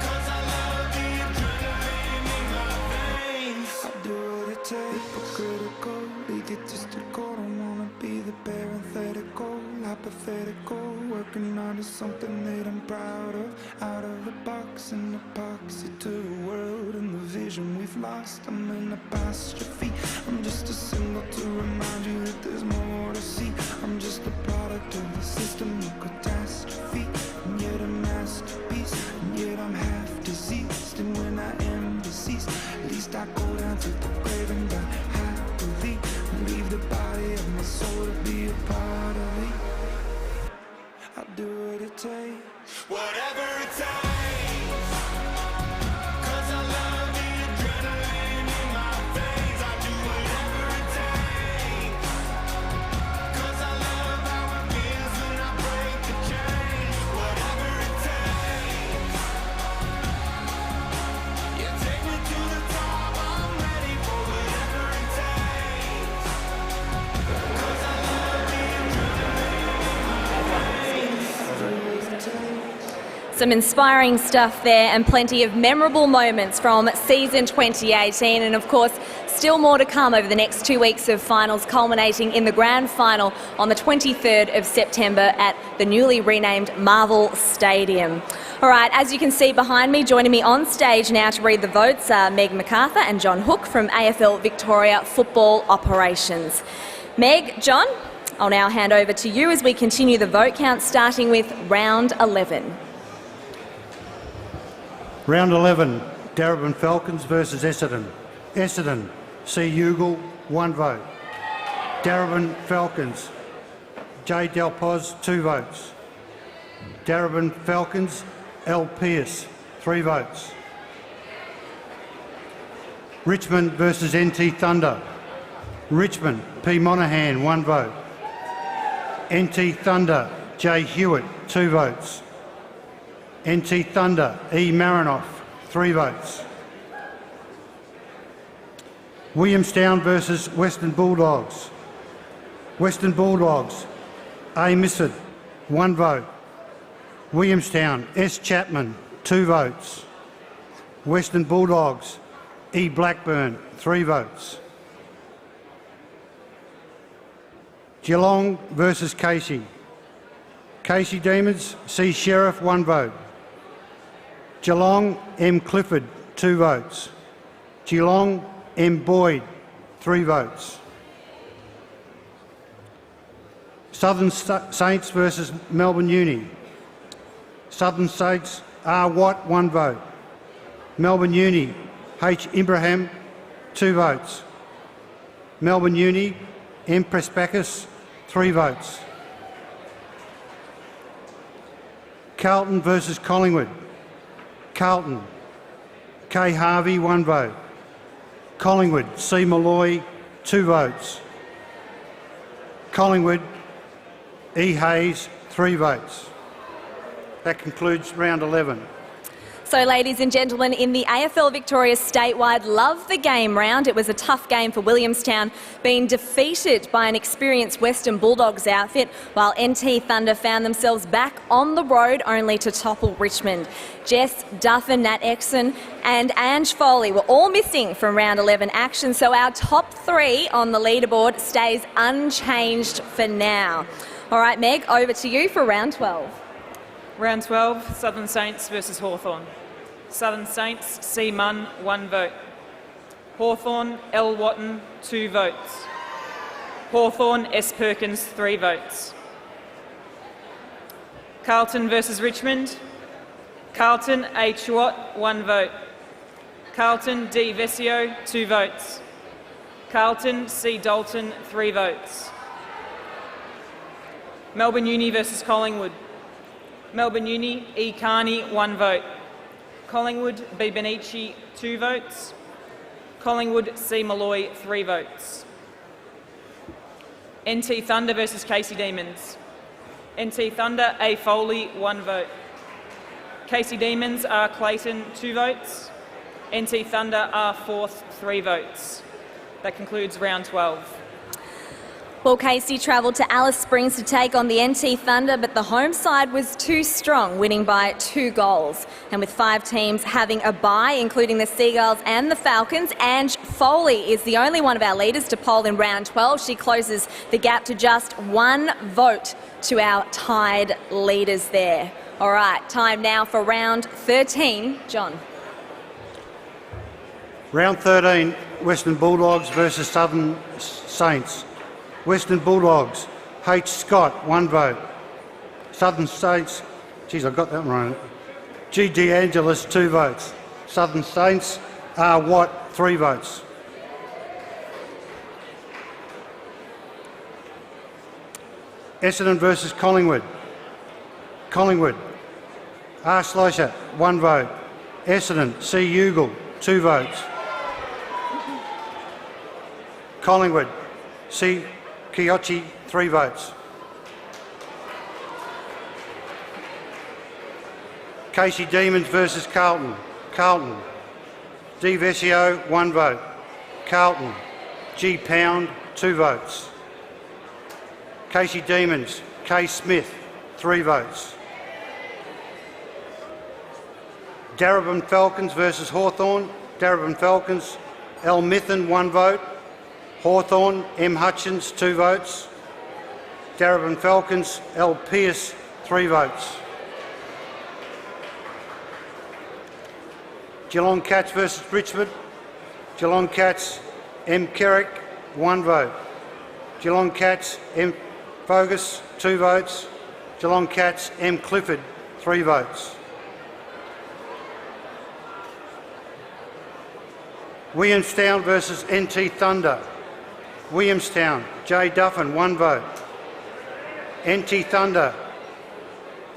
'Cause I love the adrenaline in my veins. I do what it takes. Hypocritical, egotistical. Don't wanna be the parenthetical, hypothetical. Working on to something that I'm proud of. Out of the box, an epoxy to the world and the vision we've lost. I'm an apostrophe. I'm just a symbol to remind you that there's more to see. I'm just a product of the system of catastrophe, and yet a masterpiece. And yet I'm half diseased, and when I am deceased, at least I go down to the grave and die happily, and leave the body of my soul to be a part of me. I'll do what it takes. Whatever it takes. 'Cause I love the adrenaline in my veins. I do whatever it takes. 'Cause I love how it feels when I break the chains. Whatever it takes. Some inspiring stuff there and plenty of memorable moments from season 2018, and of course still more to come over the next 2 weeks of finals, culminating in the grand final on the 23rd of September at the newly renamed Marvel Stadium. All right, as you can see behind me, joining me on stage now to read the votes are Meg MacArthur and John Hook from AFL Victoria Football Operations. Meg, John, I'll now hand over to you as we continue the vote count, starting with round 11. Round 11, Darebin Falcons versus Essendon. Essendon, C. Ugal, 1 vote. Darebin Falcons, J. Del Pos, 2 votes. Darebin Falcons, L. Pearce, 3 votes. Richmond versus NT Thunder. Richmond, P. Monaghan, 1 vote. NT Thunder, J. Hewitt, 2 votes. NT Thunder, E. Marinoff, 3 votes. Williamstown versus Western Bulldogs. Western Bulldogs, A. Missett, 1 vote. Williamstown, S. Chapman, 2 votes. Western Bulldogs, E. Blackburn, 3 votes. Geelong versus Casey. Casey Demons, C. Sheriff, 1 vote. Geelong, M. Clifford, 2 votes. Geelong, M. Boyd, 3 votes. Southern Saints versus Melbourne Uni. Southern Saints, R. Watt, 1 vote. Melbourne Uni, H. Ibrahim, 2 votes. Melbourne Uni, M. Prespakis, 3 votes. Carlton versus Collingwood. Carlton, K. Harvey, 1 vote. Collingwood, C. Malloy, 2 votes. Collingwood, E. Hayes, 3 votes. That concludes round 11. So, ladies and gentlemen, in the AFL Victoria statewide Love the Game round, it was a tough game for Williamstown, being defeated by an experienced Western Bulldogs outfit, while NT Thunder found themselves back on the road only to topple Richmond. Jess Duffin, Nat Exon and Ange Foley were all missing from round 11 action, so our top 3 on the leaderboard stays unchanged for now. All right, Meg, over to you for round 12. Round 12, Southern Saints versus Hawthorn. Southern Saints, C. Munn, 1 vote. Hawthorn, L. Watton, 2 votes. Hawthorn, S. Perkins, 3 votes. Carlton versus Richmond. Carlton, H. Watt, 1 vote. Carlton, D. Vesio, 2 votes. Carlton, C. Dalton, 3 votes. Melbourne Uni versus Collingwood. Melbourne Uni, E. Carney, 1 vote. Collingwood, B. Benici, 2 votes. Collingwood, C. Malloy, 3 votes. NT Thunder versus Casey Demons. NT Thunder, A. Foley, 1 vote. Casey Demons, R. Clayton, 2 votes. NT Thunder, R. Forth, 3 votes. That concludes round 12. Well, Casey travelled to Alice Springs to take on the NT Thunder, but the home side was too strong, winning by 2 goals. And with 5 teams having a bye, including the Seagulls and the Falcons, Ange Foley is the only one of our leaders to poll in round 12. She closes the gap to just 1 vote to our tied leaders there. All right, time now for round 13. John. Round 13, Western Bulldogs versus Southern Saints. Western Bulldogs, H. Scott, 1 vote. Southern Saints, geez, I got that one right. G. DeAngelis, 2 votes. Southern Saints, R. Watt, 3 votes. Essendon versus Collingwood. Collingwood, R. Schleicher, 1 vote. Essendon, C. Ugal, 2 votes. Collingwood, C. Kiochi, 3 votes. Casey Demons versus Carlton. Carlton, D. Vesio, 1 vote. Carlton, G. Pound, 2 votes. Casey Demons, K. Smith, 3 votes. Darebin Falcons versus Hawthorn. Darebin Falcons, L. Mithen, 1 vote. Hawthorn, M. Hutchins, 2 votes. Darebin Falcons, L. Pearce, 3 votes. Geelong Cats versus Richmond. Geelong Cats, M. Kerrick, 1 vote. Geelong Cats, M. Fogus, 2 votes. Geelong Cats, M. Clifford, 3 votes. Williamstown versus NT Thunder. Williamstown, J. Duffin, 1 vote. NT Thunder,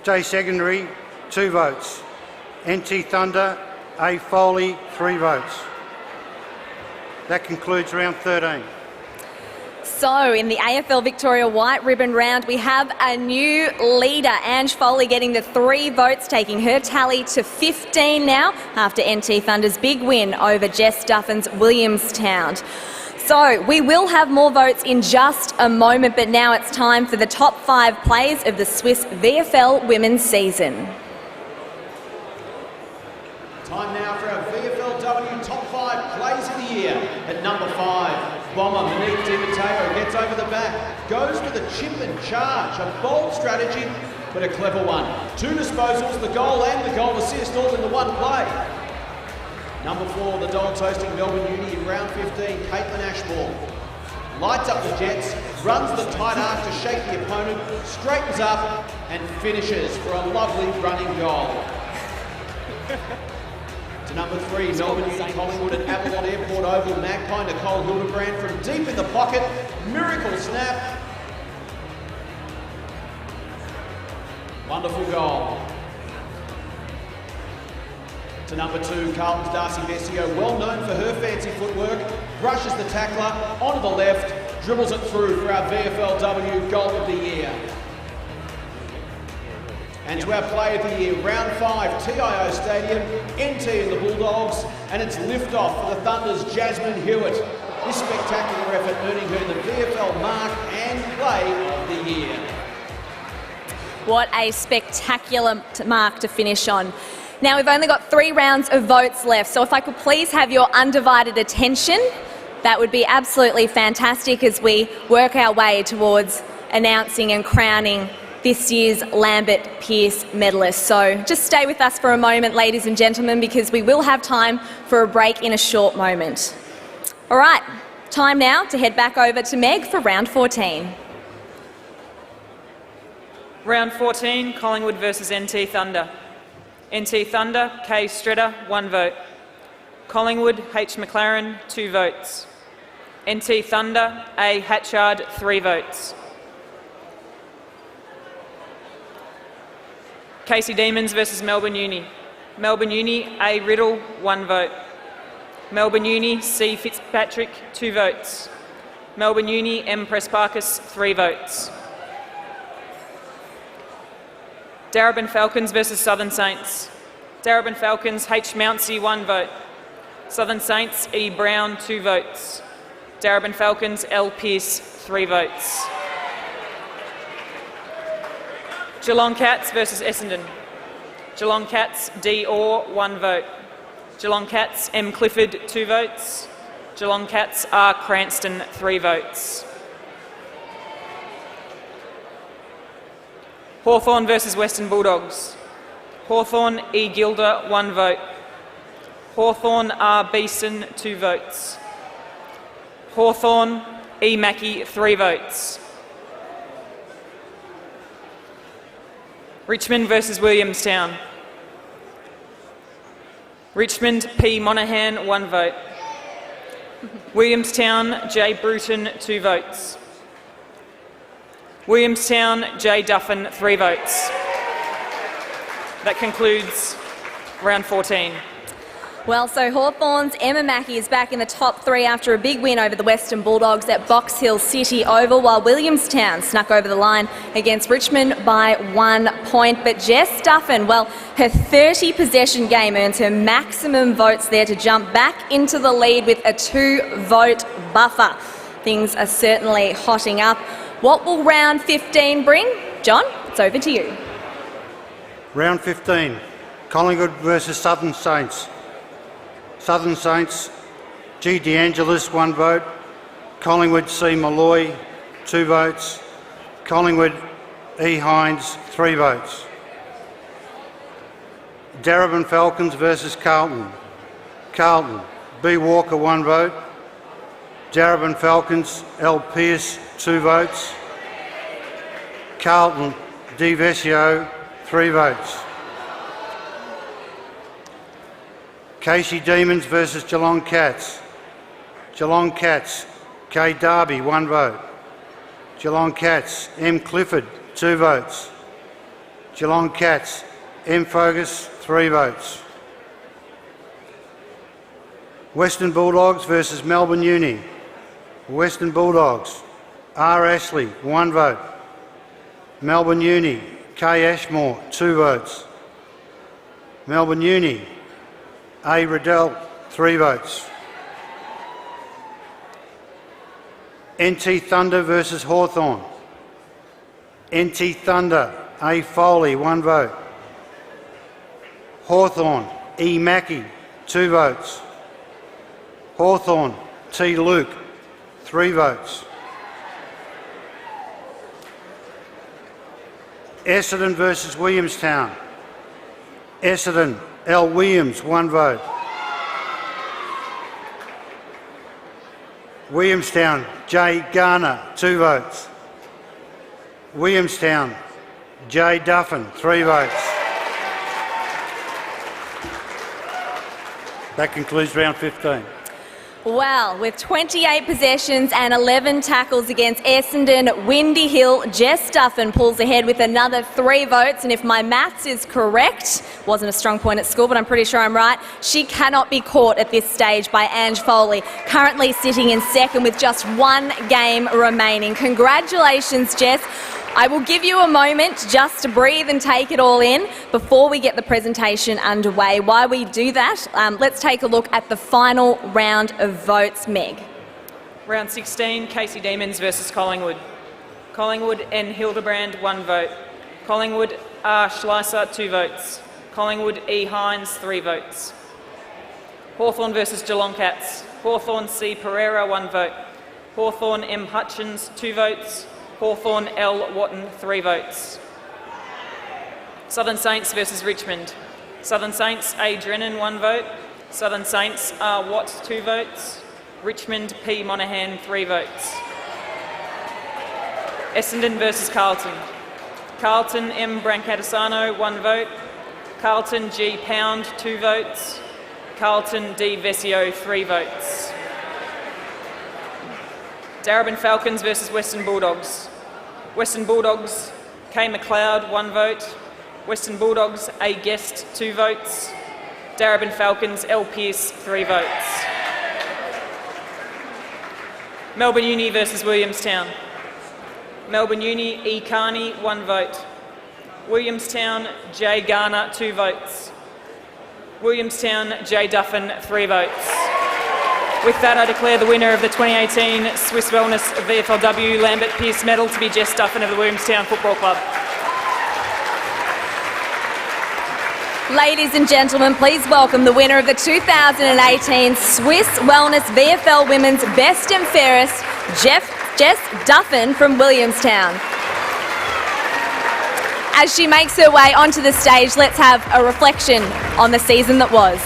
J. Secondary, 2 votes. NT Thunder, A. Foley, 3 votes. That concludes round 13. So, in the AFL Victoria White Ribbon round, we have a new leader, Ange Foley, getting the 3 votes, taking her tally to 15 now after NT Thunder's big win over Jess Duffin's Williamstown. So, we will have more votes in just a moment, but now it's time for the top 5 players of the Swiss VFL women's season. Time now for our VFLW top 5 plays of the year. At number 5, bomber Monique Di Matteo gets over the back, goes for the chip and charge. A bold strategy, but a clever one. 2 disposals, the goal and the goal assist, all in the one play. Number 4, the dog-toasting Melbourne Uni in round 15, Caitlin Ashmore. Lights up the Jets, runs the tight arc to shake the opponent, straightens up and finishes for a lovely running goal. To number 3, Melbourne Uni Collingwood at Avalon Airport Oval, Magpie Nicole Hildebrand from deep in the pocket, miracle snap. Wonderful goal. To number 2, Carlton's Darcy Vesio, well known for her fancy footwork, brushes the tackler onto the left, dribbles it through for our VFLW goal of the year. And to our play of the year, round 5, TIO Stadium, NT and the Bulldogs, and it's liftoff for the Thunder's Jasmine Hewitt. This spectacular effort earning her the VFL mark and play of the year. What a spectacular mark to finish on. Now, we've only got 3 rounds of votes left, so if I could please have your undivided attention, that would be absolutely fantastic as we work our way towards announcing and crowning this year's Lambert Pearce medalist. So just stay with us for a moment, ladies and gentlemen, because we will have time for a break in a short moment. All right, time now to head back over to Meg for round 14. Round 14, Collingwood versus NT Thunder. NT Thunder, Kay Stritter, 1 vote. Collingwood, H. McLaren, 2 votes. NT Thunder, A. Hatchard, 3 votes. Casey Demons versus Melbourne Uni. Melbourne Uni, A. Riddle, 1 vote. Melbourne Uni, C. Fitzpatrick, 2 votes. Melbourne Uni, M. Pressparkas, 3 votes. Darebin Falcons versus Southern Saints. Darebin Falcons, H. Mounsey, 1 vote. Southern Saints, E. Brown, 2 votes. Darebin Falcons, L. Pearce, 3 votes. Geelong Cats versus Essendon. Geelong Cats, D. Orr, 1 vote. Geelong Cats, M. Clifford, 2 votes. Geelong Cats, R. Cranston, 3 votes. Hawthorn versus Western Bulldogs. Hawthorn, E. Gilder, 1 vote. Hawthorn, R. Beeston, 2 votes. Hawthorn, E. Mackey, 3 votes. Richmond versus Williamstown. Richmond, P. Monaghan, 1 vote. Williamstown, J. Bruton, 2 votes. Williamstown, J. Duffin, 3 votes. That concludes round 14. Well, so Hawthorn's Emma Mackey is back in the top 3 after a big win over the Western Bulldogs at Box Hill City Oval, while Williamstown snuck over the line against Richmond by 1 point. But Jess Duffin, well, her 30 possession game earns her maximum votes there to jump back into the lead with a 2-vote buffer. Things are certainly hotting up. What will round 15 bring? John, it's over to you. Round 15. Collingwood versus Southern Saints. Southern Saints, G. DeAngelis, 1 vote. Collingwood C. Malloy, 2 votes. Collingwood E. Hines, 3 votes. Darebin Falcons versus Carlton. Carlton, B. Walker, 1 vote. Darebin Falcons, L. Pearce, 2 votes. Carlton, D. Vesio, 3 votes. Casey Demons versus Geelong Cats. Geelong Cats, K. Darby, 1 vote. Geelong Cats, M. Clifford, 2 votes. Geelong Cats, M. Fogus, 3 votes. Western Bulldogs versus Melbourne Uni. Western Bulldogs, R. Ashley, 1 vote. Melbourne Uni, K. Ashmore, 2 votes. Melbourne Uni, A. Riddell, 3 votes. NT Thunder versus Hawthorn. NT Thunder, A. Foley, 1 vote. Hawthorn, E. Mackey, 2 votes. Hawthorn, T. Luke, 3 votes. Essendon versus Williamstown. Essendon, L. Williams, 1 vote. Williamstown, J. Garner, 2 votes. Williamstown, J. Duffin, 3 votes. That concludes round 15. Well, with 28 possessions and 11 tackles against Essendon, Windy Hill, Jess Duffin pulls ahead with another 3 votes. And if my maths is correct, wasn't a strong point at school, but I'm pretty sure I'm right, she cannot be caught at this stage by Ange Foley, currently sitting in second with just 1 game remaining. Congratulations, Jess. I will give you a moment just to breathe and take it all in before we get the presentation underway. While we do that, let's take a look at the final round of votes. Meg. Round 16, Casey Demons versus Collingwood. Collingwood N. Hildebrand, 1 vote. Collingwood R. Schleiser, 2 votes. Collingwood E. Hines, 3 votes. Hawthorn versus Geelong Cats. Hawthorn C. Pereira, 1 vote. Hawthorn M. Hutchins, 2 votes. Hawthorn L. Watton, 3 votes. Southern Saints versus Richmond. Southern Saints A. Drennan, 1 vote. Southern Saints R. Watt, 2 votes. Richmond P. Monaghan, 3 votes. Essendon versus Carlton. Carlton M. Brancatisano, 1 vote. Carlton G. Pound, 2 votes. Carlton D. Vesio, 3 votes. Darebin Falcons versus Western Bulldogs. Western Bulldogs, K. McLeod, 1 vote. Western Bulldogs, A. Guest, 2 votes. Darebin Falcons, L. Pearce, 3 votes. Melbourne Uni versus Williamstown. Melbourne Uni, E. Carney, 1 vote. Williamstown, J. Garner, 2 votes. Williamstown, J. Duffin, 3 votes. With that, I declare the winner of the 2018 Swiss Wellness VFLW Lambert Pearce Medal to be Jess Duffin of the Williamstown Football Club. Ladies and gentlemen, please welcome the winner of the 2018 Swiss Wellness VFL Women's Best and Fairest, Jess Duffin from Williamstown. As she makes her way onto the stage, let's have a reflection on the season that was.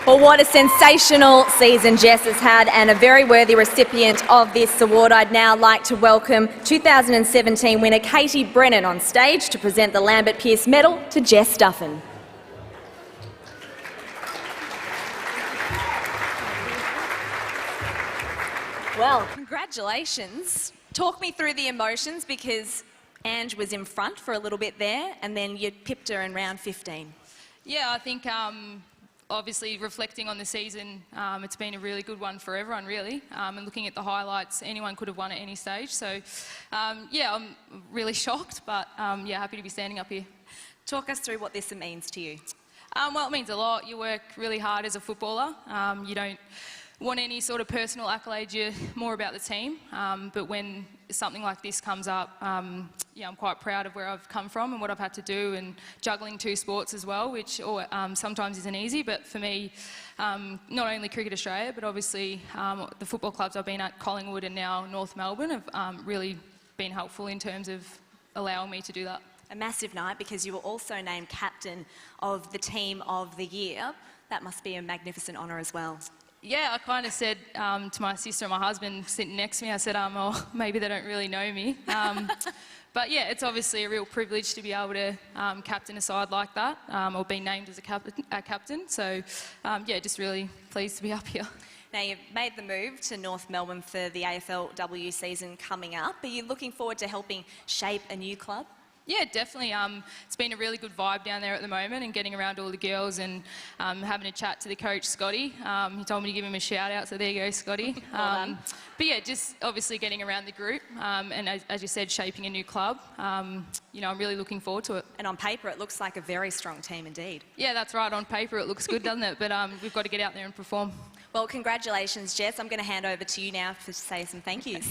Well, what a sensational season Jess has had, and a very worthy recipient of this award. I'd now like to welcome 2017 winner Katie Brennan on stage to present the Lambert Pearce Medal to Jess Duffin. Well, congratulations. Talk me through the emotions, because Ange was in front for a little bit there, and then you pipped her in round 15. Yeah, I think obviously reflecting on the season, it's been a really good one for everyone, really. And looking at the highlights, anyone could have won at any stage. So, yeah, I'm really shocked, but yeah, happy to be standing up here. Talk us through what this means to you. Well, it means a lot. You work really hard as a footballer. You don't want any sort of personal accolade, you're more about the team. But when something like this comes up, yeah, I'm quite proud of where I've come from and what I've had to do, and juggling 2 sports as well, which sometimes isn't easy. But for me, not only Cricket Australia, but obviously the football clubs I've been at, Collingwood and now North Melbourne, have really been helpful in terms of allowing me to do that. A massive night, because you were also named captain of the team of the year. That must be a magnificent honour as well. Yeah, I kind of said to my sister and my husband sitting next to me, I said, oh, maybe they don't really know me. But yeah, it's obviously a real privilege to be able to captain a side like that, or be named as a captain. So yeah, just really pleased to be up here. Now, you've made the move to North Melbourne for the AFLW season coming up. Are you looking forward to helping shape a new club? Yeah, definitely. It's been a really good vibe down there at the moment, and getting around all the girls and having a chat to the coach, Scotty. He told me to give him a shout out, so there you go, Scotty. But yeah, just obviously getting around the group, and as you said, shaping a new club. You know, I'm really looking forward to it. And on paper, it looks like a very strong team indeed. Yeah, that's right. On paper, it looks good, doesn't it? But we've got to get out there and perform. Well, congratulations, Jess. I'm going to hand over to you now to say some thank yous.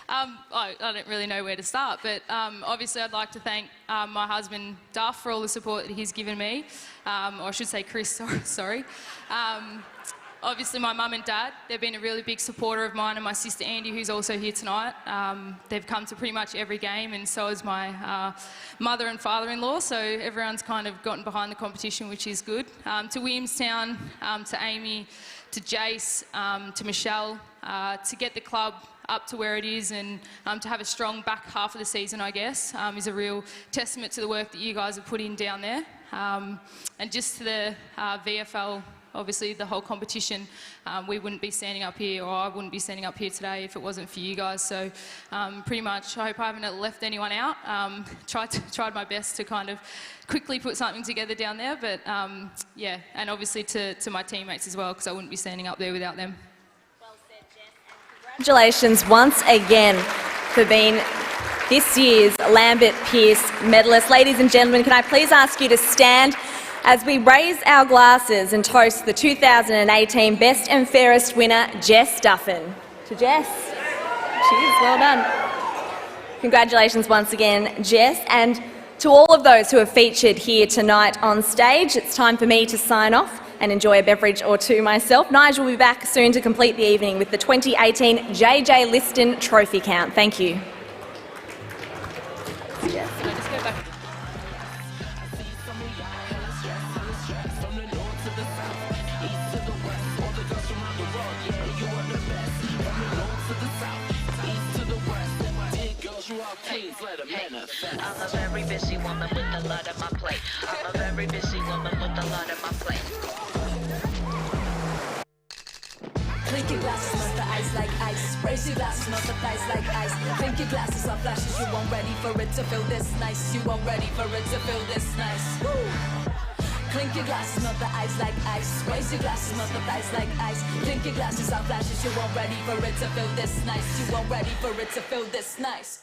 I don't really know where to start, but obviously I'd like to thank my husband Duff for all the support that he's given me, or I should say Chris, sorry. Obviously my mum and dad, they've been a really big supporter of mine, and my sister Andy, who's also here tonight. They've come to pretty much every game, and so has my mother and father-in-law, so everyone's kind of gotten behind the competition, which is good. To Williamstown, to Amy, to Jace, to Michelle, to get the club up to where it is, and to have a strong back half of the season, I guess, is a real testament to the work that you guys have put in down there. And just to the VFL, obviously the whole competition, we wouldn't be standing up here, or I wouldn't be standing up here today if it wasn't for you guys. So pretty much, I hope I haven't left anyone out. Tried my best to kind of quickly put something together down there, but yeah, and obviously to my teammates as well, because I wouldn't be standing up there without them. Congratulations once again for being this year's Lambert Pearce medalist. Ladies and gentlemen, can I please ask you to stand as we raise our glasses and toast the 2018 Best and Fairest winner, Jess Duffin. To Jess. Cheers, well done. Congratulations once again, Jess. And to all of those who have featured here tonight on stage, it's time for me to sign off and enjoy a beverage or two myself. Nigel will be back soon to complete the evening with the 2018 JJ Liston Trophy Count. Thank you. Yes. I'm a very busy woman with a lot on my plate. I'm a very busy woman with a lot on my plate. Clink your glasses, melt the ice like ice. Raise your glasses, melt the ice like ice. Clink your glasses off flashes, you weren't ready for it to feel this nice. You weren't ready for it to feel this nice. Woo! Clink your glasses, melt the ice like ice. Raise your glasses, melt the ice like ice. Clink your glasses off flashes, you weren't ready for it to feel this nice. You weren't ready for it to feel this nice.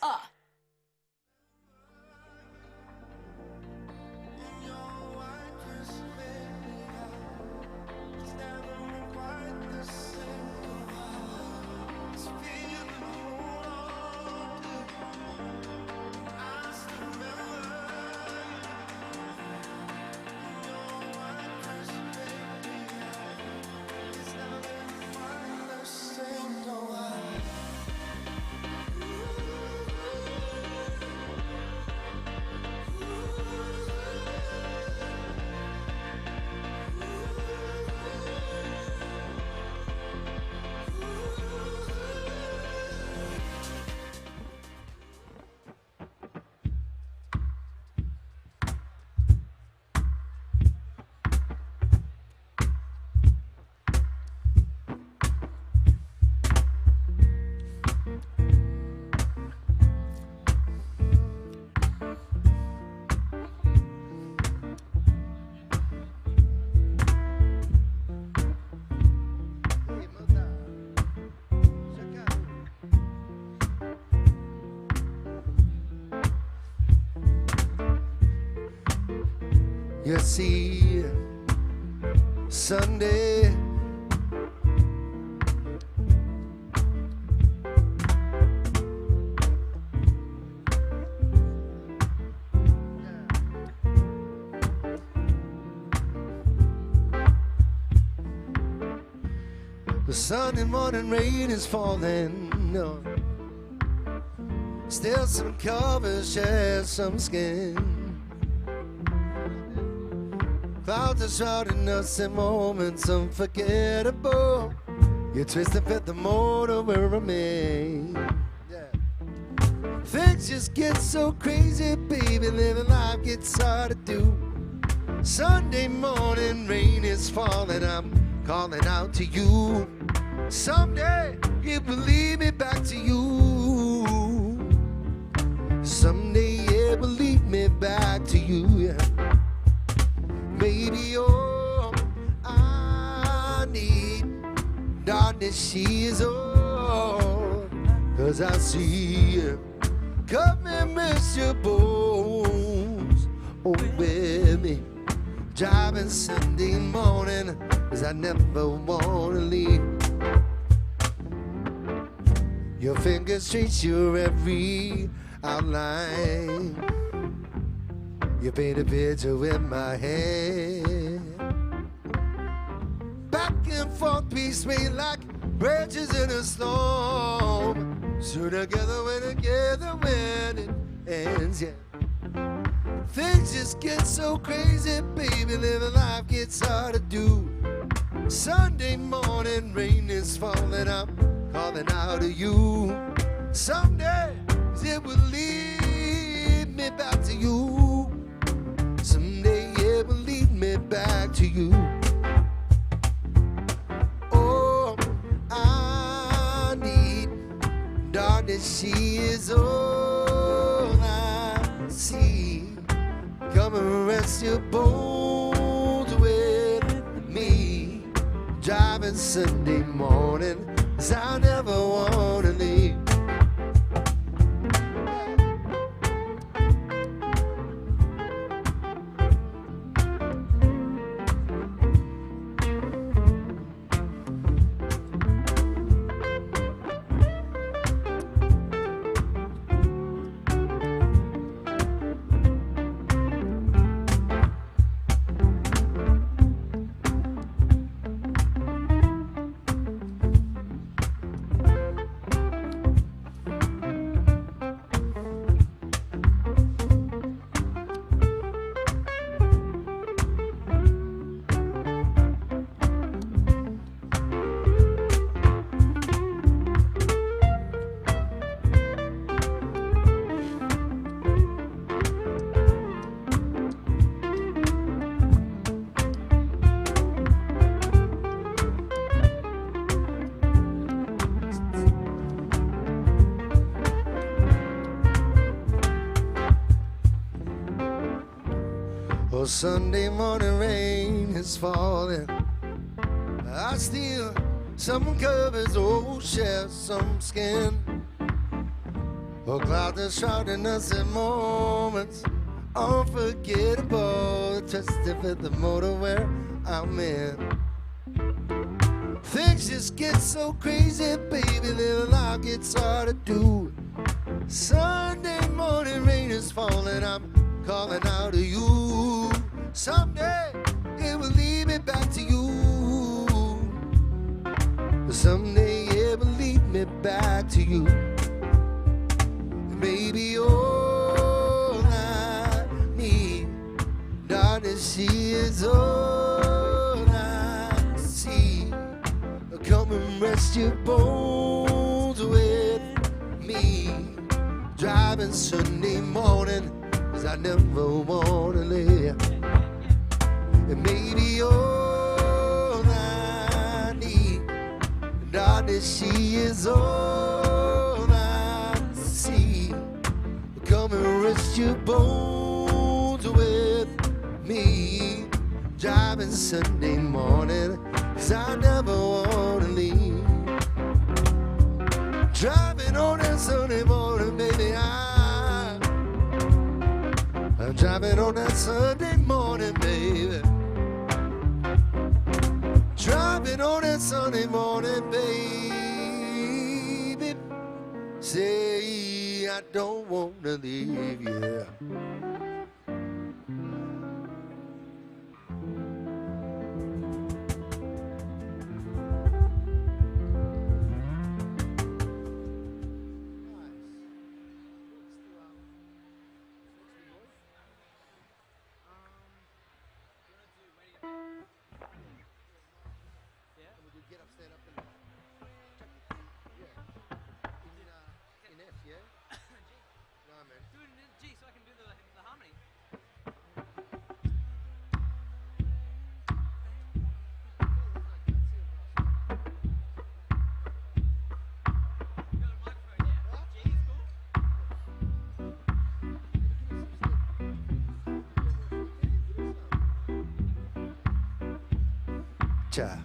You see, Sunday. The Sunday morning rain is falling. No. Still some covers share some skin. Clouds are shrouding us in moments unforgettable. You twist and fit the motor where I'm in. Things just get so crazy, baby. Living life gets hard to do. Sunday morning rain is falling. I'm calling out to you. Someday it will lead me back to you. Someday it will lead me back to you. Yeah. Baby, oh, I need darkness, she is all. 'Cause I see you come and miss your bones. Oh, baby, driving Sunday morning, 'cause I never wanna leave. Your fingers trace your every outline. You paint a picture in my head. Back and forth we sway like branches in a storm. So together when it ends, yeah. Things just get so crazy, baby. Living life gets hard to do. Sunday morning rain is falling. I'm calling out to you. Someday it will lead me back to you. Someday it will lead me back to you. Oh, I need darkness, she is all I see. Come and rest your bones with me. Driving Sunday morning, 'cause I never wanna leave. Oh, Sunday morning rain is falling. I steal some covers, oh, share some skin. Oh, clouds are shrouding us in moments unforgettable. Just to fit the motor where I'm in. Things just get so crazy, baby. Little life gets hard to do. Sunday morning rain is falling. I'm calling out to you. Someday it will lead me back to you. Someday it will lead me back to you. Baby, all I need, darkness, she is all I see. Come and rest your bones with me. Driving Sunday morning, 'cause I never wanna live. And maybe all I need, darkness, she is all I see. Come and rest your bones with me. Driving Sunday morning, 'cause I never wanna leave. Driving on that Sunday morning, baby, I'm driving on that Sunday morning, baby. Sunday morning, baby. Say I don't wanna leave you. Cha.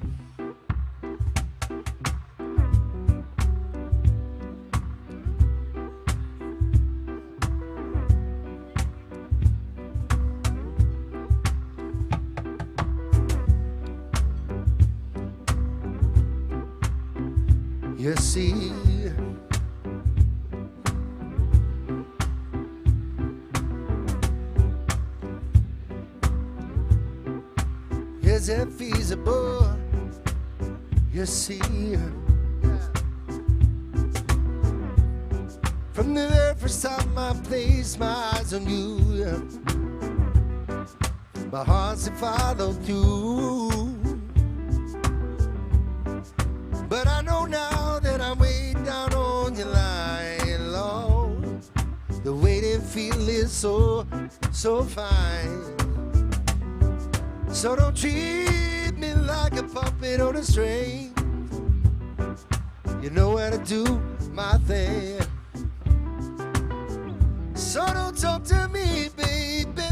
You see, is it feasible? You see, from the very first time I placed my eyes on you, my heart's followed through. But I know now that I'm way down on your line, Lord. The waiting feel is so fine. So don't treat me like a puppet on a string. You know how to do my thing. So don't talk to me, baby,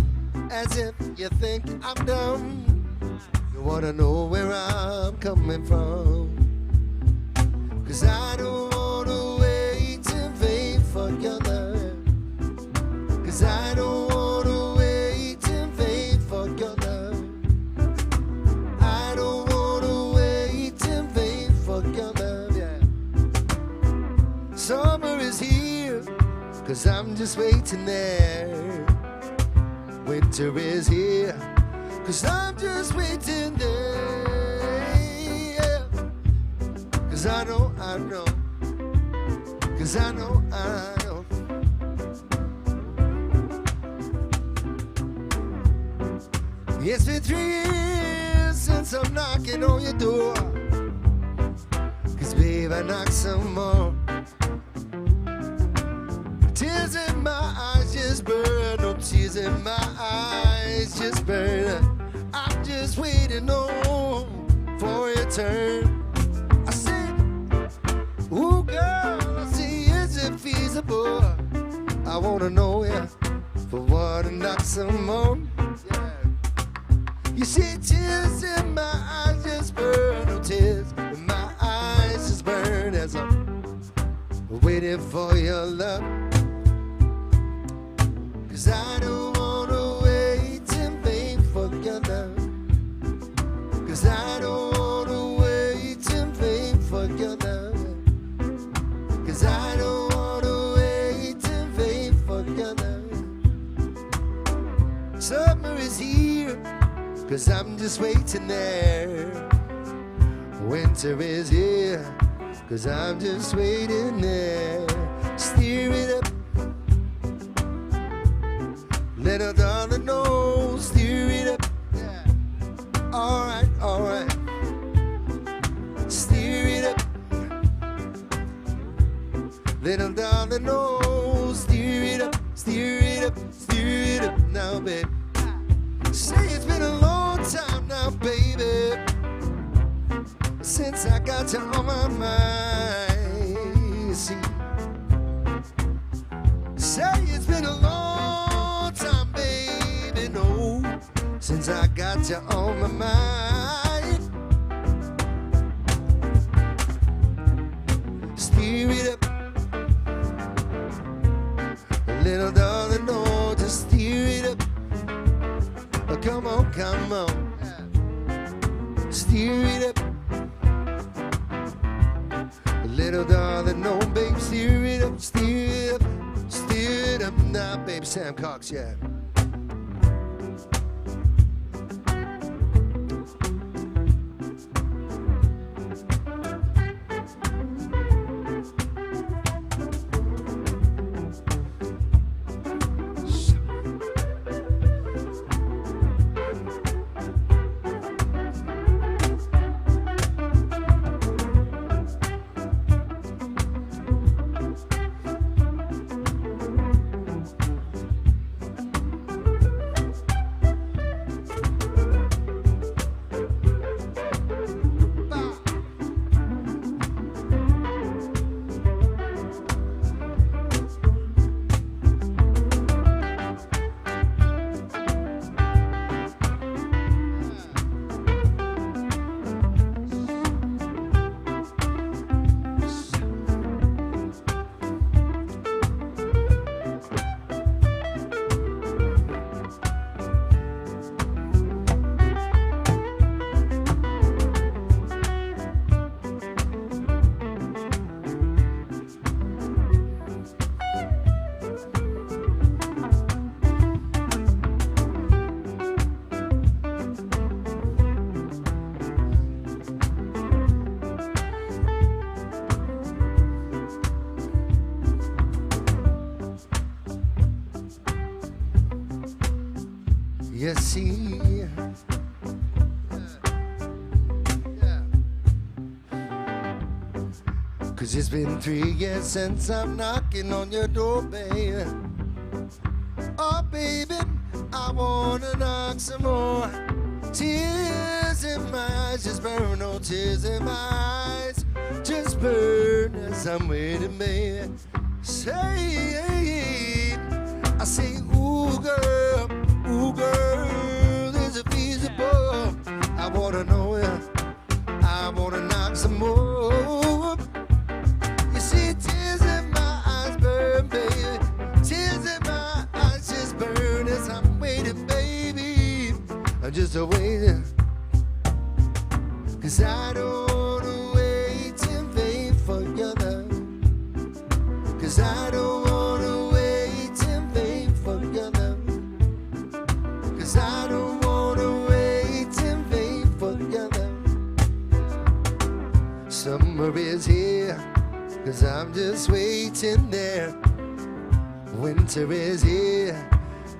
as if you think I'm dumb. You wanna know where I'm coming from. 'Cause I don't wanna wait in vain for your love. 'Cause I don't wanna wait in vain for your love. I don't wanna wait in vain for your love, yeah. Summer is here, 'cause I'm just waiting there. Winter is here, 'cause I'm just waiting there, yeah. 'Cause I know, 'cause I know. It's been 3 years since I'm knocking on your door. 'Cause babe, I knocked some more. Tears in my eyes just burn, no tears in my eyes just burn. I'm just waiting on for your turn. I said, ooh girl, I see, is it feasible? I wanna know, yeah, for what and not some more. Yeah. You see tears in my eyes just burn, no tears in my eyes just burn as I'm waiting for your love. 'Cause I don't wanna wait in vain for your love. 'Cause I don't wanna wait in vain for your love. 'Cause I don't wanna wait in vain for your love. Summer is here, 'cause I'm just waiting there. Winter is here, 'cause I'm just waiting there. Steer it up, let a darling know. Steer it up, yeah. Alright, alright. Steer it up, let a darling know. Steer it up, steer it up, steer it up now, babe. Say it's been a long time now, baby, since I got you on my mind. See, say it's been a long time, baby, no, since I got you on my mind. Steer it up, little darling, no, just steer it up. Oh, come on, come on. Steer it up, little darling, no, babe, steer it up, steer it up, steer it up now, baby. Sam Cox, yeah. You see, cause it's been 3 years since I'm knocking on your door, baby. Oh, baby, I wanna knock some more. Tears in my eyes just burn, oh, tears in my eyes just burn as I'm waiting, baby. Say, I say, ooh, girl. Ooh, girl, is it feasible? I wanna know it. I wanna knock some more. You see, tears in my eyes burn, baby. Tears in my eyes just burn as I'm waiting, baby. I'm just waiting. Cause I don't wanna wait in vain for your love. Cause I don't wanna wait in vain for your love. Cause I don't wanna wait in vain for your love. Summer is here, cause I'm just waiting there. Winter is here,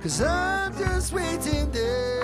cause I'm just waiting there.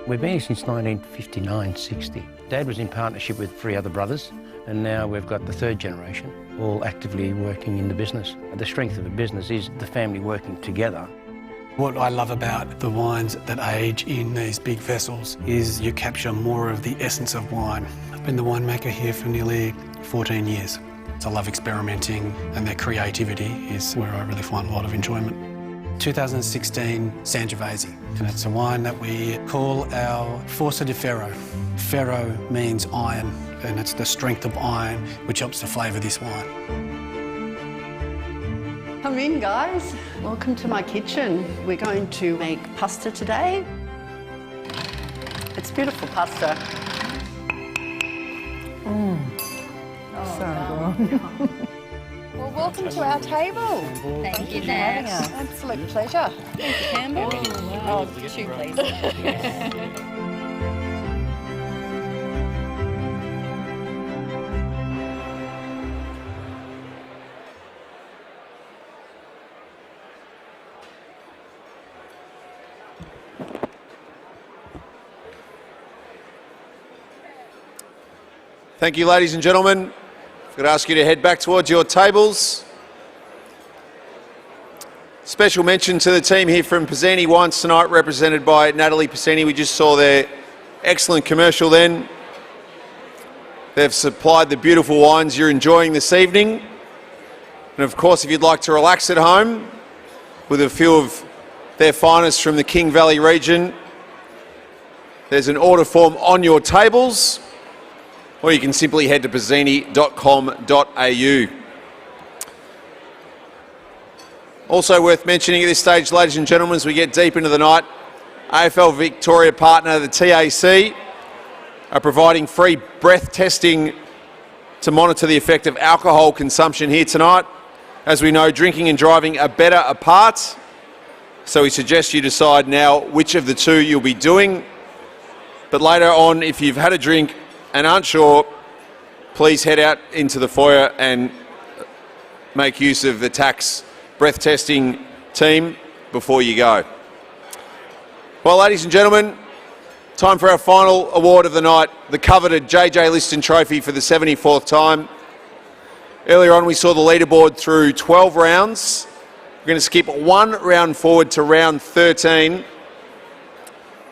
We've been here since 1959-60. Dad was in partnership with 3 other brothers, and now we've got the 3rd generation, all actively working in the business. The strength of the business is the family working together. What I love about the wines that age in these big vessels is you capture more of the essence of wine. I've been the winemaker here for nearly 14 years. I love experimenting, and their creativity is where I really find a lot of enjoyment. 2016 Sangiovese, and it's a wine that we call our Forza di Ferro. Ferro means iron, and it's the strength of iron which helps to flavour this wine. Come in, guys. Welcome to my kitchen. We're going to make pasta today. It's beautiful pasta. So good. Well, welcome to our table. Thank you, Nat. Nat. Absolute pleasure. Thank you, Campbell. Oh, 2, please. Thank you, ladies and gentlemen. I'm going to ask you to head back towards your tables. Special mention to the team here from Pisani Wines tonight, represented by Natalie Pisani. We just saw their excellent commercial then. They've supplied the beautiful wines you're enjoying this evening. And of course, if you'd like to relax at home with a few of their finest from the King Valley region, there's an order form on your tables, or you can simply head to pisani.com.au. Also worth mentioning at this stage, ladies and gentlemen, as we get deep into the night, AFL Victoria partner, the TAC, are providing free breath testing to monitor the effect of alcohol consumption here tonight. As we know, drinking and driving are better apart, so we suggest you decide now which of the two you'll be doing. But later on, if you've had a drink and aren't sure, please head out into the foyer and make use of the TAC's breath testing team before you go. Well, ladies and gentlemen, time for our final award of the night, the coveted JJ Liston Trophy for the 74th time. Earlier on, we saw the leaderboard through 12 rounds. We're going to skip one round forward to round 13.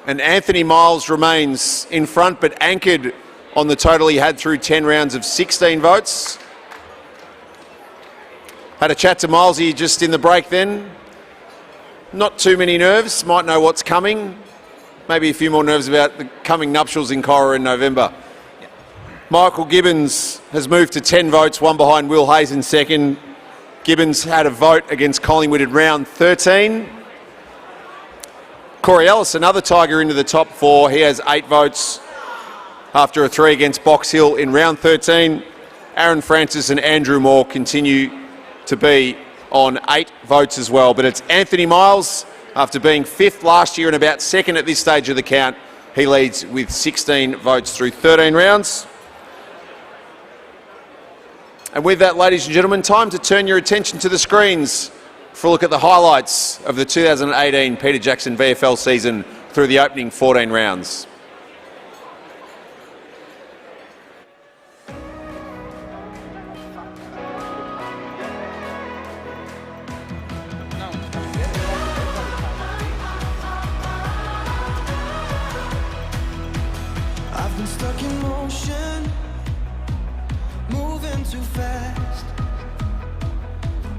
And Anthony Miles remains in front, but anchored on the total he had through 10 rounds of 16 votes. Had a chat to Milesy just in the break then. Not too many nerves, might know what's coming. Maybe a few more nerves about the coming nuptials in Cora in November. Yep. Michael Gibbons has moved to 10 votes, one behind Will Hayes in second. Gibbons had a vote against Collingwood in round 13. Corey Ellis, another Tiger, into the top 4. He has 8 votes after a 3 against Box Hill in round 13. Aaron Francis and Andrew Moore continue to be on 8 votes as well. But it's Anthony Miles, after being 5th last year and about 2nd at this stage of the count. He leads with 16 votes through 13 rounds. And with that, ladies and gentlemen, time to turn your attention to the screens for a look at the highlights of the 2018 Peter Jackson VFL season through the opening 14 rounds. I've been stuck in motion, moving too fast,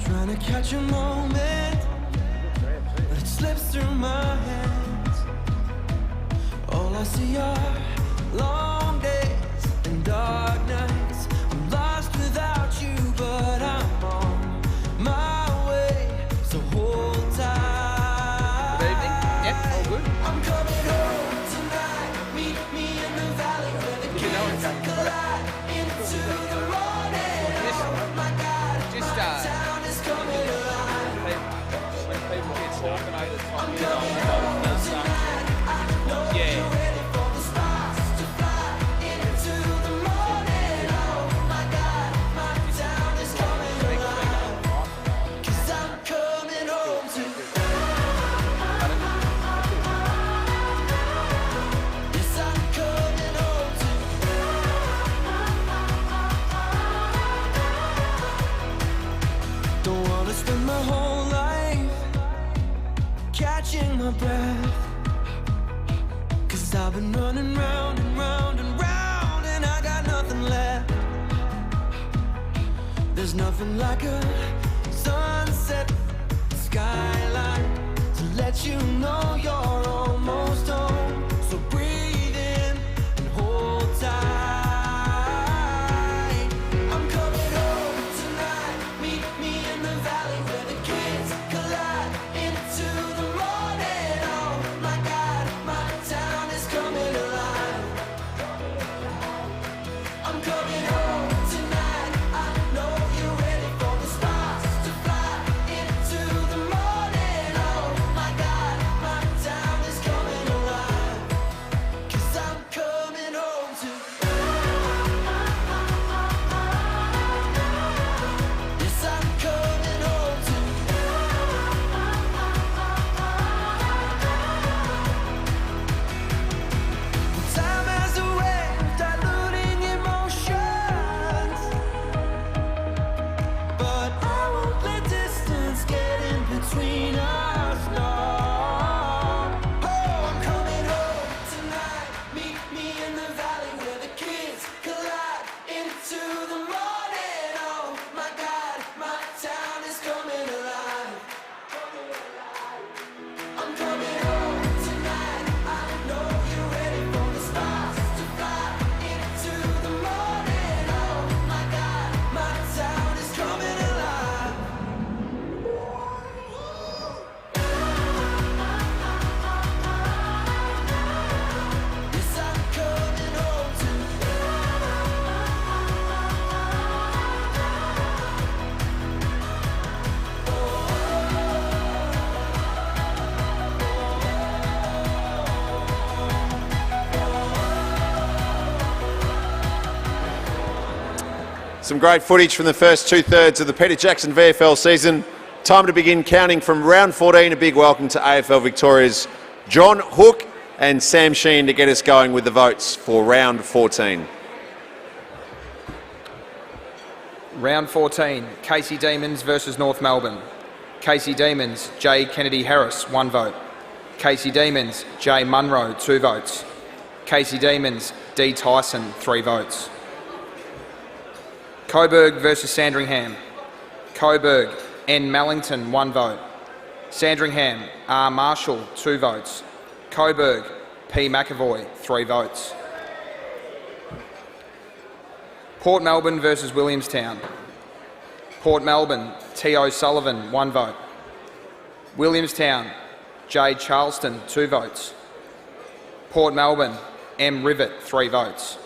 trying to catch a moment, but it slips through my hands. All I see are long days and dark nights. I'm lost without you, but I'm on my way, so hold tight. Good evening. Yep, all good. I'm coming home tonight. Meet me in the valley where the kids collide into the morning. Oh my God, my town is coming alive. When people get talking over the top, you know, yeah. Don't wanna spend my whole life catching my breath, 'cause I've been running round and round and round, and I got nothing left. There's nothing like a sunset skyline to let you know you're almost home. So breathe in and hold tight. I'm coming home tonight. Meet me in the valley where the kids collide into the morning. Oh my God, my town is coming alive. I'm coming home tonight. I know you're ready for the stars to fly into the morning. Oh my God, my town is coming alive. Some great footage from the first two-thirds of the Peter Jackson VFL season. Time to begin counting from round 14. A big welcome to AFL Victoria's John Hook and Sam Sheen to get us going with the votes for round 14. Round 14, Casey Demons versus North Melbourne. Casey Demons, J. Kennedy Harris, 1 vote. Casey Demons, J. Munro, 2 votes. Casey Demons, D. Tyson, 3 votes. Coburg versus Sandringham. Coburg, N. Mallington, 1 vote. Sandringham, R. Marshall, 2 votes. Coburg, P. McAvoy, 3 votes. Port Melbourne versus Williamstown. Port Melbourne, T. O'Sullivan, 1 vote. Williamstown, J. Charleston, 2 votes. Port Melbourne, M. Rivet, 3 votes.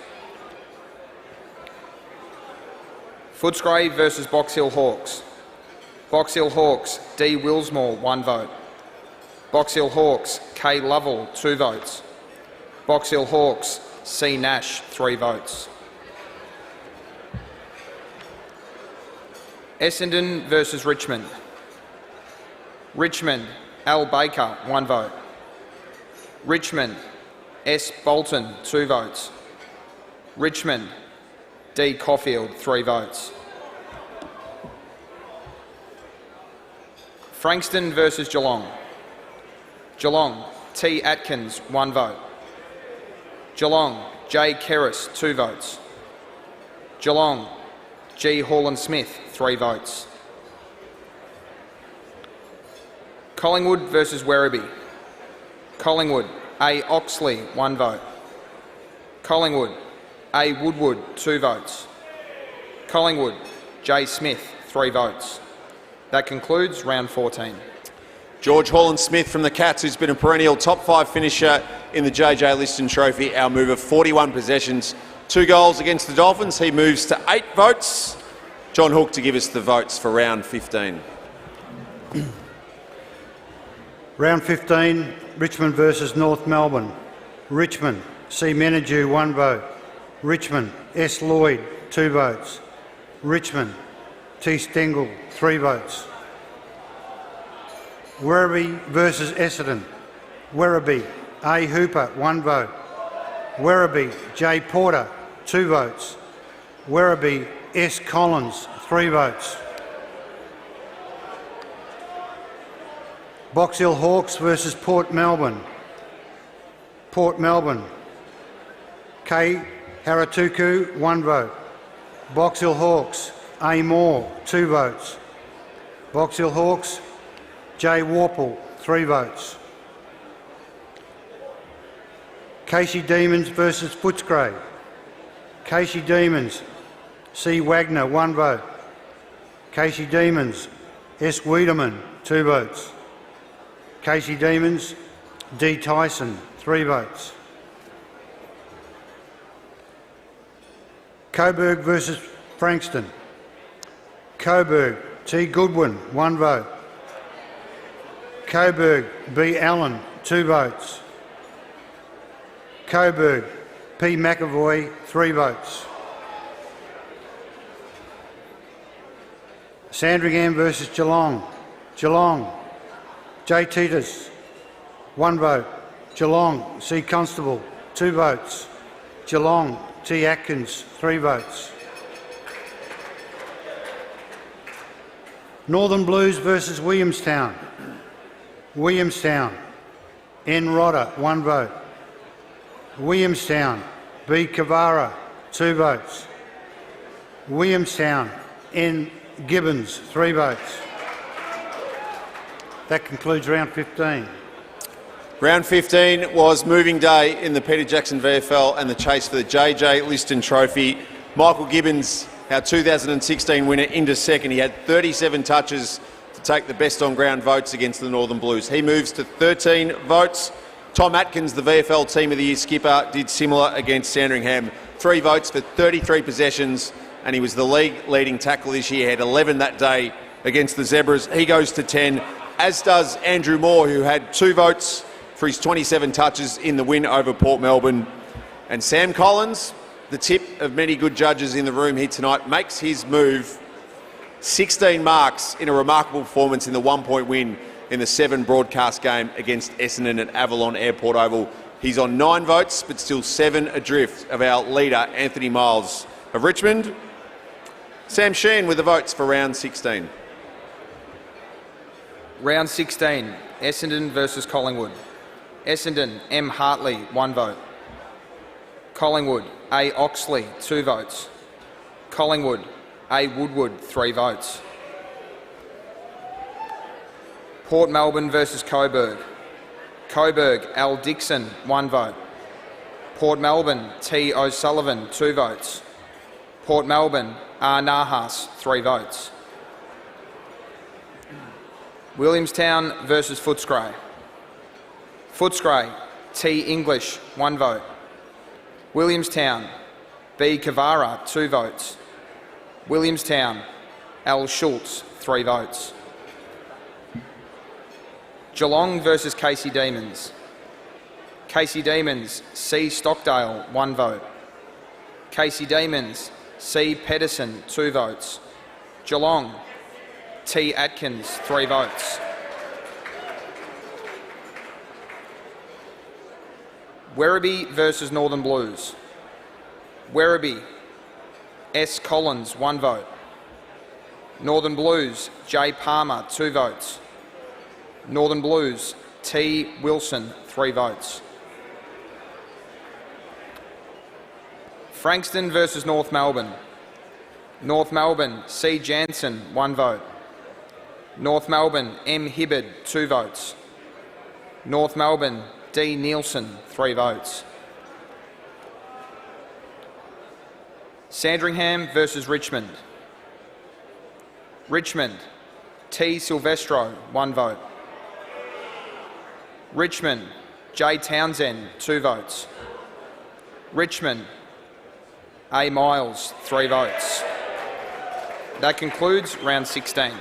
Footscray versus Box Hill Hawks. Box Hill Hawks, D. Willsmore, 1 vote. Box Hill Hawks, K. Lovell, 2 votes. Box Hill Hawks, C. Nash, 3 votes. Essendon versus Richmond. Richmond, Al Baker, 1 vote. Richmond, S. Bolton, 2 votes. Richmond, D. Caulfield, 3 votes. Frankston versus Geelong. Geelong, T. Atkins, 1 vote. Geelong, J. Kerris, 2 votes. Geelong, G. Hall-and-Smith, 3 votes. Collingwood versus Werribee. Collingwood, A. Oxley, 1 vote. Collingwood, A. Woodward, 2 votes. Collingwood, J. Smith, 3 votes. That concludes round 14. George Hall-and-Smith from the Cats, who's been a perennial top 5 finisher in the JJ Liston Trophy, our mover, 41 possessions, 2 goals against the Dolphins. He moves to 8 votes. John Hook to give us the votes for round 15. Round 15, Richmond versus North Melbourne. Richmond, C. Menadue, 1 vote. Richmond, S. Lloyd, 2 votes. Richmond, T. Stengel, 3 votes. Werribee versus Essendon. Werribee, A. Hooper, 1 vote. Werribee, J. Porter, 2 votes. Werribee, S. Collins, 3 votes. Box Hill Hawks versus Port Melbourne. Port Melbourne, K. Haratuku, 1 vote. Box Hill Hawks, A. Moore, 2 votes. Box Hill Hawks, J. Warple, 3 votes. Casey Demons versus Footscray. Casey Demons, C. Wagner, 1 vote. Casey Demons, S. Wiedemann, 2 votes. Casey Demons, D. Tyson, 3 votes. Coburg versus Frankston. Coburg, T. Goodwin, 1 vote. Coburg, B. Allen, 2 votes. Coburg, P. McAvoy, 3 votes. Sandringham versus Geelong. Geelong, J. Titus, 1 vote. Geelong, C. Constable, 2 votes. Geelong, T. Atkins, 3 votes. Northern Blues versus Williamstown. Williamstown, N. Rodder, 1 vote. Williamstown, B. Cavara, 2 votes. Williamstown, N. Gibbons, 3 votes. That concludes round 15. Round 15 was moving day in the Peter Jackson VFL and the chase for the JJ Liston Trophy. Michael Gibbons, our 2016 winner, into second. He had 37 touches to take the best on ground votes against the Northern Blues. He moves to 13 votes. Tom Atkins, the VFL Team of the Year skipper, did similar against Sandringham. 3 votes for 33 possessions, and he was the league leading tackle this year. He had 11 that day against the Zebras. He goes to 10, as does Andrew Moore, who had 2 votes for his 27 touches in the win over Port Melbourne. And Sam Collins, the tip of many good judges in the room here tonight, makes his move. 16 marks in a remarkable performance in the 1-point win in the 7 broadcast game against Essendon at Avalon Airport Oval. He's on 9 votes, but still 7 adrift of our leader, Anthony Miles of Richmond. Sam Sheehan with the votes for round 16. Round 16, Essendon versus Collingwood. Essendon, M. Hartley, 1 vote. Collingwood, A. Oxley, 2 votes. Collingwood, A. Woodward, 3 votes. Port Melbourne versus Coburg. Coburg, Al Dixon, 1 vote. Port Melbourne, T. O'Sullivan, 2 votes. Port Melbourne, R. Nahas, 3 votes. Williamstown versus Footscray. Footscray, T. English, 1 vote. Williamstown, B. Kavara, 2 votes. Williamstown, L. Schultz, 3 votes. Geelong versus Casey Demons. Casey Demons, C. Stockdale, 1 vote. Casey Demons, C. Pedersen, 2 votes. Geelong, T. Atkins, 3 votes. Werribee versus Northern Blues. Werribee, S. Collins, 1 vote. Northern Blues, J. Palmer, 2 votes. Northern Blues, T. Wilson, 3 votes. Frankston versus North Melbourne. North Melbourne, C. Jansen, 1 vote. North Melbourne, M. Hibbard, 2 votes. North Melbourne, D. Nielsen, 3 votes. Sandringham versus Richmond. Richmond, T. Silvestro, 1 vote. Richmond, J. Townsend, 2 votes. Richmond, A. Miles, 3 votes. That concludes round 16.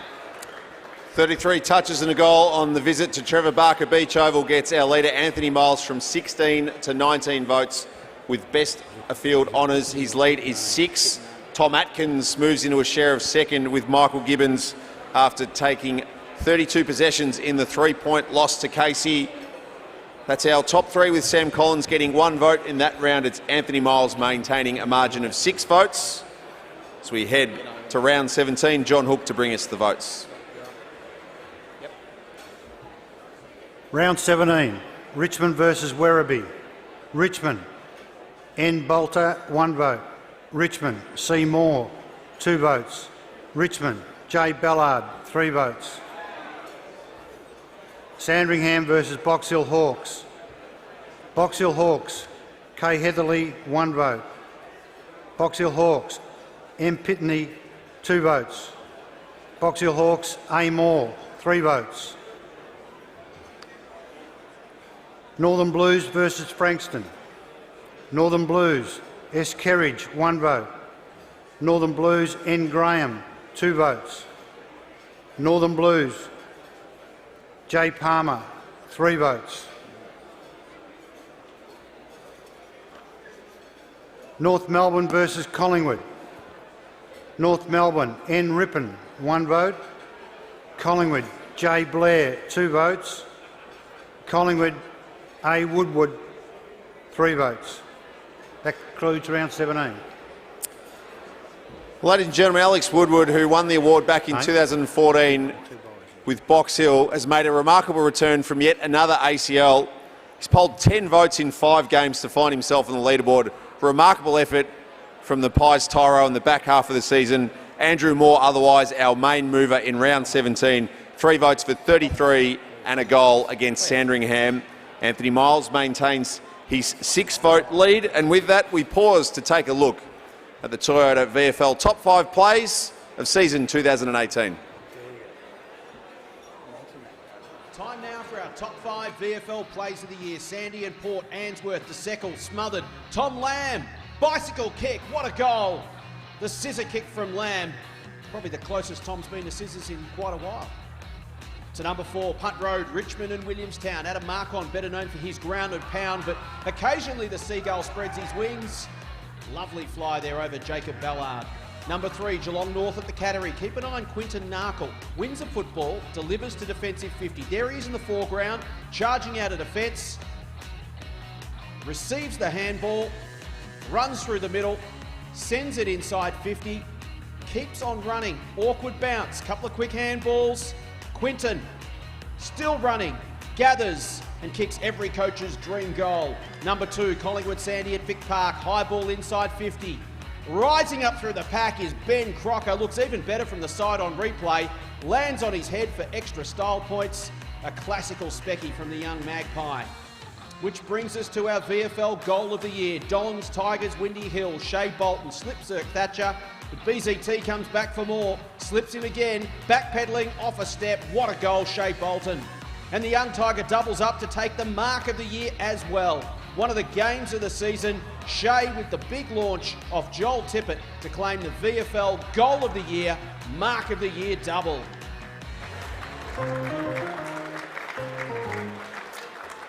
33 touches and a goal on the visit to Trevor Barker Beach Oval gets our leader Anthony Miles from 16 to 19 votes with best afield honours. His lead is 6. Tom Atkins moves into a share of second with Michael Gibbons after taking 32 possessions in the 3-point loss to Casey. That's our top 3 with Sam Collins getting 1 vote. In that round, it's Anthony Miles maintaining a margin of 6 votes. As we head to round 17, John Hook to bring us the votes. Round 17, Richmond versus Werribee. Richmond, N. Bolter, 1 vote. Richmond, C. Moore, 2 votes. Richmond, J. Ballard, 3 votes. Sandringham versus Box Hill Hawks. Box Hill Hawks, K. Heatherly, 1 vote. Box Hill Hawks, M. Pitney, 2 votes. Box Hill Hawks, A. Moore, 3 votes. Northern Blues versus Frankston. Northern Blues, S. Kerridge, 1 vote. Northern Blues, N. Graham, 2 votes. Northern Blues, J. Palmer, 3 votes. North Melbourne versus Collingwood. North Melbourne, N. Rippon, 1 vote. Collingwood, J. Blair, 2 votes. Collingwood, A. Woodward, 3 votes. That concludes round 17. Ladies and gentlemen, Alex Woodward, who won the award back in 2014 with Box Hill, has made a remarkable return from yet another ACL. He's polled 10 votes in 5 games to find himself on the leaderboard. Remarkable effort from the Pies Tyro in the back half of the season. Andrew Moore, otherwise our main mover in round 17. 3 votes for 33 and a goal against Sandringham. Anthony Miles maintains his 6-vote lead, and with that we pause to take a look at the Toyota VFL top 5 plays of season 2018. Time now for our top 5 VFL plays of the year. Sandy and Port, Ainsworth, DeSeckle, smothered. Tom Lamb, bicycle kick, what a goal. The scissor kick from Lamb, probably the closest Tom's been to scissors in quite a while. To number 4, Punt Road, Richmond and Williamstown. Adam Marcon, better known for his ground and pound, but occasionally the Seagull spreads his wings. Lovely fly there over Jacob Ballard. Number 3, Geelong North at the Cattery. Keep an eye on Quinton Narkle. Wins the football, delivers to defensive 50. There he is in the foreground, charging out of defence. Receives the handball, runs through the middle, sends it inside 50, keeps on running. Awkward bounce, couple of quick handballs. Quinton still running, gathers and kicks every coach's dream goal. Number 2, Collingwood Sandy at Vic Park. High ball inside 50. Rising up through the pack is Ben Crocker. Looks even better from the side on replay. Lands on his head for extra style points. A classical specky from the young Magpie. Which brings us to our VFL Goal of the Year. Dons, Tigers, Windy Hill, Shea Bolton, slips Zirk Thatcher. But BZT comes back for more. Slips him again, backpedaling off a step. What a goal, Shea Bolton. And the young Tiger doubles up to take the Mark of the Year as well. One of the games of the season, Shea with the big launch of Joel Tippett to claim the VFL Goal of the Year, Mark of the Year double.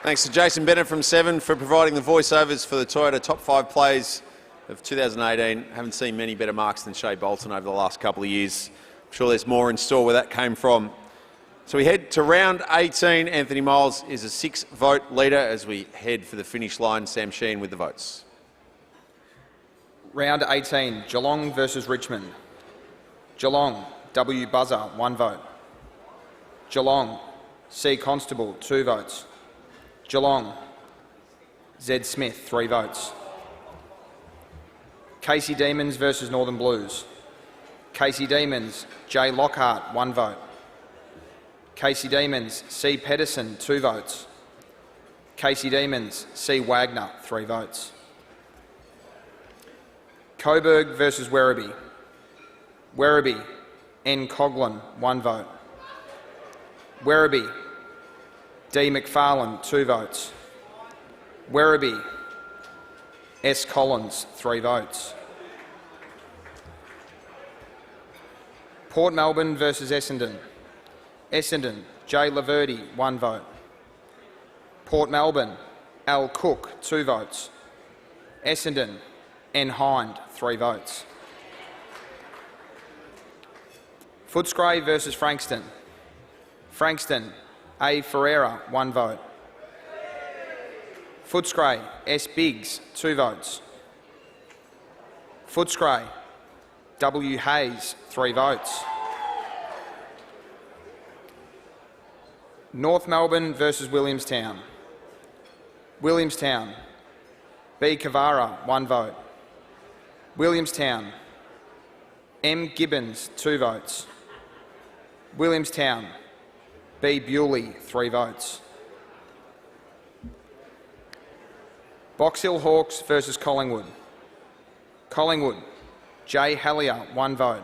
Thanks to Jason Bennett from 7 for providing the voiceovers for the Toyota top 5 plays of 2018. Haven't seen many better marks than Shea Bolton over the last couple of years. I'm sure there's more in store where that came from. So we head to round 18. Anthony Miles is a 6-vote leader as we head for the finish line. Sam Sheehan with the votes. Round 18, Geelong versus Richmond. Geelong, W. Buzzer, 1 vote. Geelong, C. Constable, 2 votes. Geelong, Z. Smith, 3 votes. Casey Demons versus Northern Blues. Casey Demons, J. Lockhart, 1 vote. Casey Demons, C. Pedersen, 2 votes. Casey Demons, C. Wagner, 3 votes. Coburg versus Werribee. Werribee, N. Coughlin, 1 vote. Werribee, D. McFarlane, 2 votes. Werribee, S. Collins, 3 votes. Port Melbourne versus Essendon. Essendon, J. Laverty, 1 vote. Port Melbourne, Al Cook, 2 votes. Essendon, N. Hind, 3 votes. Footscray versus Frankston. Frankston, A. Ferreira, 1 vote. Footscray, S. Biggs, 2 votes. Footscray, W. Hayes, 3 votes. North Melbourne versus Williamstown. Williamstown, B. Kavara, 1 vote. Williamstown, M. Gibbons, 2 votes. Williamstown, B. Bewley, 3 votes. Box Hill Hawks versus Collingwood. Collingwood, J. Hallier, 1 vote.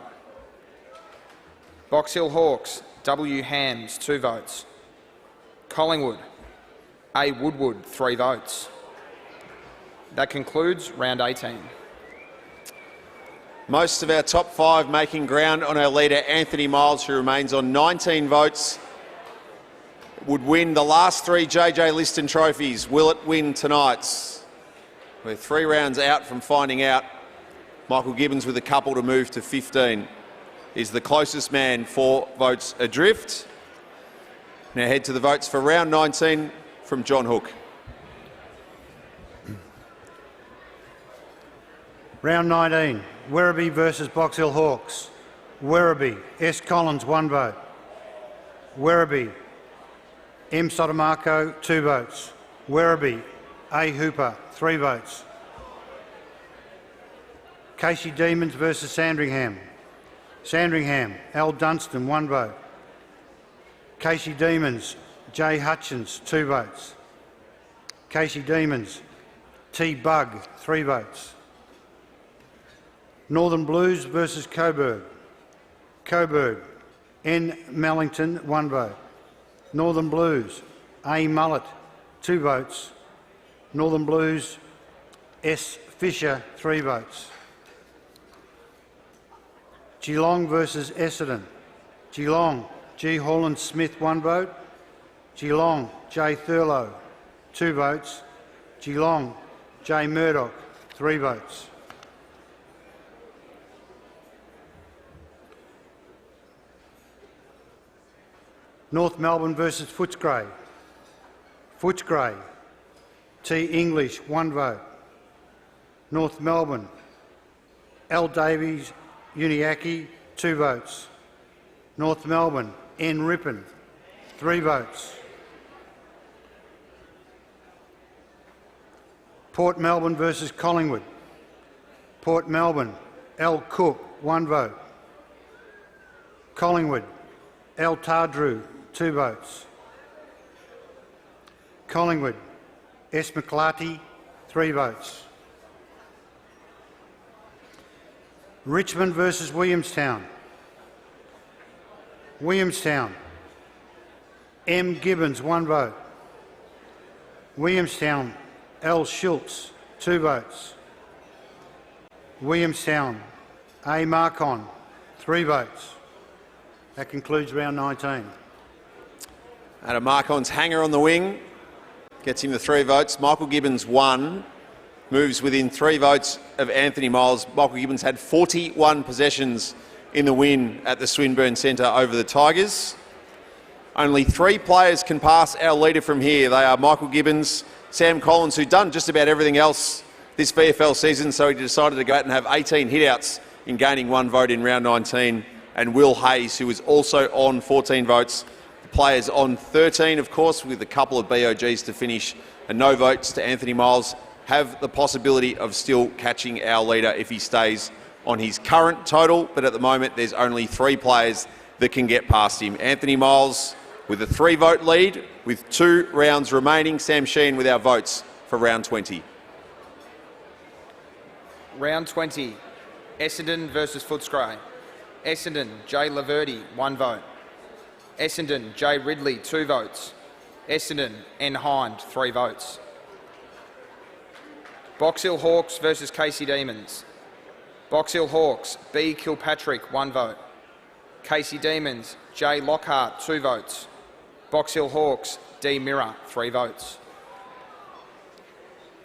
Box Hill Hawks, W. Hams, 2 votes. Collingwood, A. Woodward, 3 votes. That concludes round 18. Most of our top 5 making ground on our leader, Anthony Miles, who remains on 19 votes, would win the last 3 JJ Liston trophies. Will it win tonight's? We're 3 rounds out from finding out. Michael Gibbons with a couple to move to 15 is the closest man, 4 votes adrift. Now head to the votes for round 19 from John Hook. Round 19, Werribee versus Box Hill Hawks. Werribee, S. Collins, 1 vote. Werribee, M. Sotomaco, 2 votes. Werribee, A. Hooper, 3 votes. Casey Demons versus Sandringham. Sandringham, Al Dunstan, 1 vote. Casey Demons, J. Hutchins, 2 votes. Casey Demons, T. Bugg, 3 votes. Northern Blues versus Coburg. Coburg, N. Mellington, 1 vote. Northern Blues, A. Mullet, 2 votes. Northern Blues, S. Fisher, 3 votes. Geelong versus Essendon. Geelong, G. Holland Smith, 1 vote. Geelong, J. Thurlow, 2 votes. Geelong, J. Murdoch, 3 votes. North Melbourne versus Footscray. Footscray. T. English, 1 vote. North Melbourne. L. Davies, Uniacke, 2 votes. North Melbourne. N. Rippon, 3 votes. Port Melbourne versus Collingwood. Port Melbourne. L. Cook, 1 vote. Collingwood. L. Tardrew, 2 votes. Collingwood. S. McClarty, 3 votes. Richmond versus Williamstown. Williamstown. M. Gibbons, 1 vote. Williamstown. L. Schultz, 2 votes. Williamstown. A. Marcon, 3 votes. That concludes round 19. Adam Marcon's hanger on the wing gets him the 3 votes. Michael Gibbons, 1, moves within 3 votes of Anthony Miles. Michael Gibbons had 41 possessions in the win at the Swinburne Centre over the Tigers. Only 3 players can pass our leader from here. They are Michael Gibbons, Sam Collins, who'd done just about everything else this VFL season, so he decided to go out and have 18 hitouts in gaining 1 vote in round 19, and Will Hayes, who was also on 14 votes. The players on 13, of course, with a couple of BOGs to finish, and no votes to Anthony Miles, have the possibility of still catching our leader if he stays on his current total, but at the moment there's only 3 players that can get past him. Anthony Miles with a 3-vote lead with 2 rounds remaining. Sam Sheehan with our votes for round 20. Round 20, Essendon versus Footscray. Essendon, J. Laverty, 1 vote. Essendon, J. Ridley, 2 votes. Essendon, N. Hind, 3 votes. Box Hill Hawks versus Casey Demons. Box Hill Hawks, B. Kilpatrick, 1 vote. Casey Demons, J. Lockhart, 2 votes. Box Hill Hawks, D. Mirror, 3 votes.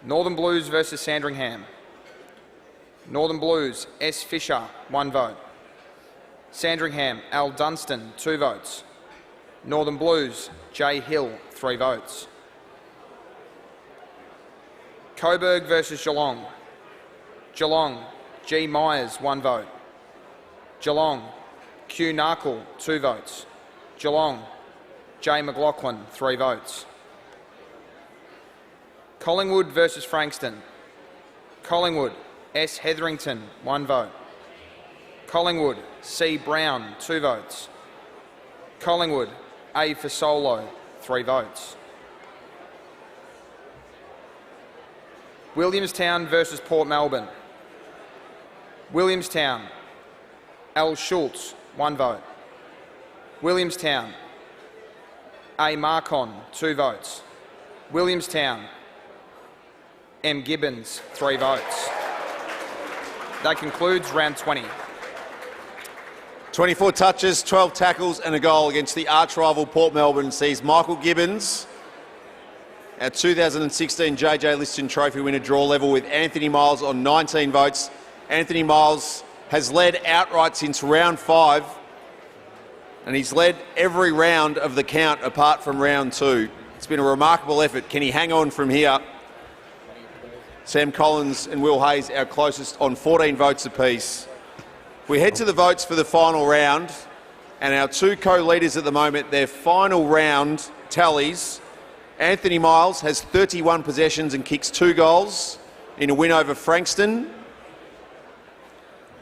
Northern Blues versus Sandringham. Northern Blues, S. Fisher, 1 vote. Sandringham, Al Dunstan, 2 votes. Northern Blues, J. Hill, 3 votes. Coburg versus Geelong. Geelong, G. Myers, 1 vote. Geelong, Q. Narkle, 2 votes. Geelong, J. McLaughlin, 3 votes. Collingwood versus Frankston. Collingwood, S. Hetherington, 1 vote. Collingwood, C. Brown, 2 votes. Collingwood, A. Fasolo, 3 votes. Williamstown versus Port Melbourne. Williamstown, L. Schultz, 1 vote. Williamstown, A. Marcon, 2 votes. Williamstown, M. Gibbons, 3 votes. That concludes round 20. 24 touches, 12 tackles and a goal against the arch-rival Port Melbourne sees Michael Gibbons, our 2016 JJ Liston Trophy winner, draw level with Anthony Miles on 19 votes. Anthony Miles has led outright since round 5, and he's led every round of the count apart from round 2. It's been a remarkable effort. Can he hang on from here? Sam Collins and Will Hayes, our closest, on 14 votes apiece. We head to the votes for the final round, and our 2 co-leaders at the moment, their final round tallies. Anthony Miles has 31 possessions and kicks 2 goals in a win over Frankston.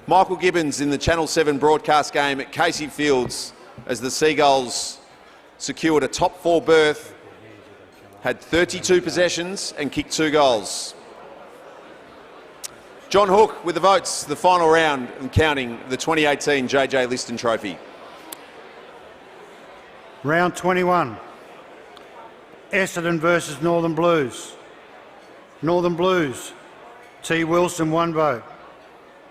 Michael Gibbons in the Channel 7 broadcast game at Casey Fields as the Seagulls secured a top 4 berth, had 32 possessions and kicked 2 goals. John Hook with the votes, the final round and counting the 2018 JJ Liston Trophy. Round 21. Essendon versus Northern Blues. Northern Blues, T. Wilson, 1 vote.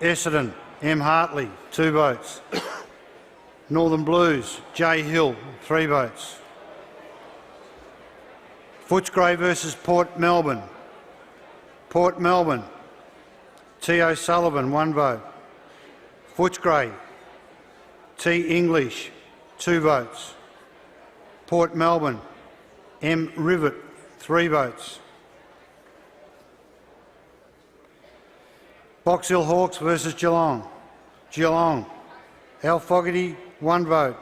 Essendon, M. Hartley, 2 votes. Northern Blues, J. Hill, 3 votes. Footscray versus Port Melbourne. Port Melbourne, T. O'Sullivan, 1 vote. Footscray, T. English, 2 votes. Port Melbourne, M. Rivet, 3 votes. Box Hill Hawks versus Geelong. Geelong, Al Fogarty, 1 vote.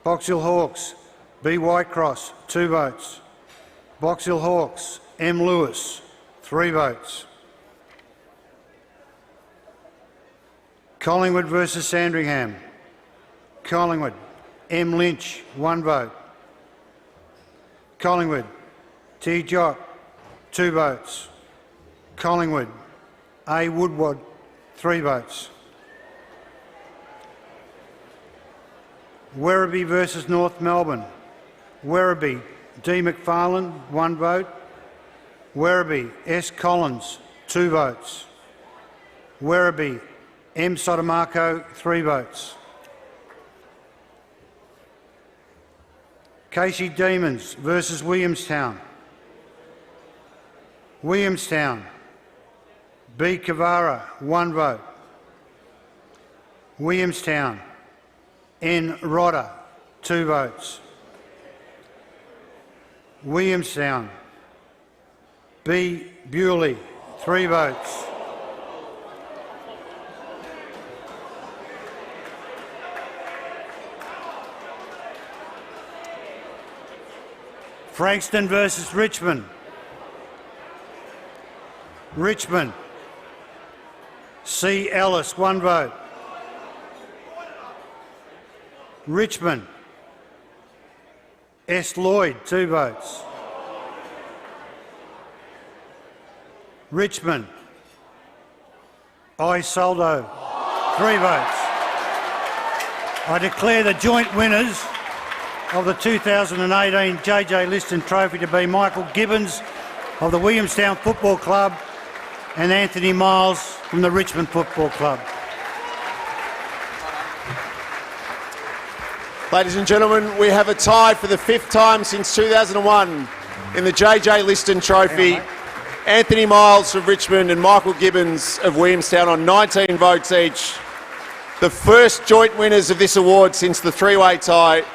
Box Hill Hawks, B. Whitecross, 2 votes. Box Hill Hawks, M. Lewis, 3 votes. Collingwood versus Sandringham. Collingwood, M. Lynch, 1 vote. Collingwood, T. Jock, 2 votes. Collingwood, A. Woodward, 3 votes. Werribee versus North Melbourne. Werribee, D. McFarlane, 1 vote. Werribee, S. Collins, 2 votes. Werribee, M. Sotomaco, 3 votes. Casey Demons versus Williamstown. Williamstown, B. Cavara, 1 vote. Williamstown, N. Rodder, 2 votes. Williamstown, B. Bewley, 3 votes. Frankston versus Richmond. Richmond, C. Ellis, 1 vote. Richmond, S. Lloyd, 2 votes. Richmond, I. Soldo, 3 votes. I declare the joint winners of the 2018 JJ Liston Trophy to be Michael Gibbons of the Williamstown Football Club and Anthony Miles from the Richmond Football Club. Ladies and gentlemen, we have a tie for the 5th time since 2001 in the JJ Liston Trophy. Anthony Miles of Richmond and Michael Gibbons of Williamstown on 19 votes each. The first joint winners of this award since the 3-way tie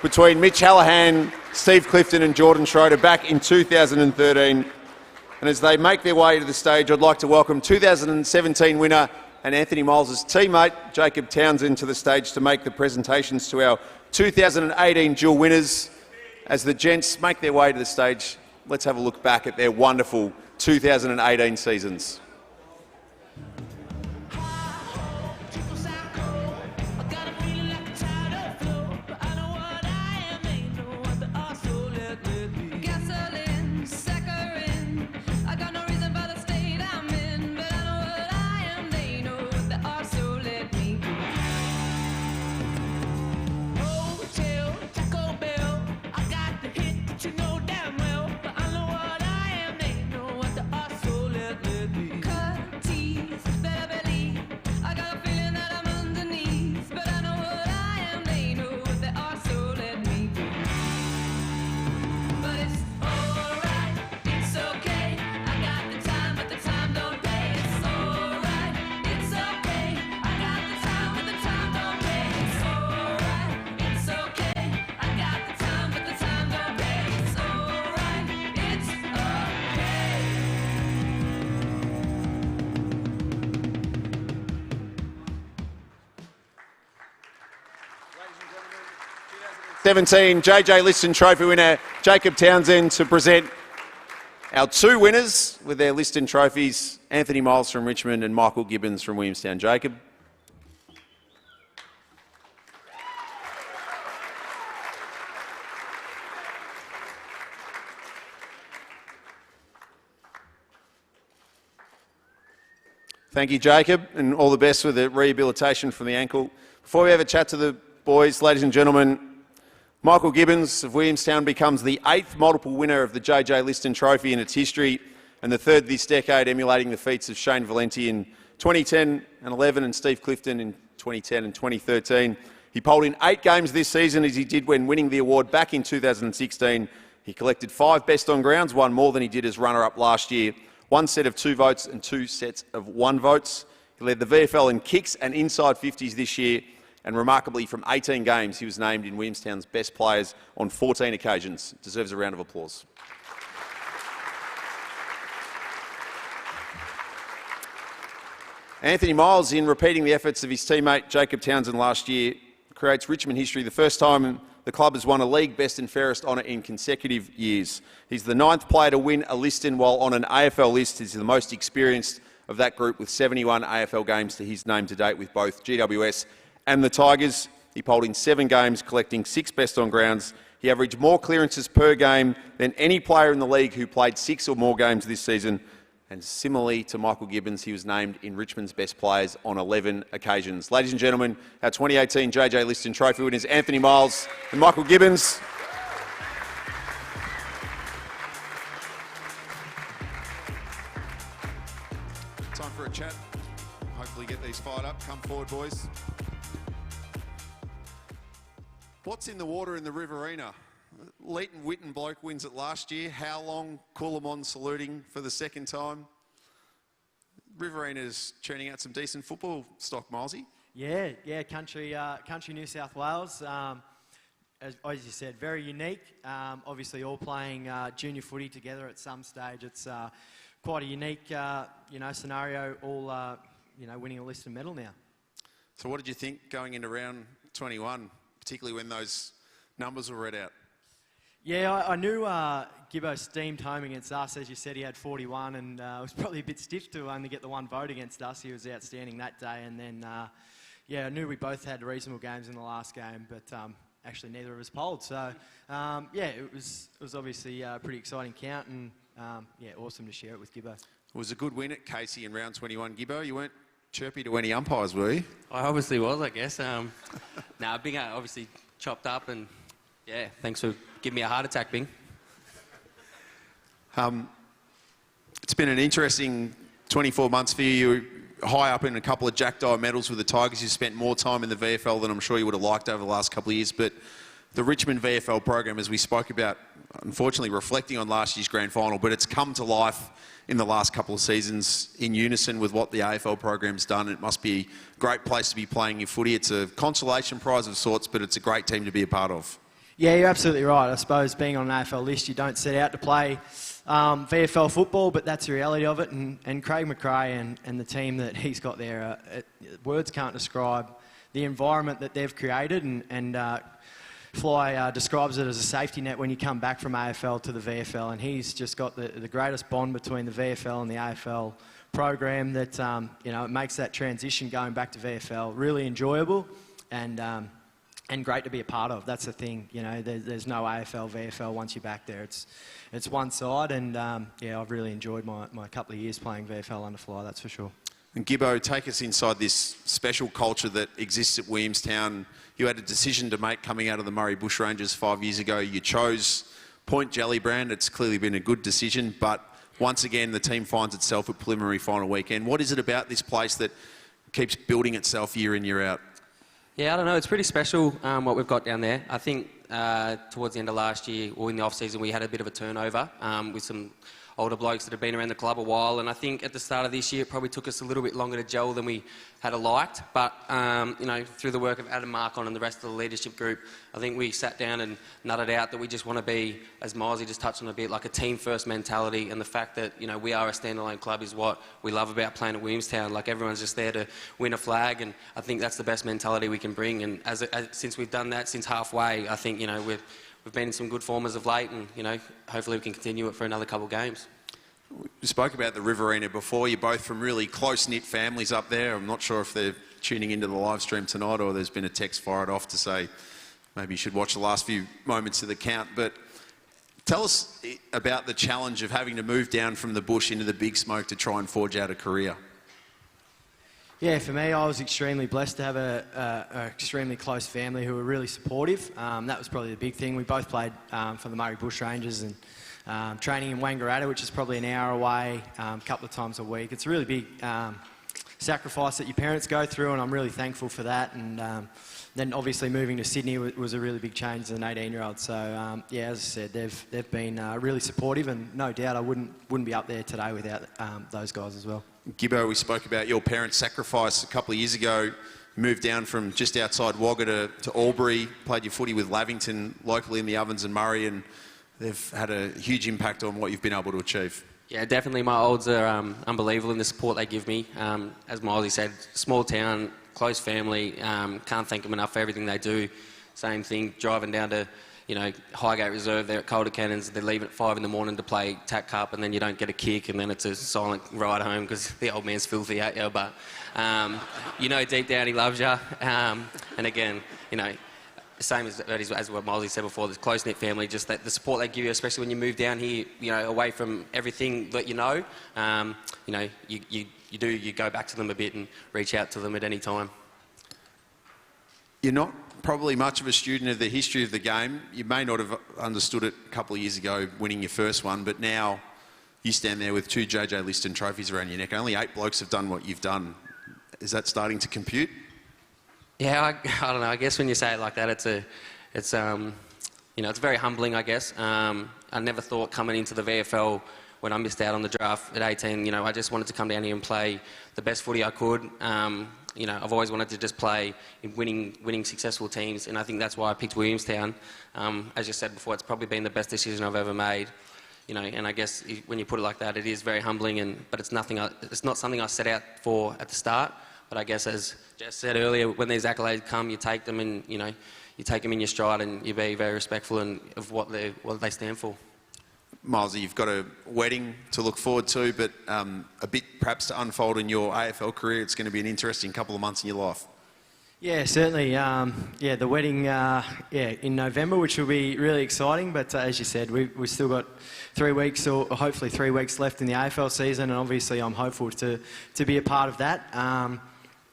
between Mitch Hallahan, Steve Clifton and Jordan Schroeder back in 2013. And as they make their way to the stage, I'd like to welcome 2017 winner and Anthony Miles' teammate, Jacob Townsend, to the stage to make the presentations to our 2018 dual winners. As the gents make their way to the stage, let's have a look back at their wonderful 2018 seasons. '17 JJ Liston Trophy winner Jacob Townsend to present our 2 winners with their Liston trophies, Anthony Miles from Richmond and Michael Gibbons from Williamstown. Jacob. Thank you, Jacob, and all the best with the rehabilitation from the ankle. Before we have a chat to the boys, ladies and gentlemen, Michael Gibbons of Williamstown becomes the 8th multiple winner of the JJ Liston Trophy in its history and the 3rd this decade, emulating the feats of Shane Valenti in 2010 and 11 and Steve Clifton in 2010 and 2013. He polled in 8 games this season, as he did when winning the award back in 2016. He collected 5 best on grounds, one more than he did as runner-up last year. 1 set of 2 votes and 2 sets of 1 votes. He led the VFL in kicks and inside 50s this year And remarkably, from 18 games, he was named in Williamstown's best players on 14 occasions. Deserves a round of applause. Anthony Miles, in repeating the efforts of his teammate Jacob Townsend last year, creates Richmond history, the first time the club has won a league best and fairest honour in consecutive years. He's the 9th player to win a list, and while on an AFL list, he's the most experienced of that group with 71 AFL games to his name to date with both GWS and the Tigers. He polled in 7 games, collecting 6 best on grounds. He averaged more clearances per game than any player in the league who played 6 or more games this season. And similarly to Michael Gibbons, he was named in Richmond's best players on 11 occasions. Ladies and gentlemen, our 2018 JJ Liston Trophy winners, Anthony Miles and Michael Gibbons. Time for a chat. Hopefully get these fired up. Come forward, boys. What's in the water in the Riverina? Leighton Witten bloke wins it last year. How long? Coolamon saluting for the second time. Riverina's churning out some decent football stock, Milesy. Yeah, country New South Wales. As you said, very unique. Obviously, all playing junior footy together at some stage. It's quite a unique, scenario. All, winning a Liston medal now. So, what did you think going into round 21, particularly when those numbers were read out? Yeah, I knew Gibbo steamed home against us. As you said, he had 41, and it was probably a bit stiff to only get the 1 vote against us. He was outstanding that day, and then, I knew we both had reasonable games in the last game, but actually neither of us polled. So, it was obviously a pretty exciting count, and awesome to share it with Gibbo. It was a good win at Casey in round 21. Gibbo, you weren't chirpy to any umpires, were you? I obviously was, I guess. Bing obviously chopped up, and yeah, thanks for giving me a heart attack, Bing. It's been an interesting 24 months for you. You're high up in a couple of Jack Dye medals with the Tigers. You spent more time in the VFL than I'm sure you would have liked over the last couple of years. But the Richmond VFL program, as we spoke about, unfortunately reflecting on last year's grand final, but it's come to life in the last couple of seasons in unison with what the AFL program's done. It must be a great place to be playing your footy. It's a consolation prize of sorts, but it's a great team to be a part of. Yeah, you're absolutely right. I suppose being on an AFL list, you don't set out to play VFL football, but that's the reality of it. And Craig McRae and the team that he's got there, words can't describe the environment that they've created. And Fly describes it as a safety net when you come back from AFL to the VFL. And he's just got the greatest bond between the VFL and the AFL program that, it makes that transition going back to VFL really enjoyable and great to be a part of. That's the thing, there's no AFL, VFL once you're back there. It's one side, and I've really enjoyed my couple of years playing VFL under Fly, that's for sure. And Gibbo, take us inside this special culture that exists at Williamstown. You had a decision to make coming out of the Murray Bushrangers 5 years ago. You chose Point Jellybrand. It's clearly been a good decision, but once again, the team finds itself at preliminary final weekend. What is it about this place that keeps building itself year in, year out? Yeah, I don't know. It's pretty special what we've got down there. I think towards the end of last year, or in the off-season, we had a bit of a turnover with some older blokes that have been around the club a while. And I think at the start of this year, it probably took us a little bit longer to gel than we had liked. But, through the work of Adam Markon and the rest of the leadership group, I think we sat down and nutted out that we just want to be, as Milesy just touched on a bit, like a team-first mentality. And the fact that, we are a standalone club is what we love about playing at Williamstown. Like, everyone's just there to win a flag. And I think that's the best mentality we can bring. And since we've done that since halfway, I think, we've been in some good form as of late, and hopefully we can continue it for another couple of games. We spoke about the Riverina before. You're both from really close-knit families up there. I'm not sure if they're tuning into the live stream tonight, or there's been a text fired off to say maybe you should watch the last few moments of the count. But tell us about the challenge of having to move down from the bush into the big smoke to try and forge out a career. Yeah, for me, I was extremely blessed to have an extremely close family who were really supportive. That was probably the big thing. We both played for the Murray Bushrangers and training in Wangaratta, which is probably an hour away, a couple of times a week. It's a really big sacrifice that your parents go through, and I'm really thankful for that. And then obviously moving to Sydney was a really big change as an 18-year-old. So as I said, they've been really supportive, and no doubt I wouldn't be up there today without those guys as well. Gibbo, we spoke about your parents' sacrifice a couple of years ago. moved down from just outside Wagga to Albury, played your footy with Lavington locally in the Ovens and Murray, and they've had a huge impact on what you've been able to achieve. Yeah, definitely. My olds are unbelievable in the support they give me. As Milesy said, small town, close family. Can't thank them enough for everything they do. Same thing, driving down to, Highgate Reserve there at Calder Cannons. They leave at 5 in the morning to play TAC Cup, and then you don't get a kick, and then it's a silent ride home because the old man's filthy at you. But deep down he loves you. And again, same as what Milesy said before, this close-knit family, just that the support they give you, especially when you move down here, away from everything that you go back to them a bit and reach out to them at any time. You're not probably much of a student of the history of the game. You may not have understood it a couple of years ago winning your first one, but now you stand there with 2 JJ Liston trophies around your neck. Only 8 blokes have done what you've done. Is that starting to compute? Yeah, I don't know. I guess when you say it like that, it's very humbling, I guess. I never thought coming into the VFL when I missed out on the draft at 18, I just wanted to come down here and play the best footy I could. I've always wanted to just play in winning successful teams, and I think that's why I picked Williamstown. As you said before, it's probably been the best decision I've ever made. And I guess when you put it like that, it is very humbling. But it's not something I set out for at the start. But I guess, as Jess said earlier, when these accolades come, you take them and you take them in your stride, and you be very respectful of what they stand for. Milesy, you've got a wedding to look forward to, but a bit perhaps to unfold in your AFL career. It's going to be an interesting couple of months in your life. Yeah, certainly. The wedding in November, which will be really exciting. But as you said, we've still got 3 weeks, or hopefully 3 weeks left in the AFL season, and obviously I'm hopeful to be a part of that.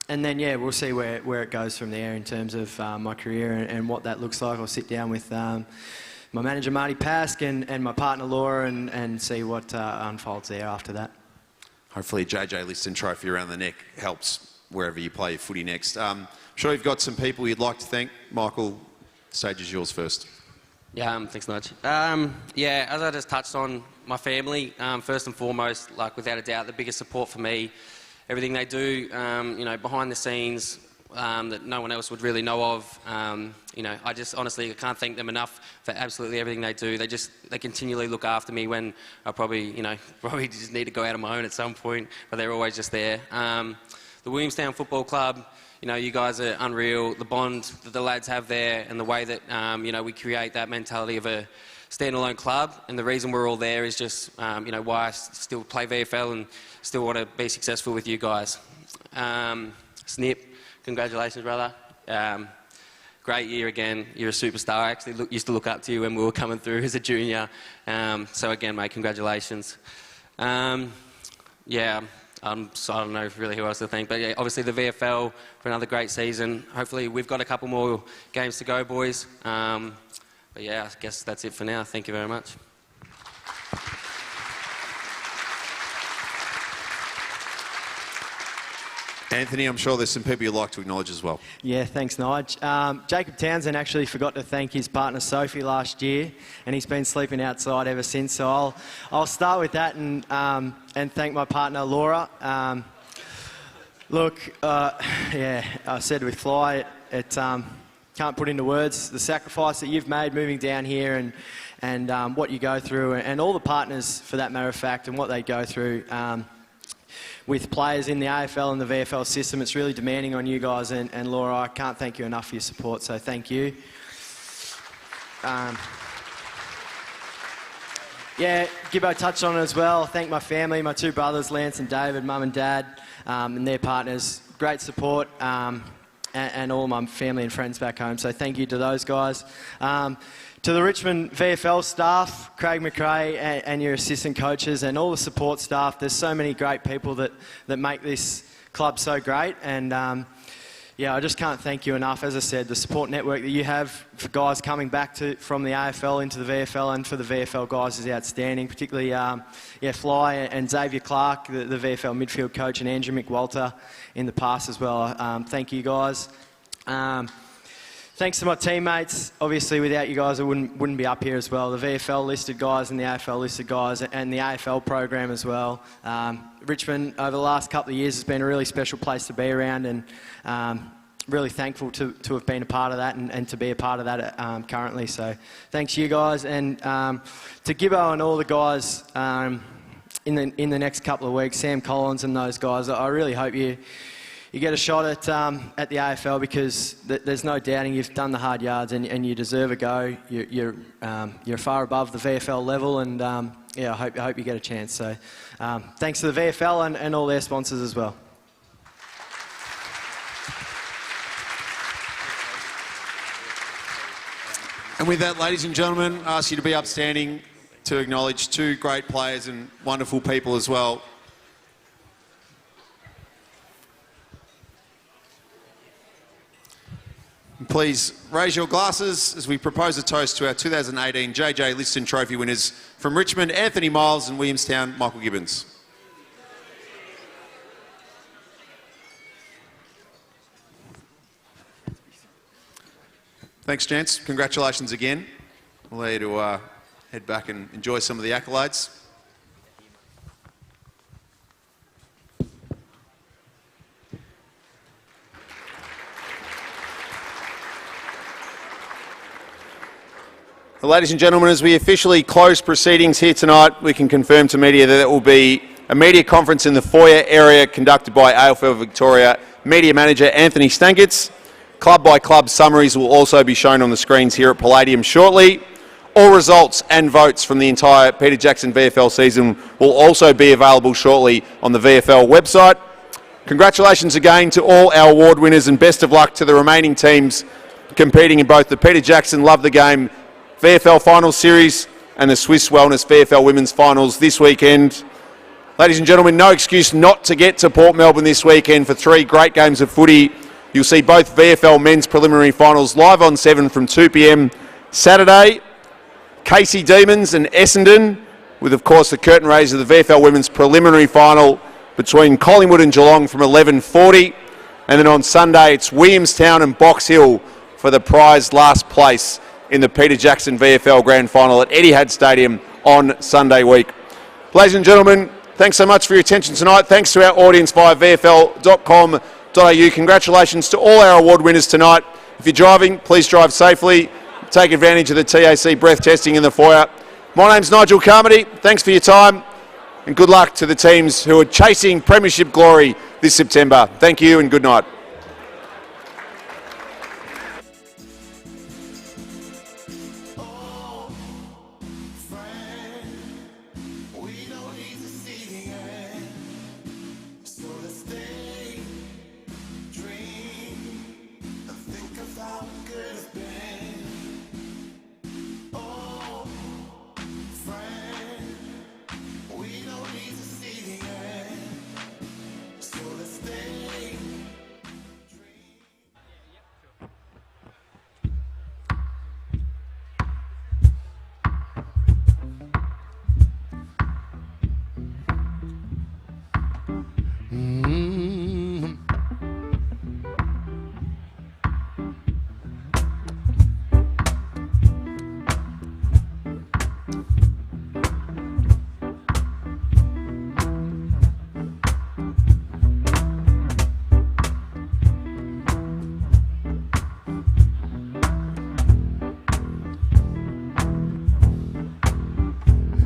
And then, we'll see where it goes from there in terms of my career and what that looks like. I'll sit down with my manager, Marty Pask, and my partner, Laura, and see what unfolds there after that. Hopefully a JJ Liston trophy around the neck helps wherever you play footy next. I'm sure you've got some people you'd like to thank. Michael, the stage is yours first. Yeah, thanks, Nudge. As I just touched on, my family, first and foremost, without a doubt, the biggest support for me. Everything they do, behind the scenes, that no one else would really know of. I just honestly can't thank them enough for absolutely everything they do. They continually look after me when I probably just need to go out on my own at some point, but they're always just there. The Williamstown Football Club, you guys are unreal. The bond that the lads have there, and the way that we create that mentality of a standalone club, and the reason we're all there is just why I still play VFL and still want to be successful with you guys. Snip, congratulations, brother. Great year again. You're a superstar. I actually used to look up to you when we were coming through as a junior. So again, mate, congratulations. I don't know really who else to thank, but yeah, obviously the VFL for another great season. Hopefully we've got a couple more games to go, boys. I guess that's it for now. Thank you very much. Anthony, I'm sure there's some people you'd like to acknowledge as well. Yeah, thanks, Nige. Jacob Townsend actually forgot to thank his partner Sophie last year, and he's been sleeping outside ever since. So I'll start with that and thank my partner Laura. I said with Fly, it can't put into words the sacrifice that you've made moving down here and what you go through, and all the partners for that matter of fact, and what they go through. With players in the AFL and the VFL system, it's really demanding on you guys, and Laura, I can't thank you enough for your support, so thank you. Gibbo touched on it as well. Thank my family, my 2 brothers, Lance and David, mum and dad, and their partners. Great support, and all my family and friends back home, so thank you to those guys. To the Richmond VFL staff, Craig McRae and your assistant coaches and all the support staff, there's so many great people that make this club so great, and I just can't thank you enough. As I said, the support network that you have for guys coming back from the AFL into the VFL and for the VFL guys is outstanding, particularly Fly and Xavier Clark, the VFL midfield coach, and Andrew McWalter in the past as well. Thank you guys. Thanks to my teammates. Obviously, without you guys, I wouldn't be up here as well. The VFL listed guys and the AFL listed guys and the AFL program as well. Richmond, over the last couple of years, has been a really special place to be around, and really thankful to have been a part of that and to be a part of that currently. So thanks you guys, and to Gibbo and all the guys in the next couple of weeks, Sam Collins and those guys. I really hope you get a shot at the AFL, because there's no doubting you've done the hard yards and you deserve a go. You're far above the VFL level, and yeah, I hope you get a chance. So thanks to the VFL and all their sponsors as well. And with that, ladies and gentlemen, I ask you to be upstanding to acknowledge two great players and wonderful people as well. And please raise your glasses as we propose a toast to our 2018 JJ Liston Trophy winners from Richmond, Anthony Miles, and Williamstown, Michael Gibbons. Thanks, gents. Congratulations again. We'll allow you to head back and enjoy some of the accolades. Well, ladies and gentlemen, as we officially close proceedings here tonight, we can confirm to media that there will be a media conference in the foyer area conducted by AFL Victoria Media Manager Anthony Stankitz. Club-by-club summaries will also be shown on the screens here at Palladium shortly. All results and votes from the entire Peter Jackson VFL season will also be available shortly on the VFL website. Congratulations again to all our award winners, and best of luck to the remaining teams competing in both the Peter Jackson Love the Game VFL Finals Series and the Swiss Wellness VFL Women's Finals this weekend. Ladies and gentlemen, no excuse not to get to Port Melbourne this weekend for 3 great games of footy. You'll see both VFL men's preliminary finals live on 7 from 2 p.m. Saturday. Casey Demons and Essendon, with of course the curtain raise of the VFL women's preliminary final between Collingwood and Geelong from 11:40. And then on Sunday it's Williamstown and Box Hill for the prized last place in the Peter Jackson VFL Grand Final at Etihad Stadium on Sunday week. Ladies and gentlemen, thanks so much for your attention tonight. Thanks to our audience via vfl.com.au. Congratulations to all our award winners tonight. If you're driving, please drive safely. Take advantage of the TAC breath testing in the foyer. My name's Nigel Carmody. Thanks for your time, and good luck to the teams who are chasing premiership glory this September. Thank you and good night.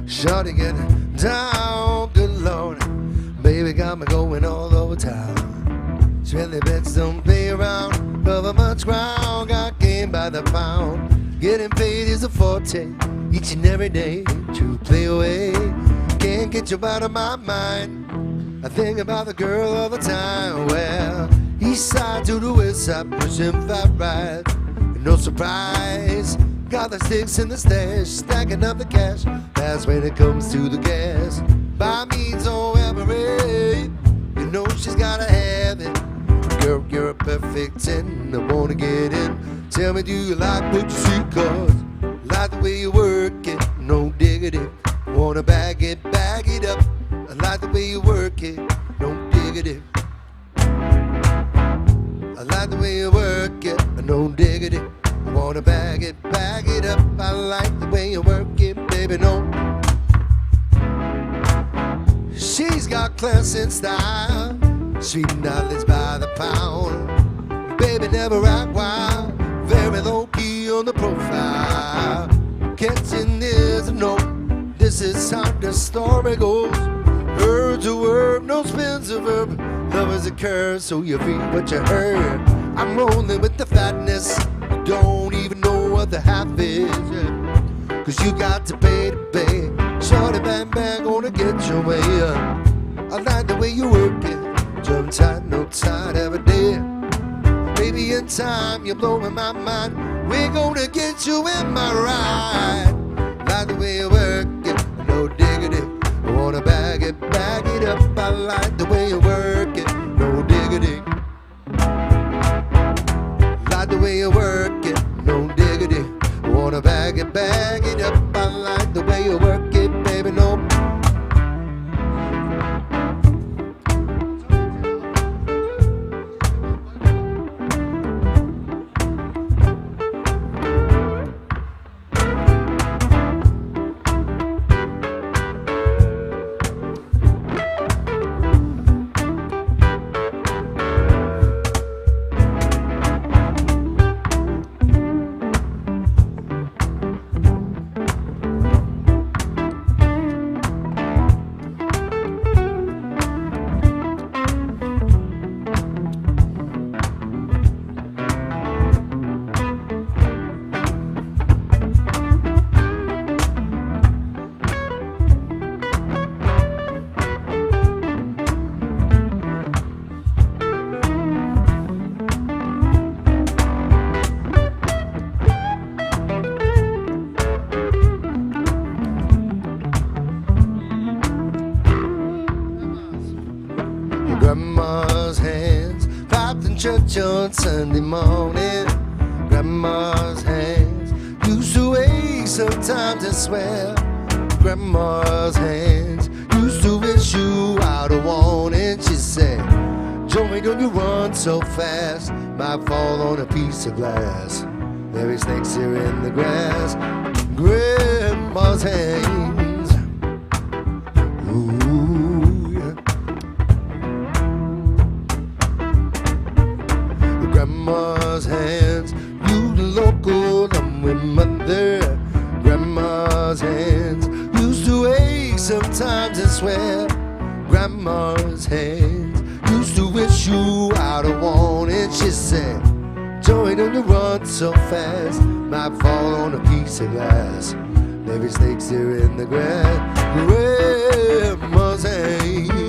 Shorty getting down, good Lord. Baby got me going all over town. She really bets don't play around, cover much ground, got game by the pound. Getting paid is a forte, each and every day, to play away. Can't get you out of my mind. I think about the girl all the time. Well, east side to the west side, pushing fat rides. No surprise, got the sticks in the stash, stacking up the cash. That's when it comes to the gas. By means or every, you know she's gotta have it. Girl, you're a perfect 10, I wanna get in. Tell me, do you like what you see? Cause like the way you work it, no diggity. Wanna bag it up. I like the way you work it, no diggity. I like the way you work it, no diggity. Wanna bag it up. I like the way you work it, baby, no. She's got class and style, sweet knowledge by the pound. Baby, never act wild, very low key on the profile. Catching is a no, this is how the story goes. Word to word, no spins of verb. Love is a curse, so you read what you heard. I'm rolling with the fatness, you don't even know what the half is. Cause you got to pay to pay. Shorty bang bang, gonna get your way up. I like the way you work it, jump tight, no tight every day. Baby, in time, you're blowing my mind. We're gonna get you in my ride. Like the way you work it, no diggity. I wanna bag it up. I like the way you work it, no diggity. Like the way you work it, no diggity. I wanna bag it up. I like the way you work it, baby, no. Grandma's hands clapped in church on Sunday morning. Grandma's hands used to ache sometimes, I swear. Grandma's hands used to wish you out a warning. She said, Joey, don't you run so fast, might fall on a piece of glass. There is snakes here in the grass. Grandma's hands, ooh, yeah. Grandma's hands, you the local, I'm with mother. Grandma's hands used to ache sometimes, I swear. Grandma's hands used to wish you out a warning. She said, Joey, don't you run so fast, might fall on a piece of glass. There is snakes here in the grass. Grandma's hands.